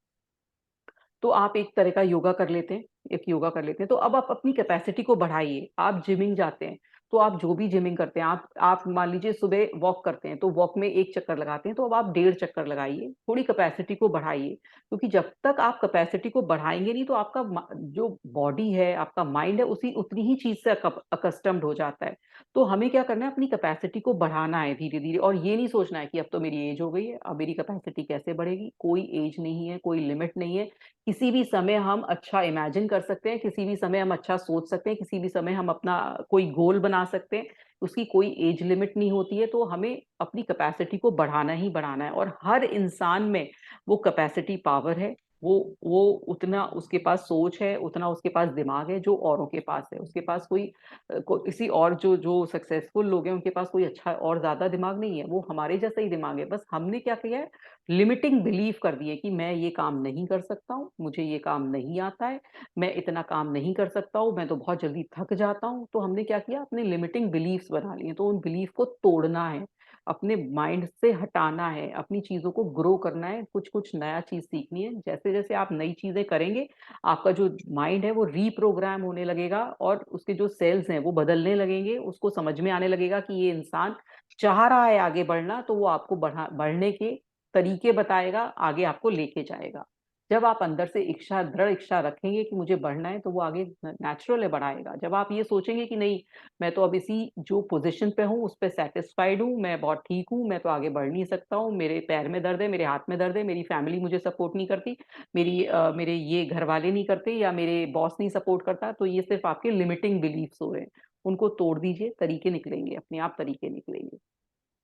तो आप एक तरह का योगा कर लेते हैं, एक योगा कर लेते हैं, तो अब आप अपनी कैपेसिटी को बढ़ाइए। आप जिमिंग जाते हैं, तो आप जो भी जिमिंग करते हैं, आप मान लीजिए सुबह वॉक करते हैं, तो वॉक में 1 चक्कर लगाते हैं, तो अब आप 1.5 चक्कर लगाइए, थोड़ी कैपेसिटी को बढ़ाइए। क्योंकि जब तक आप कैपेसिटी को बढ़ाएंगे नहीं, तो आपका जो बॉडी है, आपका माइंड है, उसी उतनी ही चीज से अकस्टम्ड हो जाता है। तो हमें क्या करना है, अपनी कैपेसिटी को बढ़ाना है धीरे धीरे, और ये नहीं सोचना है कि अब तो मेरी एज हो गई है, अब मेरी कैपेसिटी कैसे बढ़ेगी। कोई एज नहीं है, कोई लिमिट नहीं है। किसी भी समय हम अच्छा इमेजिन कर सकते हैं, किसी भी समय हम अच्छा सोच सकते हैं, किसी भी समय हम अपना कोई गोल बना सकते हैं। उसकी कोई एज लिमिट नहीं होती है। तो हमें अपनी कैपेसिटी को बढ़ाना ही बढ़ाना है, और हर इंसान में वो कैपेसिटी पावर है। वो उतना उसके पास सोच है, उतना उसके पास दिमाग है जो औरों के पास है। उसके पास किसी और जो जो सक्सेसफुल लोग हैं, उनके पास कोई अच्छा और ज्यादा दिमाग नहीं है, वो हमारे जैसा ही दिमाग है। बस हमने क्या किया है, लिमिटिंग बिलीव कर दिए कि मैं ये काम नहीं कर सकता हूँ, मुझे ये काम नहीं आता है, मैं इतना काम नहीं कर सकता हूँ, मैं तो बहुत जल्दी थक जाता हूँ। तो हमने क्या किया, अपने लिमिटिंग बिलीव्स बना लिए। तो उन बिलीफ को तोड़ना है, अपने माइंड से हटाना है, अपनी चीजों को ग्रो करना है, कुछ कुछ नया चीज सीखनी है। जैसे जैसे आप नई चीजें करेंगे, आपका जो माइंड है वो रीप्रोग्राम होने लगेगा, और उसके जो सेल्स हैं वो बदलने लगेंगे। उसको समझ में आने लगेगा कि ये इंसान चाह रहा है आगे बढ़ना, तो वो आपको बढ़ने के तरीके बताएगा, आगे आपको लेके जाएगा। जब आप अंदर से इच्छा, दृढ़ इच्छा रखेंगे कि मुझे बढ़ना है, तो वो आगे नेचुरल है बढ़ाएगा। जब आप ये सोचेंगे कि नहीं, मैं तो अब इसी जो पोजीशन पे हूँ उस पे सेटिस्फाइड हूँ, मैं बहुत ठीक हूँ, मैं तो आगे बढ़ नहीं सकता हूँ, मेरे पैर में दर्द है, मेरे हाथ में दर्द है, मेरी फैमिली मुझे सपोर्ट नहीं करती, मेरे ये घर वाले नहीं करते, या मेरे बॉस नहीं सपोर्ट करता, तो ये सिर्फ आपके लिमिटिंग बिलीफ्स हो रहे हैं। उनको तोड़ दीजिए, तरीके निकलेंगे, अपने आप तरीके निकलेंगे।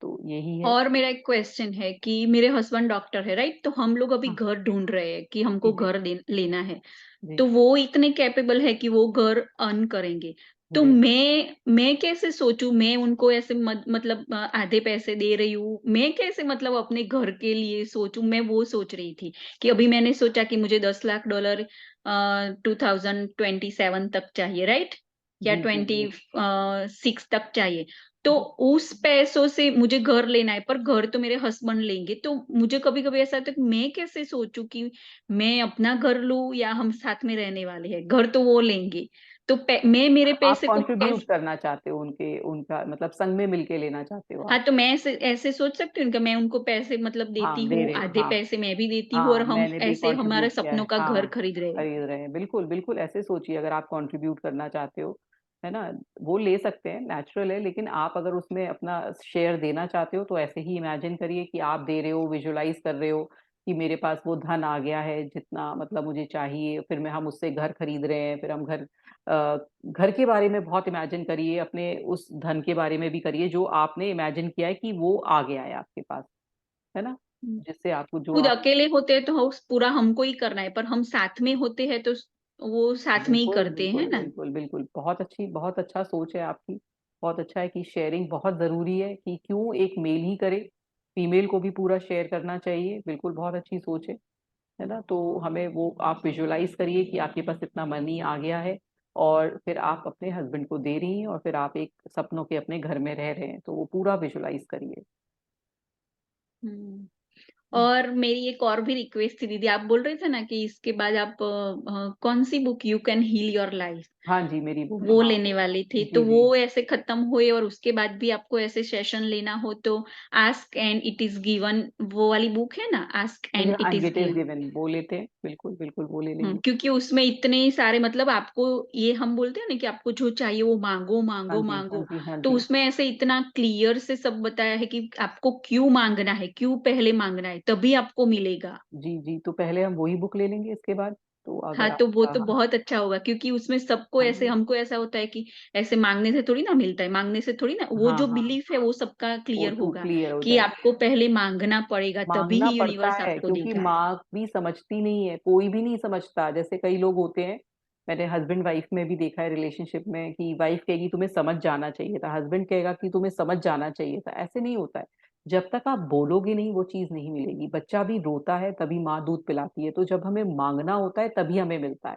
तो यही है। और मेरा एक क्वेश्चन है कि मेरे हस्बैंड डॉक्टर है, राइट? तो हम लोग अभी हाँ घर ढूंढ रहे हैं कि हमको जी घर लेना है। जी तो वो इतने कैपेबल है कि वो घर अर्न करेंगे। तो जी मैं कैसे सोचूं? मैं उनको ऐसे मतलब आधे पैसे दे रही हूँ, मैं कैसे मतलब अपने घर के लिए सोचूं? मैं वो सोच रही थी कि अभी मैंने सोचा कि मुझे $10 लाख 2027 तक चाहिए, राइट? या जी जी जी 26 तक चाहिए। तो जी। उस पैसों से मुझे घर लेना है, पर घर तो मेरे हस्बैंड लेंगे। तो मुझे कभी कभी ऐसा होता है कि मैं कैसे सोचूं कि मैं अपना घर लूं या हम साथ में रहने वाले हैं। घर तो वो लेंगे, तो मैं मेरे आप पैसे को कंट्रीब्यूट कैसे? करना चाहते हो, उनका मतलब संग में मिलके लेना चाहते हो हाँ, आप। तो मैं ऐसे ऐसे सोच सकती हूँ कि मैं उनको पैसे मतलब देती हाँ दे हूँ, रहे हो, आधे हाँ। पैसे मैं भी देती हूँ, और हाँ हम मैंने भी ऐसे हमारे कंट्रीब्यूट किया सपनों है, का घर हाँ। खरीद रहे हैं। खरीद रहे हैं, बिल्कुल बिल्कुल ऐसे सोचिए। अगर आप कंट्रीब्यूट करना चाहते हो, है ना, वो ले सकते हैं, नेचुरल है। लेकिन आप अगर उसमें अपना शेयर देना चाहते हो, तो ऐसे ही इमेजिन करिए कि आप दे रहे हो, विजुलाइज कर रहे हो कि मेरे पास वो धन आ गया है जितना मतलब मुझे चाहिए, फिर हम उससे घर खरीद रहे हैं, फिर हम घर के बारे में बहुत इमेजिन करिए, अपने उस धन के बारे में भी करिए जो आपने इमेजिन किया है कि वो आ गया है आपके पास, है ना, जिससे आपको जो खुद आप। अकेले होते हैं तो पूरा हमको ही करना है, पर हम साथ में होते हैं तो वो साथ में ही बिल्कुल करते हैं बिल्कुल ना। बिल्कुल बिल्कुल, बहुत अच्छा सोच है आपकी। बहुत अच्छा है कि शेयरिंग बहुत जरूरी है, कि क्यों एक मेल ही करे, फीमेल को भी पूरा शेयर करना चाहिए। बिल्कुल बहुत अच्छी सोच है ना। तो हमें वो आप विजुलाइज करिए कि आपके पास इतना मनी आ गया है, और फिर आप अपने हस्बैंड को दे रही हैं, और फिर आप एक सपनों के अपने घर में रह रहे हैं, तो वो पूरा विजुलाइज करिए। हम्म। और मेरी एक और भी रिक्वेस्ट थी दीदी, आप बोल रहे थे ना कि इसके बाद आप कौन सी book, you can heal your life, हाँ जी, मेरी बुक, वो हाँ। लेने वाली थी। जी तो जी। वो ऐसे खत्म हुए और उसके बाद भी आपको ऐसे सेशन लेना हो तो ask and it is given, वो वाली बुक है ना, आस्क हाँ जी, एंड हाँ, it is get is given. Given वो लेते हैं, बिल्कुल बिल्कुल वो ले लेंगे। क्योंकि उसमें इतने सारे मतलब आपको, ये हम बोलते हैं ना कि आपको जो चाहिए वो मांगो हाँ मांगो जी हाँ मांगो। जी हाँ तो जी। उसमें ऐसे इतना क्लियर से सब बताया है कि आपको क्यों मांगना है, क्यों पहले मांगना है, तभी आपको मिलेगा। जी जी, तो पहले हम वही बुक ले लेंगे इसके बाद। तो हाँ, अगर तो वो आपका, तो बहुत अच्छा होगा, क्योंकि उसमें सबको हाँ ऐसे, जी, हमको ऐसा होता है कि ऐसे मांगने से थोड़ी ना मिलता है, मांगने से थोड़ी ना, वो हाँ जो हाँ, बिलीफ है वो सबका वो क्लियर टू होगा क्लियर हो कि जाए। आपको पहले मांगना पड़ेगा, तभी मांगना ही पड़ता यूनिवर्स है, आपको क्योंकि देगा। माँ भी समझती नहीं है, कोई भी नहीं समझता। जैसे कई लोग होते हैं, मैंने हस्बैंड वाइफ में भी देखा है रिलेशनशिप में, कि वाइफ कहेगी तुम्हें समझ जाना चाहिए था, हस्बैंड कहेगा कि तुम्हें समझ जाना चाहिए था। ऐसे नहीं होता है। जब तक आप बोलोगे नहीं, वो चीज नहीं मिलेगी। बच्चा भी रोता है तभी माँ दूध पिलाती है। तो जब हमें मांगना होता है तभी हमें मिलता है।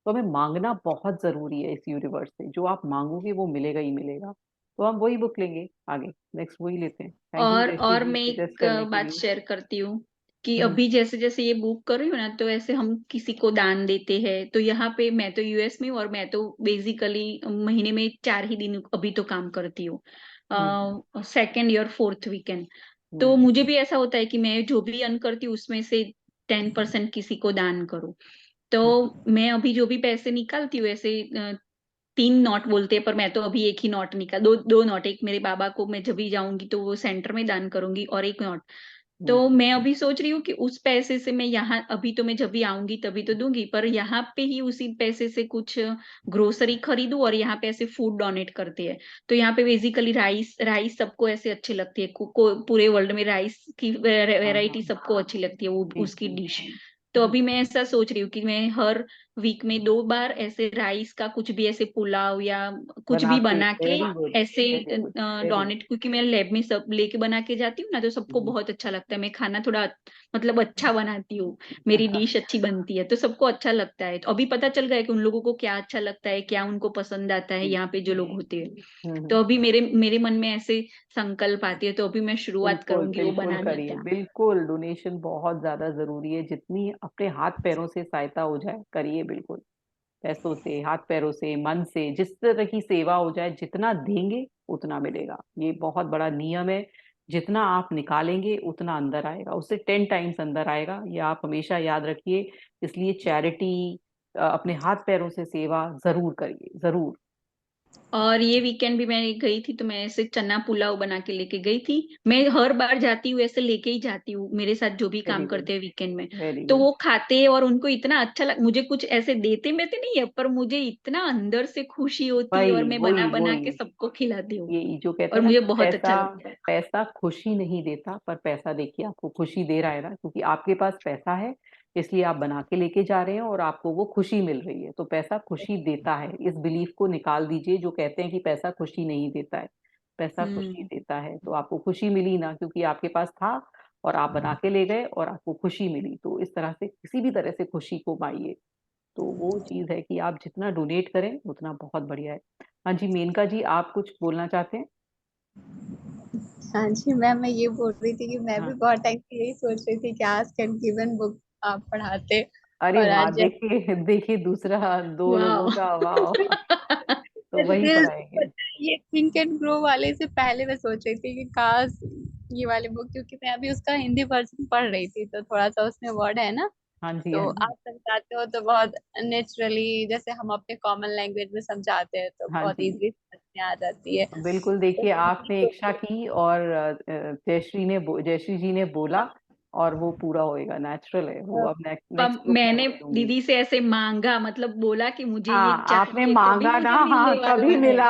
तो हमें मांगना बहुत जरूरी है इस यूनिवर्स से। जो आप मांगोगे वो मिलेगा ही मिलेगा। तो हम वही बुक लेंगे आगे, नेक्स्ट वही लेते हैं। थैंक यू जयश्री और जी मैं सजेस्ट एक करने के बात लिए। शेयर करती हूँ कि हम्म अभी जैसे जैसे ये बुक कर रही हूँ ना, तो ऐसे हम किसी को दान देते हैं, तो यहाँ पे मैं तो यूएस में हूँ और मैं तो बेसिकली महीने में 4 ही दिन अभी तो काम करती हूँ, हम्म 2nd और 4th वीकेंड। तो हम्म मुझे भी ऐसा होता है कि मैं जो भी अर्न करती हूँ उसमें से 10% किसी को दान करूँ। तो मैं अभी जो भी पैसे निकालती हूँ ऐसे 3 नोट बोलते हैं, पर मैं तो अभी एक ही नोट निकाल, दो दो नोट, एक मेरे बाबा को मैं जब भी जाऊंगी तो वो सेंटर में दान करूंगी, और एक नोट। हम्म तो मैं अभी सोच रही हूँ कि उस पैसे से मैं यहाँ, अभी तो मैं जब भी आऊंगी तभी तो दूंगी, पर यहाँ पे ही उसी पैसे से कुछ ग्रोसरी खरीदूं और यहाँ पे ऐसे फूड डोनेट करते हैं। तो यहाँ पे बेसिकली राइस राइस सबको ऐसे अच्छी लगती है, पूरे वर्ल्ड में राइस की हाँ वेराइटी हाँ सबको अच्छी लगती है, वो जी उसकी जी डिश। जी तो जी अभी मैं ऐसा सोच रही हूँ कि मैं हर वीक में 2 बार ऐसे राइस का कुछ भी ऐसे पुलाव या कुछ बना भी के, बना के वेरी गुड ऐसे very good very good. Donate, क्योंकि मैं लैब में सब लेके बना के जाती हूँ ना, तो सबको बहुत अच्छा लगता है। मैं खाना थोड़ा मतलब अच्छा बनाती हूँ, मेरी डिश अच्छी बनती है, तो सबको अच्छा लगता है। तो अभी पता चल गया है कि उन लोगों को क्या अच्छा लगता है, क्या उनको पसंद आता है जी यहाँ पे जो लोग होते हैं। हम्म। तो अभी मेरे मेरे मन में ऐसे संकल्प आती है, तो अभी मैं शुरुआत बिल्कुल करूंगी वो बिल्कुल बनाने करिए, का। बिल्कुल डोनेशन बहुत ज्यादा जरूरी है, जितनी अपने हाथ पैरों से सहायता हो जाए करिए बिल्कुल। पैसों से, हाथ पैरों से, मन से, जिस तरह की सेवा हो जाए, जितना देंगे उतना मिलेगा, ये बहुत बड़ा नियम है। जितना आप निकालेंगे उतना अंदर आएगा, उससे 10 टाइम्स अंदर आएगा, ये आप हमेशा याद रखिए। इसलिए चैरिटी, अपने हाथ पैरों से सेवा जरूर करिए, जरूर। और ये वीकेंड भी मैं गई थी, तो मैं ऐसे चना पुलाव बना के लेके गई थी। मैं हर बार जाती हूँ ऐसे लेके ही जाती हूँ, मेरे साथ जो भी वेरी काम गुड करते हैं वीकेंड में। वेरी तो गुड। वो खाते हैं और उनको इतना अच्छा मुझे कुछ ऐसे देते में तो नहीं है, पर मुझे इतना अंदर से खुशी होती है, और वही मैं बना वही बना के वही, सबको खिलाती हूँ, ये जो कहते और हैं ना मुझे कि बहुत पैसा, अच्छा लगता है। पैसा खुशी नहीं देता, पर पैसा देखिए आपको खुशी दे रहा है ना, क्योंकि आपके पास पैसा है, इसलिए आप बना के लेके जा रहे हैं और आपको वो खुशी मिल रही है। तो पैसा खुशी देता है, इस बिलीफ को निकाल दीजिए जो कहते हैं कि पैसा खुशी नहीं देता है। पैसा खुशी हम्म। देता है, तो आपको खुशी मिली ना, क्योंकि आपके पास था और आप बना के ले गए और आपको खुशी मिली। तो इस तरह से किसी भी तरह से खुशी को पाइए। तो वो चीज है कि आप जितना डोनेट करें उतना बहुत बढ़िया है। हाँ जी, मेनका जी आप कुछ बोलना चाहते हैं? हाँ जी मैम, मैं ये बोल रही थी कि मैं भी हाँ, बहुत टाइम से यही सोच रही थी कि आज कैन गिवन बुक आप पढ़ाते। अरे और वाह, आज देखिए देखिए दूसरा, दो लोगों वाह। का वाह। तो वही पढ़ाएंगे। ये थिंक एंड ग्रो वाले से पहले मैं सोच रही थी कि काश ये वाली बुक, क्योंकि मैं अभी उसका हिंदी वर्जन पढ़ रही थी, तो थोड़ा सा उसमें वर्ड है ना, हाँ जी तो हाँ जी आप समझाते हो तो बहुत नेचुरली, जैसे हम अपने कॉमन लैंग्वेज में समझाते हैं तो हाँ बहुत जी। इजीली समझ में आ जाती है। बिल्कुल, तो देखिए मैं आपने यही इच्छा की और जयश्री जी ने बोला, और वो पूरा होएगा, नेचुरल है वो। अब नेक्स्ट बुक मैं मैंने वही दूंगी। दीदी से ऐसे मांगा, मतलब बोला कि मुझे ये हाँ आपने चाहिए, तभी मांगा ना, मुझे हाँ मिलने तभी वाला है, मिला।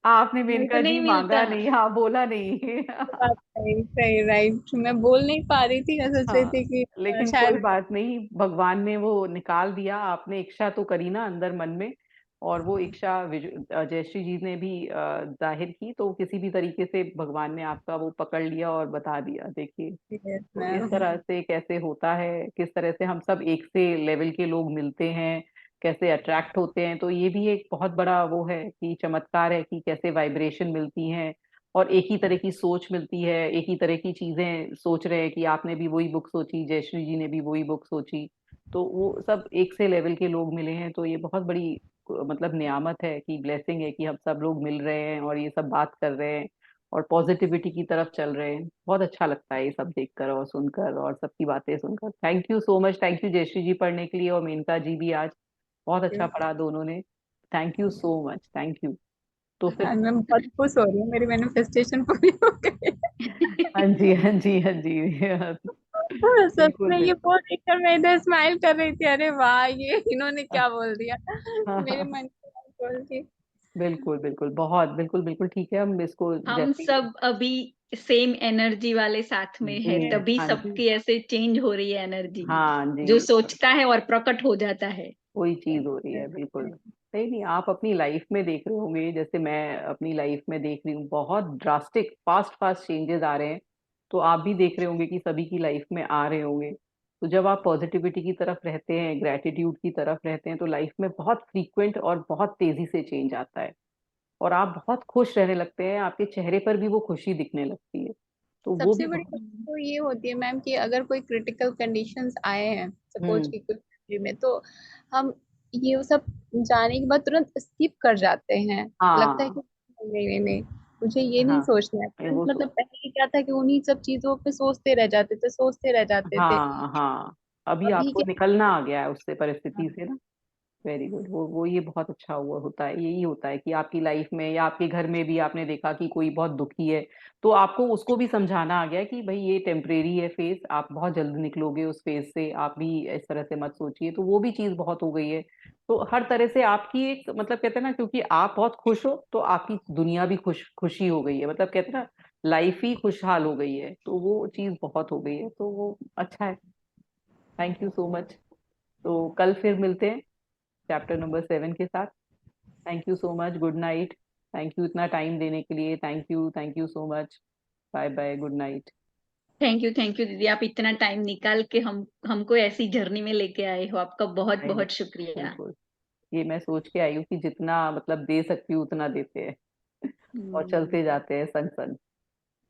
आपने नहीं तो मेनका जी नहीं मांगा मिलता। नहीं, हाँ बोला नहीं। बात सही सही राइट, मैं बोल नहीं पा रही थी, मैं सोच रही हाँ, थी कि लेकिन कोई शायद। बात नहीं, भगवान ने वो निकाल दिया। आपने इच्छा तो करी ना अंदर मन में, और वो इच्छा जयश्री जी ने भी जाहिर की, तो किसी भी तरीके से भगवान ने आपका वो पकड़ लिया और बता दिया। देखिए, यस तो इस मैम। तरह से कैसे होता है, किस तरह से हम सब एक से लेवल के लोग मिलते हैं, कैसे अट्रैक्ट होते हैं। तो ये भी एक बहुत बड़ा वो है कि चमत्कार है कि कैसे वाइब्रेशन मिलती हैं, और एक ही तरह की सोच मिलती है, एक ही तरह की चीजें सोच रहे हैं कि आपने भी वही बुक सोची, जयश्री जी ने भी वही बुक सोची, तो वो सब एक से लेवल के लोग मिले हैं। तो ये बहुत बड़ी मतलब नियामत है कि ब्लेसिंग है कि हम सब लोग मिल रहे हैं और ये सब बात कर रहे हैं और पॉजिटिविटी की तरफ चल रहे हैं। बहुत अच्छा लगता है ये सब देखकर और सुनकर और सबकी बातें सुनकर। Thank you so much, thank you Jayashree ji पढ़ने के लिए, और मेनका जी भी आज बहुत अच्छा पढ़ा दोनों ने। Thank you so much, thank you. तो फिर आज मैं बहुत खुश हो रही हूँ, मेरी मैनिफेस्टेशन पूरी हो गई। हाँ जी हाँ जी हाँ जी। सच बिल्कुल में ये बिल्कुल। बोल देखकर मैं इधर स्माइल कर रही थी, अरे वाह ये इन्होंने क्या बोल दिया। हाँ मेरे हाँ, मन की बात बोल दी। बिल्कुल बिल्कुल, बहुत बिल्कुल बिल्कुल ठीक है, हम इसको हम जैसे ही। सब अभी सेम एनर्जी वाले साथ में है, जी तभी हाँ जी सबकी ऐसे चेंज हो रही है एनर्जी, हाँ जो जी, सोचता है और प्रकट हो जाता है। वही चीज हो रही है बिल्कुल। नहीं नहीं, आप अपनी लाइफ में देख रहे होंगे, जैसे मैं अपनी लाइफ में देख रही हूँ, बहुत ड्रास्टिक फास्ट फास्ट चेंजेस आ रहे हैं। तो आप भी देख रहे होंगे कि सभी की लाइफ में आ रहे होंगे। तो जब आप पॉजिटिविटी की तरफ रहते हैं, ग्रेटिट्यूड की तरफ रहते हैं, तो लाइफ में बहुत फ्रीक्वेंट और बहुत तेजी से चेंज आता है। और आप बहुत खुश रहने लगते हैं, आपके चेहरे पर भी वो खुशी दिखने लगती है, तो वो सबसे भी बड़ी बहुत। बात तो ये होती है मैम कि अगर कोई क्रिटिकल कंडीशंस आए हैं सपोज की कुछ country में, तो हम ये सब जाने के बाद तुरंत स्किप कर जाते हैं। लगता है हाँ कि नहीं नहीं नहीं, मुझे ये नहीं हाँ सोचना है तुरंत। वो मतलब पहले क्या था कि उन्हीं सब चीजों पे सोचते रह जाते थे, सोचते रह जाते थे। हाँ हाँ, अभी अभी आपको क्या, निकलना आ गया है उससे, परिस्थिति हाँ, से ना। वेरी गुड, वो ये बहुत अच्छा हुआ होता है, यही होता है कि आपकी लाइफ में या आपके घर में भी आपने देखा कि कोई बहुत दुखी है, तो आपको उसको भी समझाना आ गया कि भाई ये टेम्परेरी है फेज, आप बहुत जल्द निकलोगे उस फेज से, आप भी इस तरह से मत सोचिए, तो वो भी चीज बहुत हो गई है। तो हर तरह से आपकी एक मतलब कहते हैं ना, क्योंकि आप बहुत खुश हो तो आपकी दुनिया भी खुशी हो गई है, मतलब कहते हैं ना लाइफ ही खुशहाल हो गई है, तो वो चीज बहुत हो गई है, तो वो अच्छा है। Thank you so much. तो कल फिर मिलते हैं चैप्टर नंबर 7 के साथ। Thank you so much, good night. Thank you इतना टाइम देने के लिए, thank you so much. Bye bye, good night. Thank you दीदी, आप इतना टाइम निकाल के हमको ऐसी जर्नी में लेके आए हो, आपका बहुत नहीं नहीं, बहुत शुक्रिया। बिल्कुल, ये मैं सोच के आई हूँ कि जितना मतलब दे सकती हूँ उतना देते हैं और चलते जाते हैं संग संग।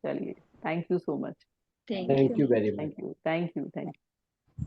चलिए, thank you so much. Thank thank you. You very much. Thank you, thank you, thank you.